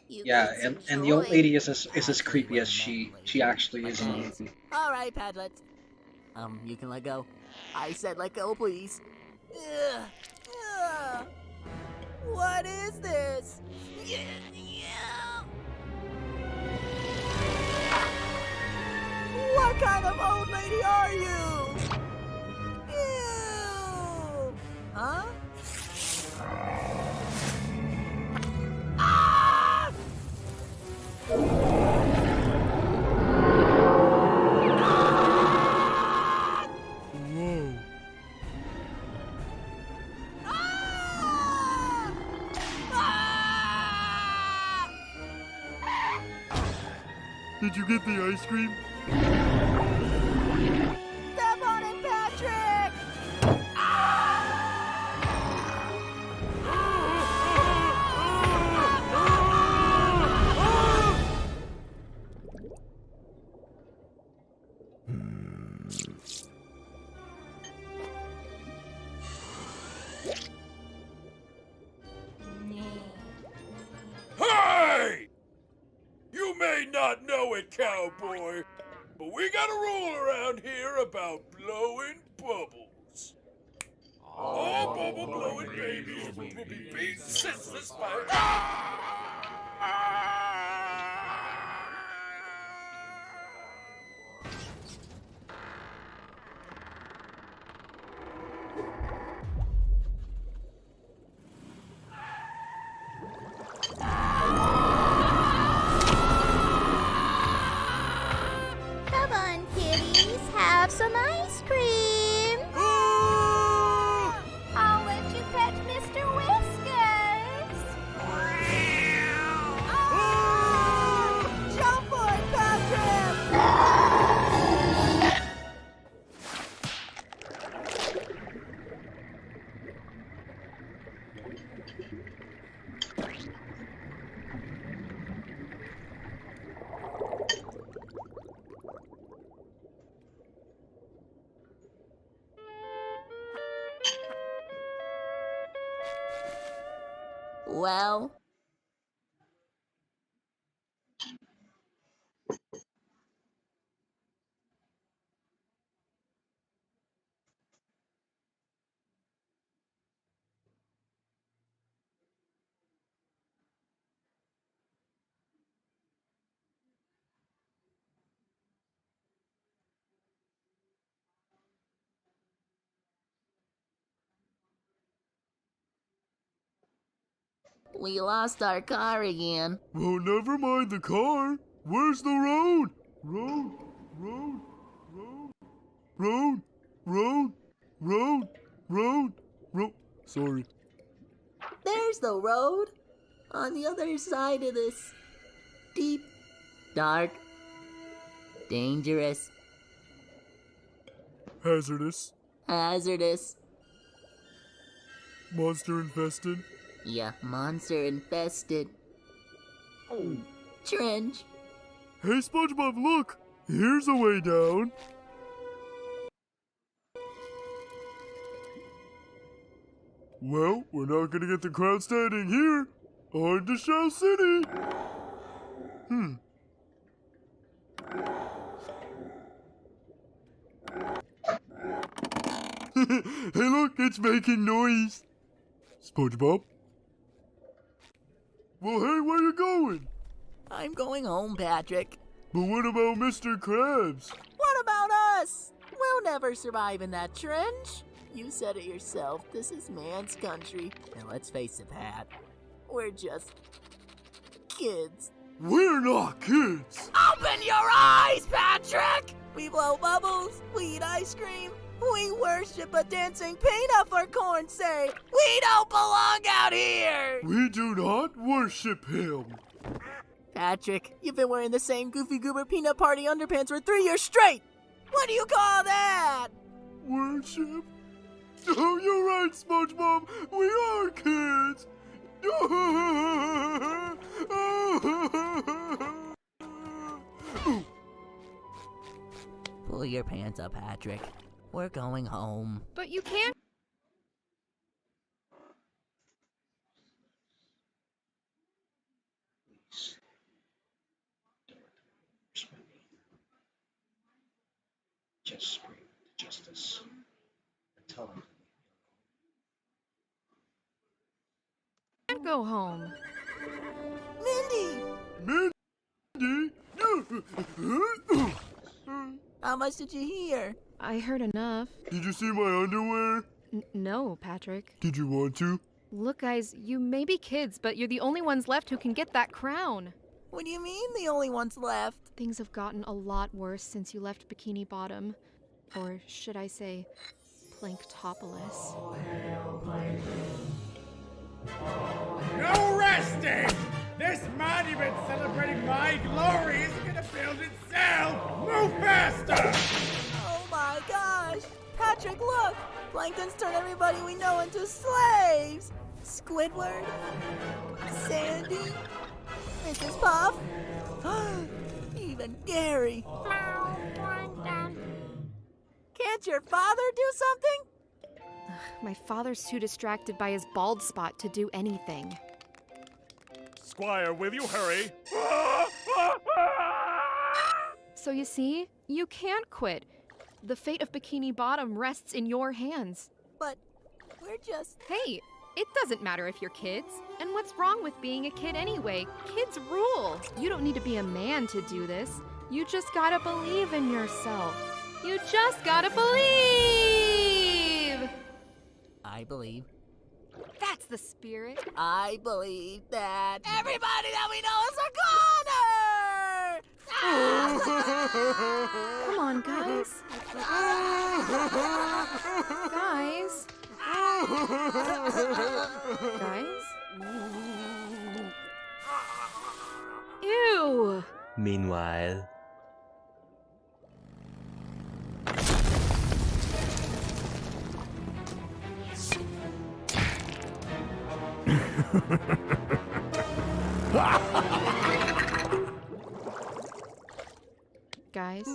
Yeah, and the old lady is as creepy as she actually is in the movie. All right, Padlet. You can let go. I said let go, please. Ugh. Ugh. What is this? What kind of old lady are you? Ew. Huh? Ah! Whoa. Did you get the ice cream? Step on it, Patrick! Hey! You may not know it, cowboy, but we got a rule around here about blowing bubbles. All bubble blowing babies will be beat senseless by. Come on, kitties, have some ice cream. I'll let you pet Mr. Whiskers. Jump for it, Patrick! Well, we lost our car again. Well, never mind the car. Where's the road? Road, road, road, road, road, road, road, road. Sorry. There's the road. On the other side of this deep, dark, dangerous, Hazardous, hazardous, monster infested. yeah, monster infested trench. Hey, SpongeBob, look! Here's a way down. Well, we're not gonna get the crowd standing here. On to Shell City. Hey, look, it's making noise. SpongeBob? Well, hey, where you going? I'm going home, Patrick. But what about Mr. Krabs? What about us? We'll never survive in that trench. You said it yourself. This is man's country. And let's face it, Pat. We're just kids. We're not kids. Open your eyes, Patrick! We blow bubbles, we eat ice cream, we worship a dancing peanut for corn's sake. We don't belong out here! We do not worship him. Patrick, you've been wearing the same Goofy Goober Peanut Party underpants for 3 years straight! What do you call that? Worship? Oh, you're right, SpongeBob. We are kids. Pull your pants up, Patrick. We're going home. But you can't. Just bring the justice and tell him. Can't go home. Mindy! Mindy? How much did you hear? I heard enough. Did you see my underwear? No, Patrick. Did you want to? Look, guys, you may be kids, but you're the only ones left who can get that crown. What do you mean the only ones left? Things have gotten a lot worse since you left Bikini Bottom. Or should I say, Planktopolis. No resting! This monument celebrating my glory is gonna build itself! Move faster! Oh my gosh! Patrick, look! Plankton's turned everybody we know into slaves! Squidward, Sandy, Mrs. Puff, even Gary. Can't your father do something? My father's too distracted by his bald spot to do anything. Squire, will you hurry? So you see, you can't quit. The fate of Bikini Bottom rests in your hands. But we're just... Hey, it doesn't matter if you're kids. And what's wrong with being a kid anyway? Kids rule. You don't need to be a man to do this. You just gotta believe in yourself. You just gotta believe! I believe. That's the spirit. I believe that everybody that we know is a goner! Come on, guys. Guys. Guys? Ew! Meanwhile... Guys?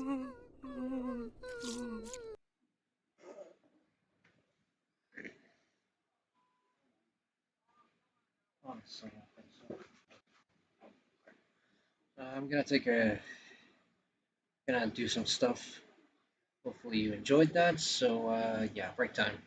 I'm gonna gonna do some stuff. Hopefully you enjoyed that. So yeah, break time.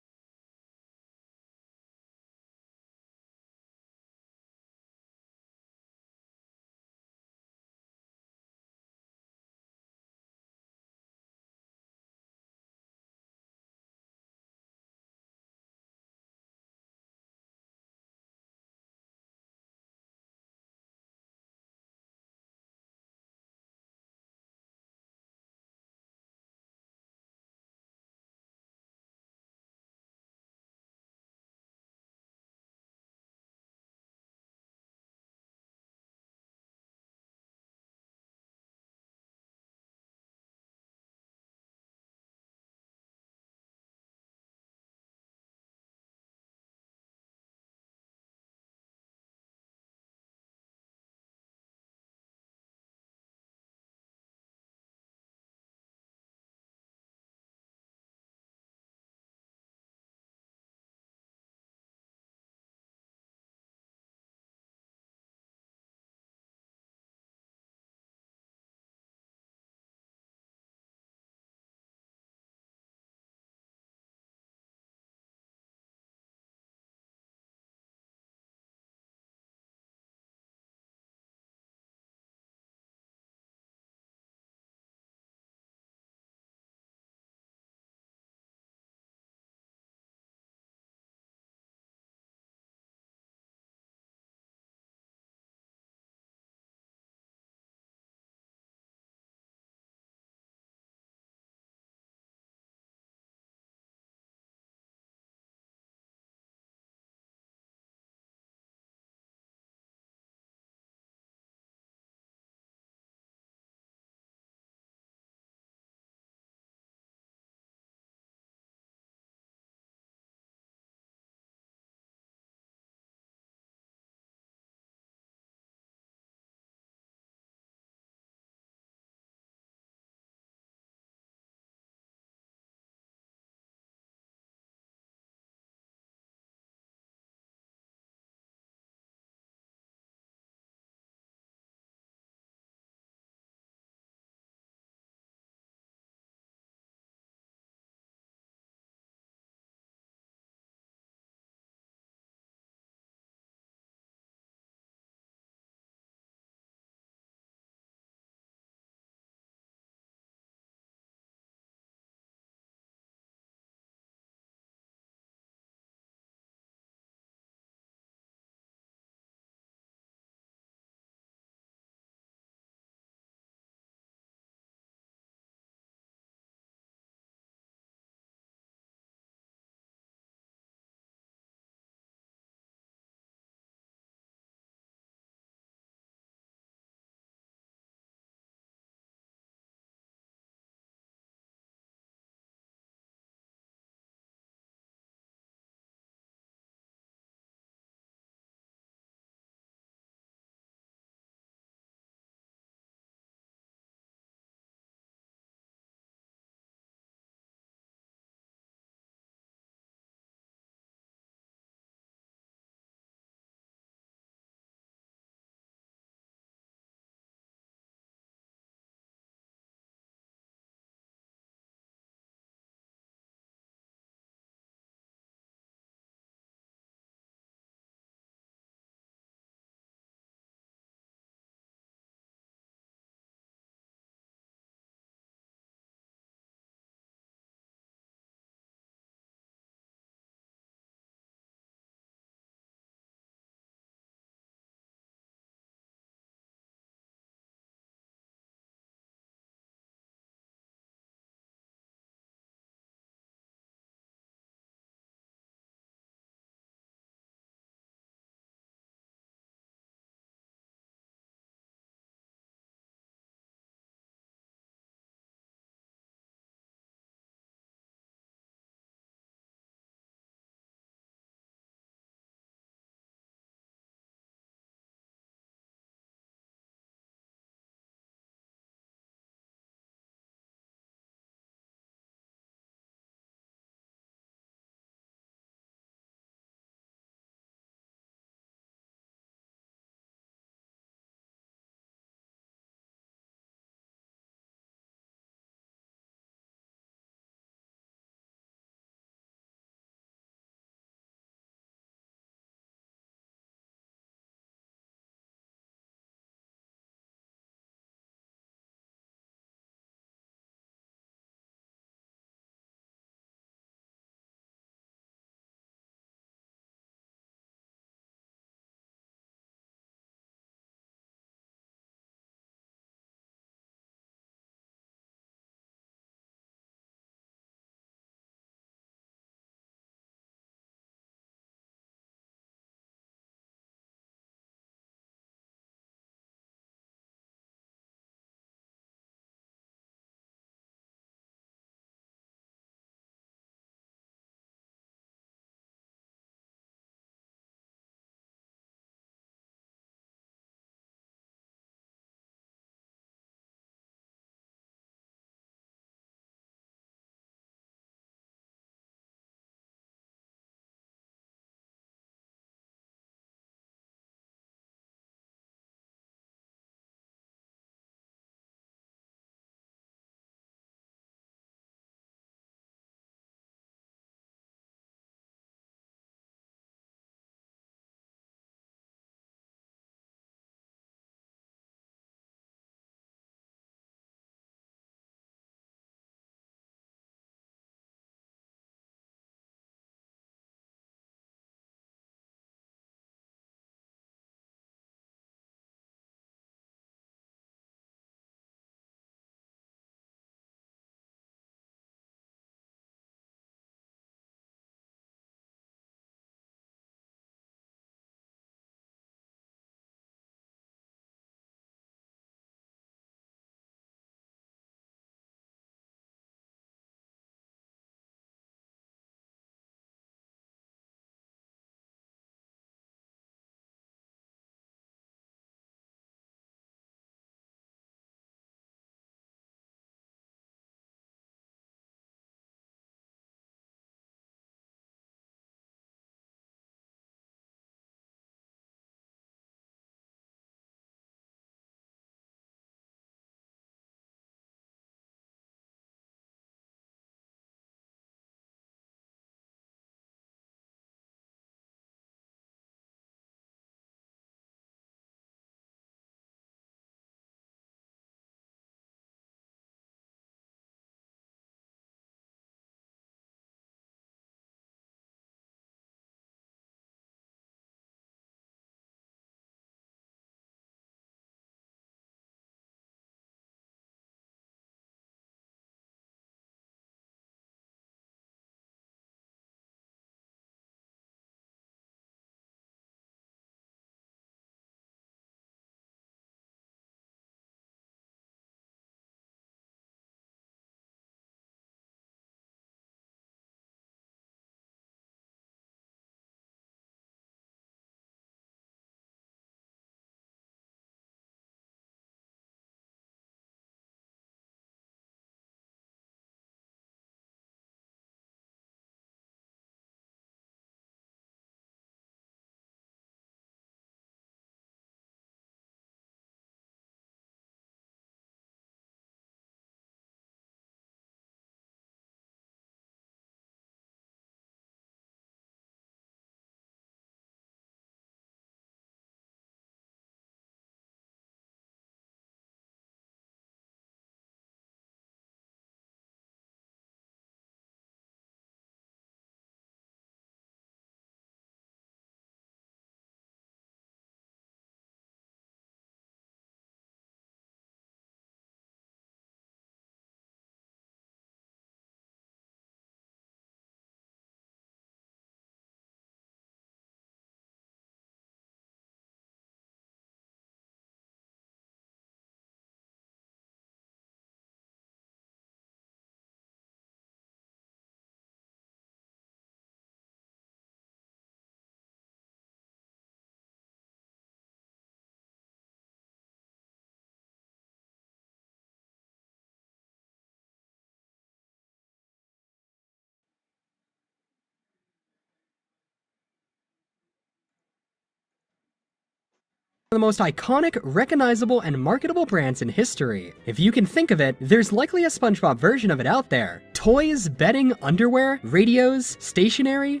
the most iconic, recognizable, and marketable brands in history. If you can think of it, there's likely a SpongeBob version of it out there. Toys, bedding, underwear, radios, stationery,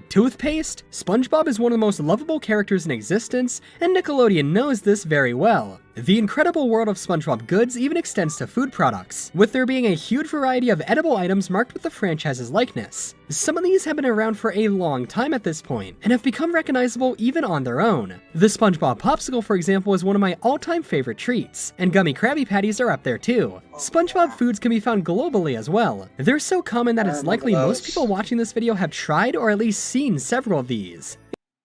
toothpaste. SpongeBob is one of the most lovable characters in existence, and Nickelodeon knows this very well. The incredible world of SpongeBob goods even extends to food products, with there being a huge variety of edible items marked with the franchise's likeness. Some of these have been around for a long time at this point, and have become recognizable even on their own. The SpongeBob Popsicle, for example, is one of my all-time favorite treats, and Gummy Krabby Patties are up there too. SpongeBob foods can be found globally as well. They're so common that it's likely most people watching this video have tried or at least seen several of these.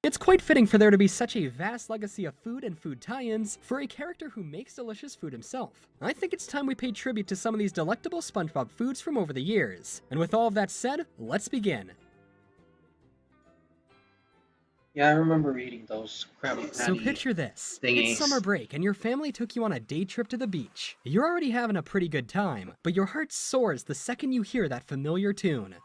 It's quite fitting for there to be such a vast legacy of food and food tie-ins for a character who makes delicious food himself. I think it's time we paid tribute to some of these delectable SpongeBob foods from over the years. And with all of that said, let's begin. Yeah, I remember eating those Krabby Patty So picture this. thingies. It's summer break and your family took you on a day trip to the beach. You're already having a pretty good time, but your heart soars the second you hear that familiar tune.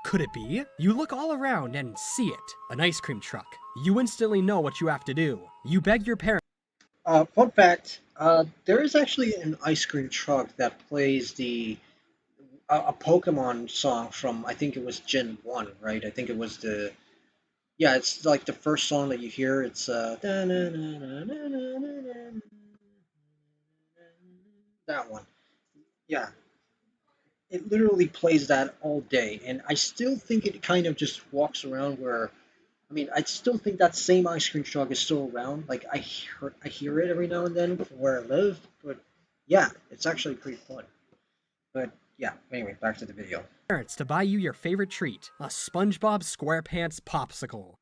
Could it be? You look all around and see it. An ice cream truck. You instantly know what you have to do. You beg your parents. Fun fact, there is actually an ice cream truck that plays a Pokemon song from, I think it was Gen 1, right? I think it was yeah, it's like the first song that you hear. It's that one. Yeah. It literally plays that all day, and I still think it kind of just walks around where, I mean, I still think that same ice cream truck is still around. Like, I hear it every now and then from where I live, but yeah, it's actually pretty fun. But yeah, anyway, back to the video. To buy you your favorite treat, a SpongeBob Squarepants Popsicle.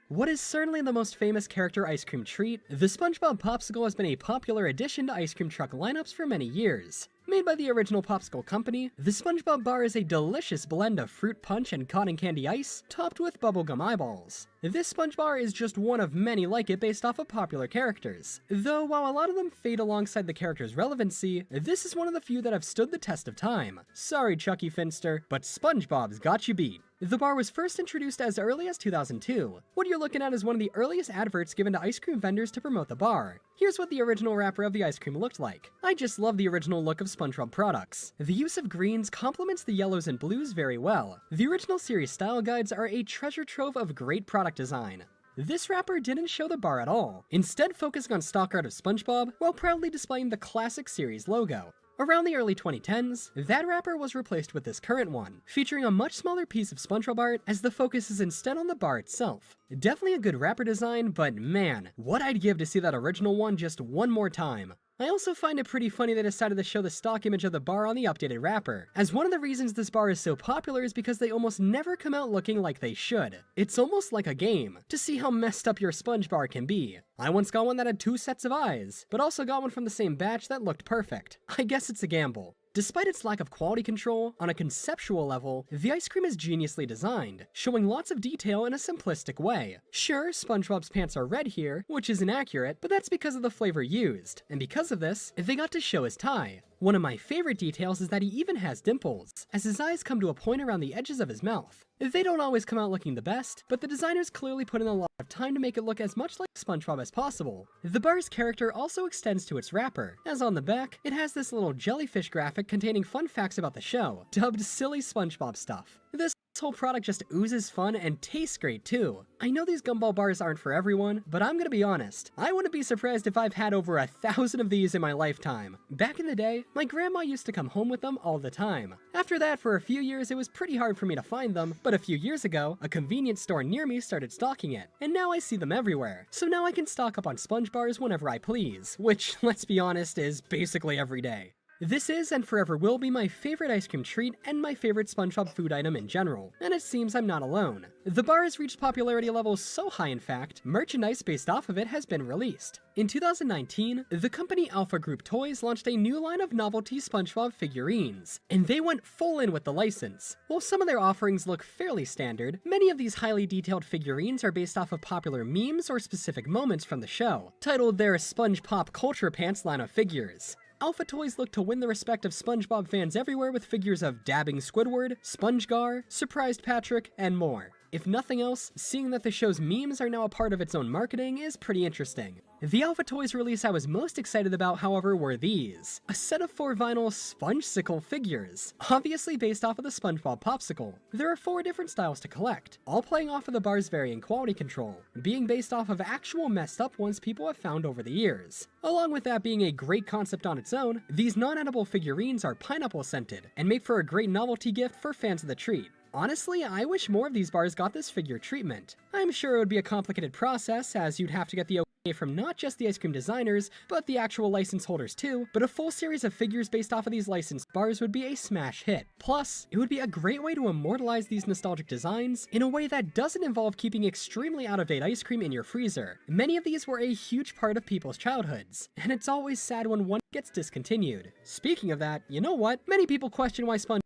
What is certainly the most famous character ice cream treat, the SpongeBob Popsicle has been a popular addition to ice cream truck lineups for many years. Made by the original Popsicle company, the SpongeBob bar is a delicious blend of fruit punch and cotton candy ice, topped with bubblegum eyeballs. This Sponge bar is just one of many like it based off of popular characters. Though while a lot of them fade alongside the character's relevancy, this is one of the few that have stood the test of time. Sorry Chucky Finster, but SpongeBob's got you beat. The bar was first introduced as early as 2002. What you're looking at is one of the earliest adverts given to ice cream vendors to promote the bar. Here's what the original wrapper of the ice cream looked like. I just love the original look of SpongeBob products. The use of greens complements the yellows and blues very well. The original series style guides are a treasure trove of great product design. This wrapper didn't show the bar at all, instead focusing on stock art of SpongeBob while proudly displaying the classic series logo. Around the early 2010s, that wrapper was replaced with this current one, featuring a much smaller piece of SpongeBob art as the focus is instead on the bar itself. Definitely a good wrapper design, but man, what I'd give to see that original one just one more time. I also find it pretty funny they decided to show the stock image of the bar on the updated wrapper, as one of the reasons this bar is so popular is because they almost never come out looking like they should. It's almost like a game, to see how messed up your Sponge bar can be. I once got one that had 2 sets of eyes, but also got one from the same batch that looked perfect. I guess it's a gamble. Despite its lack of quality control, on a conceptual level, the ice cream is geniusly designed, showing lots of detail in a simplistic way. Sure, SpongeBob's pants are red here, which is inaccurate, but that's because of the flavor used, and because of this, they got to show his tie. One of my favorite details is that he even has dimples, as his eyes come to a point around the edges of his mouth. They don't always come out looking the best, but the designers clearly put in a lot of time to make it look as much like SpongeBob as possible. The bar's character also extends to its wrapper, as on the back, it has this little jellyfish graphic containing fun facts about the show, dubbed Silly SpongeBob Stuff. This whole product just oozes fun and tastes great too. I know these gumball bars aren't for everyone, but I'm gonna be honest, I wouldn't be surprised if I've had over 1,000 of these in my lifetime. Back in the day, my grandma used to come home with them all the time. After that, for a few years, it was pretty hard for me to find them, but a few years ago, a convenience store near me started stocking it, and now I see them everywhere. So now I can stock up on Sponge bars whenever I please, which, let's be honest, is basically every day. This is and forever will be my favorite ice cream treat and my favorite SpongeBob food item in general, and it seems I'm not alone. The bar has reached popularity levels so high in fact, merchandise based off of it has been released. In 2019, the company Alpha Group Toys launched a new line of novelty SpongeBob figurines, and they went full in with the license. While some of their offerings look fairly standard, many of these highly detailed figurines are based off of popular memes or specific moments from the show, titled their Sponge Pop Culture Pants line of figures. Alpha Toys look to win the respect of SpongeBob fans everywhere with figures of Dabbing Squidward, SpongeGar, Surprised Patrick, and more. If nothing else, seeing that the show's memes are now a part of its own marketing is pretty interesting. The Alpha Toys release I was most excited about, however, were these. A set of 4 vinyl Spongesicle figures, obviously based off of the Spongebob Popsicle. There are 4 different styles to collect, all playing off of the bar's varying quality control, being based off of actual messed up ones people have found over the years. Along with that being a great concept on its own, these non-edible figurines are pineapple scented, and make for a great novelty gift for fans of the treat. Honestly, I wish more of these bars got this figure treatment. I'm sure it would be a complicated process, as you'd have to get the okay from not just the ice cream designers, but the actual license holders too, but a full series of figures based off of these licensed bars would be a smash hit. Plus, it would be a great way to immortalize these nostalgic designs in a way that doesn't involve keeping extremely out-of-date ice cream in your freezer. Many of these were a huge part of people's childhoods, and it's always sad when one gets discontinued. Speaking of that, you know what? Many people question why SpongeBob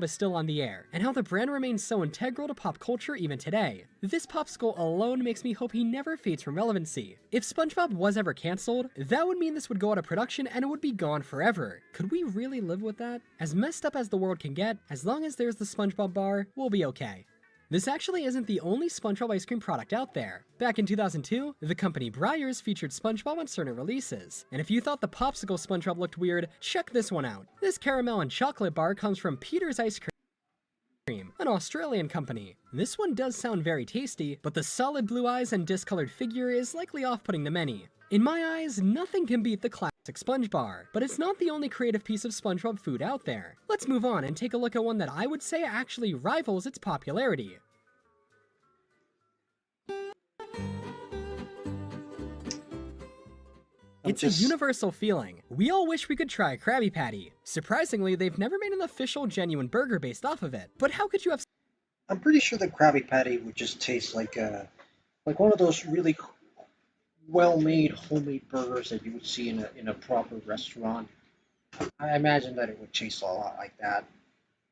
is still on the air, and how the brand remains so integral to pop culture even today. This popsicle alone makes me hope he never fades from relevancy. If SpongeBob was ever cancelled, that would mean this would go out of production and it would be gone forever. Could we really live with that? As messed up as the world can get, as long as there's the SpongeBob bar, we'll be okay. This actually isn't the only SpongeBob ice cream product out there. Back in 2002, the company Breyers featured SpongeBob on certain releases. And if you thought the Popsicle SpongeBob looked weird, check this one out. This caramel and chocolate bar comes from Peter's Ice Cream, an Australian company. This one does sound very tasty, but the solid blue eyes and discolored figure is likely off-putting to many. In my eyes, nothing can beat the classic Sponge Bar, but it's not the only creative piece of SpongeBob food out there. Let's move on and take a look at one that I would say actually rivals its popularity. It's a universal feeling. We all wish we could try a Krabby Patty. Surprisingly, they've never made an official genuine burger based off of it. But how could you have... I'm pretty sure the Krabby Patty would just taste like one of those really well-made homemade burgers that you would see in a proper restaurant. I imagine that it would taste a lot like that.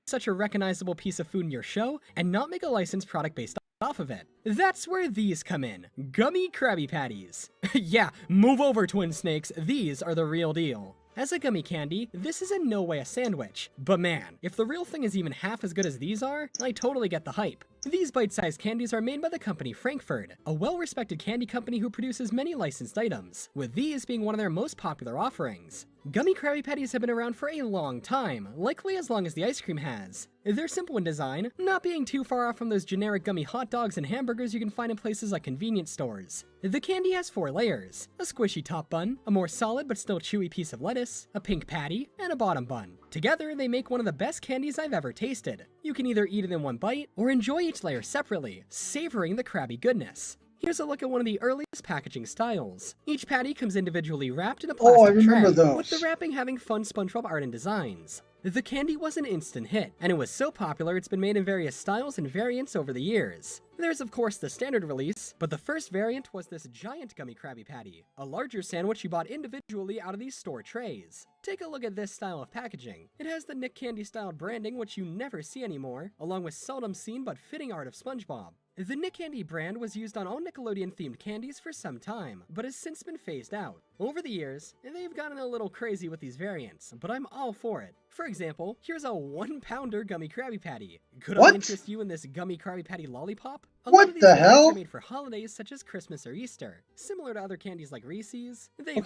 Such a recognizable piece of food in your show and not make a licensed product based off of it. That's where these come in. Gummy Krabby Patties. Yeah, move over, Twin Snakes. These are the real deal. As a gummy candy, this is in no way a sandwich. But man, if the real thing is even half as good as these are, I totally get the hype. These bite-sized candies are made by the company Frankfurt, a well-respected candy company who produces many licensed items, with these being one of their most popular offerings. Gummy Krabby Patties have been around for a long time, likely as long as the ice cream has. They're simple in design, not being too far off from those generic gummy hot dogs and hamburgers you can find in places like convenience stores. The candy has 4 layers: a squishy top bun, a more solid but still chewy piece of lettuce, a pink patty, and a bottom bun. Together, they make one of the best candies I've ever tasted. You can either eat it in one bite, or enjoy each layer separately, savoring the Krabby goodness. Here's a look at one of the earliest packaging styles. Each patty comes individually wrapped in a plastic tray, with the wrapping having fun SpongeBob art and designs. The candy was an instant hit, and it was so popular it's been made in various styles and variants over the years. There's of course the standard release, but the first variant was this giant gummy Krabby Patty, a larger sandwich you bought individually out of these store trays. Take a look at this style of packaging. It has the Nick Candy style branding, which you never see anymore, along with seldom seen but fitting art of SpongeBob. The Nick Candy brand was used on all Nickelodeon-themed candies for some time, but has since been phased out. Over the years, they've gotten a little crazy with these variants, but I'm all for it. For example, here's a 1-pounder gummy Krabby Patty. Could I interest you in this gummy Krabby Patty lollipop? A lot of these variants are made for holidays such as Christmas or Easter. Similar to other candies like Reese's, they have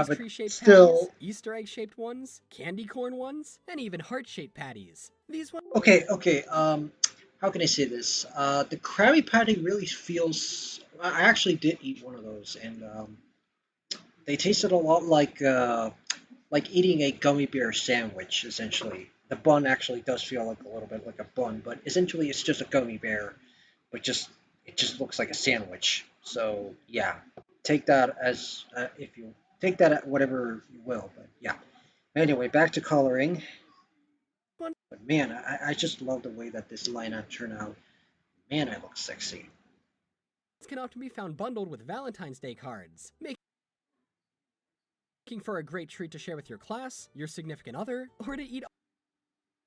Christmas tree-shaped patties, Easter egg-shaped ones, candy corn ones, and even heart-shaped patties. These ones... How can I say this? The Krabby Patty really feels... I actually did eat one of those, and they tasted a lot like eating a gummy bear sandwich, essentially. The bun actually does feel like a little bit like a bun, but essentially it's just a gummy bear, but it just looks like a sandwich. So yeah, take that as if you take that at whatever you will. But yeah. Anyway, back to coloring. But man, I just love the way that this lineup turned out. Man, I look sexy. Can often be found bundled with Valentine's Day cards, making for a great treat to share with your class, your significant other, or to eat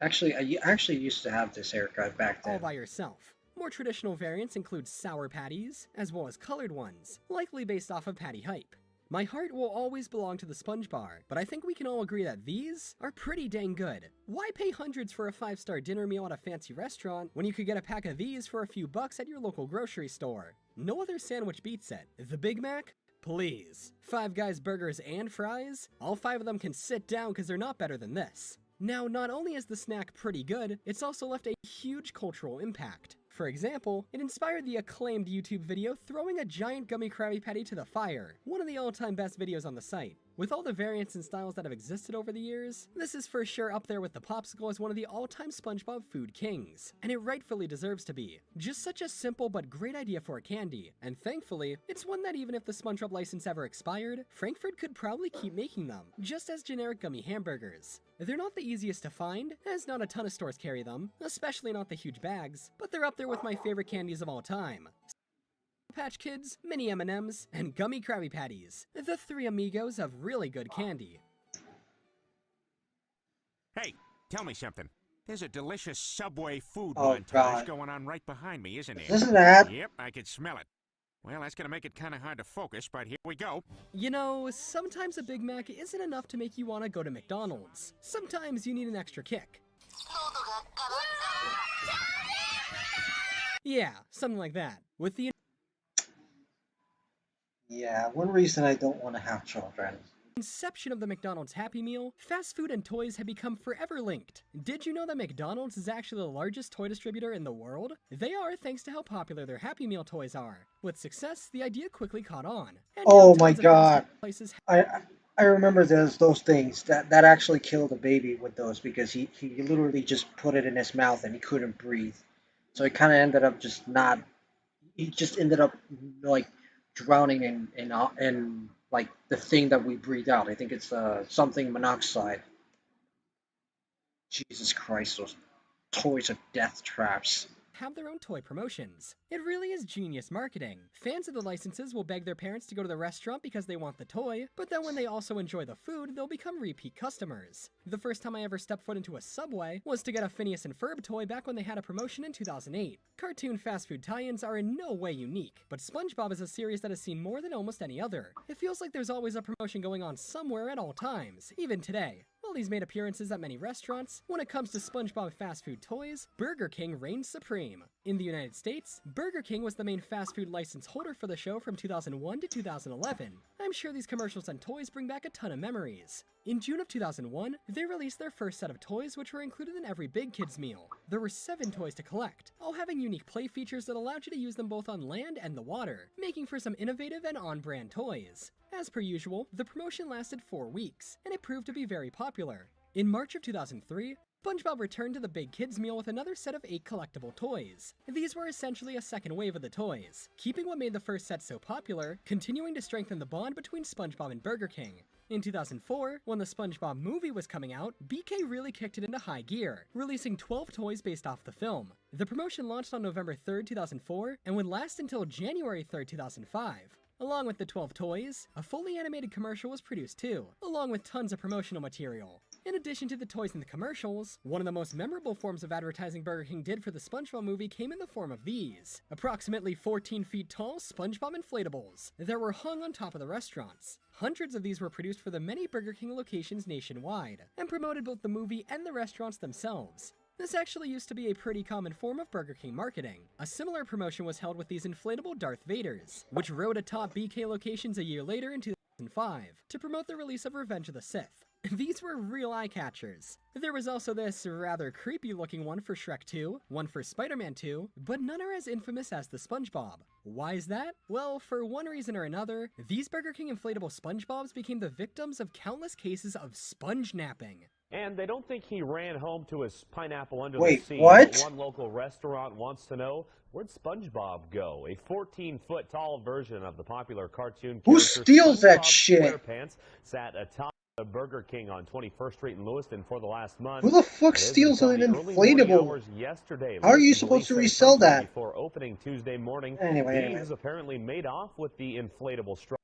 Actually, I actually used to have this haircut back then. all by yourself. More traditional variants include sour patties, as well as colored ones, likely based off of patty hype. My heart will always belong to the Sponge Bar, but I think we can all agree that these are pretty dang good. Why pay hundreds for a 5-star dinner meal at a fancy restaurant when you could get a pack of these for a few bucks at your local grocery store? No other sandwich beats it. The Big Mac? Please. Five Guys burgers and fries? All 5 of them can sit down because they're not better than this. Now, not only is the snack pretty good, it's also left a huge cultural impact. For example, it inspired the acclaimed YouTube video Throwing a Giant Gummy Krabby Patty to the Fire, one of the all-time best videos on the site. With all the variants and styles that have existed over the years, this is for sure up there with the Popsicle as one of the all-time SpongeBob food kings, and it rightfully deserves to be. Just such a simple but great idea for a candy, and thankfully, it's one that even if the SpongeBob license ever expired, Frankfurt could probably keep making them, just as generic gummy hamburgers. They're not the easiest to find, as not a ton of stores carry them, especially not the huge bags, but they're up there with my favorite candies of all time. Patch Kids, Mini M&Ms, and Gummy Krabby Patties, the 3 amigos of really good candy. Hey, tell me something. There's a delicious Subway food Oh, montage God. going on right behind me, isn't there? Isn't that? Yep, I can smell it. Well, that's gonna make it kind of hard to focus, but here we go. You know, sometimes a Big Mac isn't enough to make you want to go to McDonald's. Sometimes you need an extra kick. Yeah, something like that. With the Yeah, one reason I don't want to have children. inception of the McDonald's Happy Meal, fast food and toys have become forever linked. Did you know that McDonald's is actually the largest toy distributor in the world? They are thanks to how popular their Happy Meal toys are. With success, the idea quickly caught on. And Oh now my tons of God. fast food places I remember those things that actually killed a baby with those because he literally just put it in his mouth and he couldn't breathe. So it kind of ended up just not. He just ended up like drowning in like the thing that we breathe out. I think it's something monoxide. Jesus Christ, those toys are death traps. have their own toy promotions. It really is genius marketing. Fans of the licenses will beg their parents to go to the restaurant because they want the toy, but then when they also enjoy the food, they'll become repeat customers. The first time I ever stepped foot into a Subway was to get a Phineas and Ferb toy back when they had a promotion in 2008. Cartoon fast food tie-ins are in no way unique, but SpongeBob is a series that has seen more than almost any other. It feels like there's always a promotion going on somewhere at all times, even today. While he's made appearances at many restaurants, when it comes to SpongeBob fast food toys, Burger King reigns supreme. In the United States, Burger King was the main fast food license holder for the show from 2001 to 2011. I'm sure these commercials and toys bring back a ton of memories. In June of 2001, they released their first set of toys which were included in every Big Kids meal. There were 7 toys to collect, all having unique play features that allowed you to use them both on land and the water, making for some innovative and on-brand toys. As per usual, the promotion lasted 4 weeks, and it proved to be very popular. In March of 2003, SpongeBob returned to the Big Kids meal with another set of 8 collectible toys. These were essentially a second wave of the toys, keeping what made the first set so popular, continuing to strengthen the bond between SpongeBob and Burger King. In 2004, when the SpongeBob movie was coming out, BK really kicked it into high gear, releasing 12 toys based off the film. The promotion launched on November 3rd, 2004, and would last until January 3rd, 2005. Along with the 12 toys, a fully animated commercial was produced too, along with tons of promotional material. In addition to the toys and the commercials, one of the most memorable forms of advertising Burger King did for the SpongeBob movie came in the form of these, approximately 14 feet tall Spongebob Inflatables that were hung on top of the restaurants. Hundreds of these were produced for the many Burger King locations nationwide, and promoted both the movie and the restaurants themselves. This actually used to be a pretty common form of Burger King marketing. A similar promotion was held with these inflatable Darth Vaders, which rode atop BK locations a year later in 2005 to promote the release of Revenge of the Sith. These were real eye-catchers. There was also this rather creepy-looking one for Shrek 2, one for Spider-Man 2, but none are as infamous as the SpongeBob. Why is that? Well, for one reason or another, these Burger King inflatable SpongeBobs became the victims of countless cases of sponge napping. And they don't think he ran home to his pineapple under Wait, the sea. what? But one local restaurant wants to know, where'd SpongeBob go? A 14-foot tall version of the popular cartoon Who character steals that SpongeBob shit? Squarepants sat atop the Burger King on 21st Street in Lewiston for the last month. Who the fuck It is steals until an the early morning inflatable? hours yesterday. How are you Lewiston supposed to police say resell sometime that? Before opening Tuesday morning, Anyway. thieves apparently made off with the inflatable straw.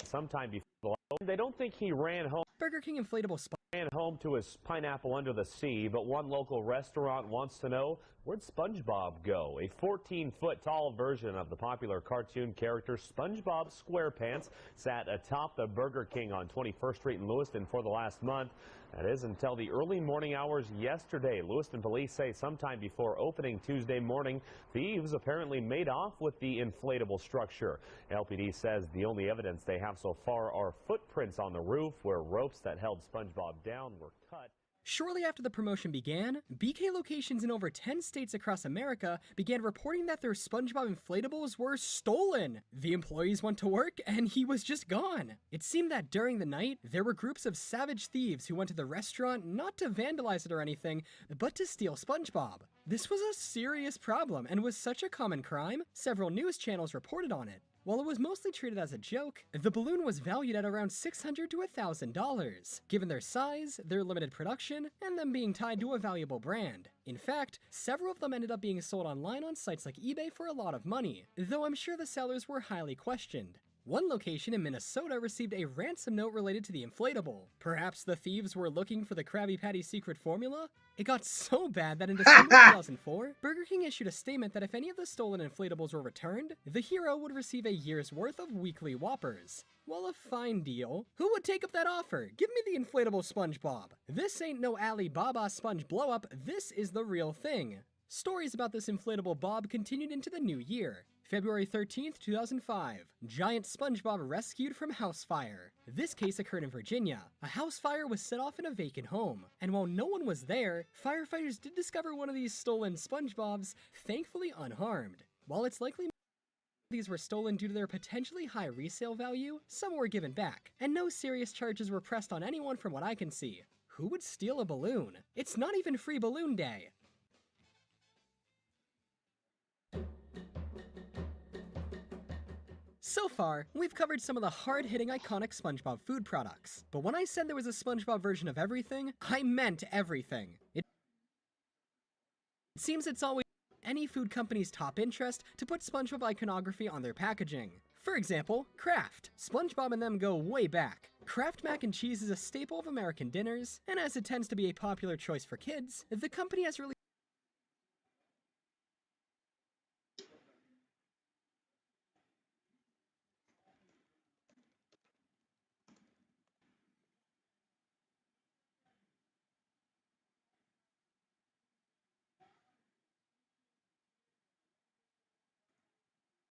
Sometime before the they don't think he ran home. Burger King inflatable And home to his pineapple under the sea, but one local restaurant wants to know, where'd SpongeBob go? A 14-foot tall version of the popular cartoon character SpongeBob Squarepants sat atop the Burger King on 21st Street in Lewiston for the last month. That is until the early morning hours yesterday. Lewiston police say sometime before opening Tuesday morning, thieves apparently made off with the inflatable structure. LPD says the only evidence they have so far are footprints on the roof where ropes that held SpongeBob down were cut. Shortly after the promotion began, BK locations in over 10 states across America began reporting that their SpongeBob inflatables were stolen. The employees went to work and he was just gone. It seemed that during the night, there were groups of savage thieves who went to the restaurant not to vandalize it or anything, but to steal SpongeBob. This was a serious problem and was such a common crime, several news channels reported on it. While it was mostly treated as a joke, the balloon was valued at around $600 to $1,000, given their size, their limited production, and them being tied to a valuable brand. In fact, several of them ended up being sold online on sites like eBay for a lot of money, though I'm sure the sellers were highly questioned. One location in Minnesota received a ransom note related to the inflatable. Perhaps the thieves were looking for the Krabby Patty secret formula? It got so bad that in December 2004, Burger King issued a statement that if any of the stolen inflatables were returned, the hero would receive a year's worth of weekly Whoppers. Well, a fine deal. Who would take up that offer? Give me the inflatable SpongeBob. This ain't no Alibaba sponge blow-up, this is the real thing. Stories about this inflatable Bob continued into the new year. February 13th, 2005, giant SpongeBob rescued from house fire. This case occurred in Virginia. A house fire was set off in a vacant home, and while no one was there, firefighters did discover one of these stolen SpongeBobs, thankfully unharmed. While it's likely these were stolen due to their potentially high resale value, some were given back, and no serious charges were pressed on anyone from what I can see. Who would steal a balloon? It's not even Free Balloon Day. So far, we've covered some of the hard-hitting iconic SpongeBob food products. But when I said there was a SpongeBob version of everything, I meant everything. It seems it's always any food company's top interest to put SpongeBob iconography on their packaging. For example, Kraft. SpongeBob and them go way back. Kraft mac and cheese is a staple of American dinners, and as it tends to be a popular choice for kids, the company has released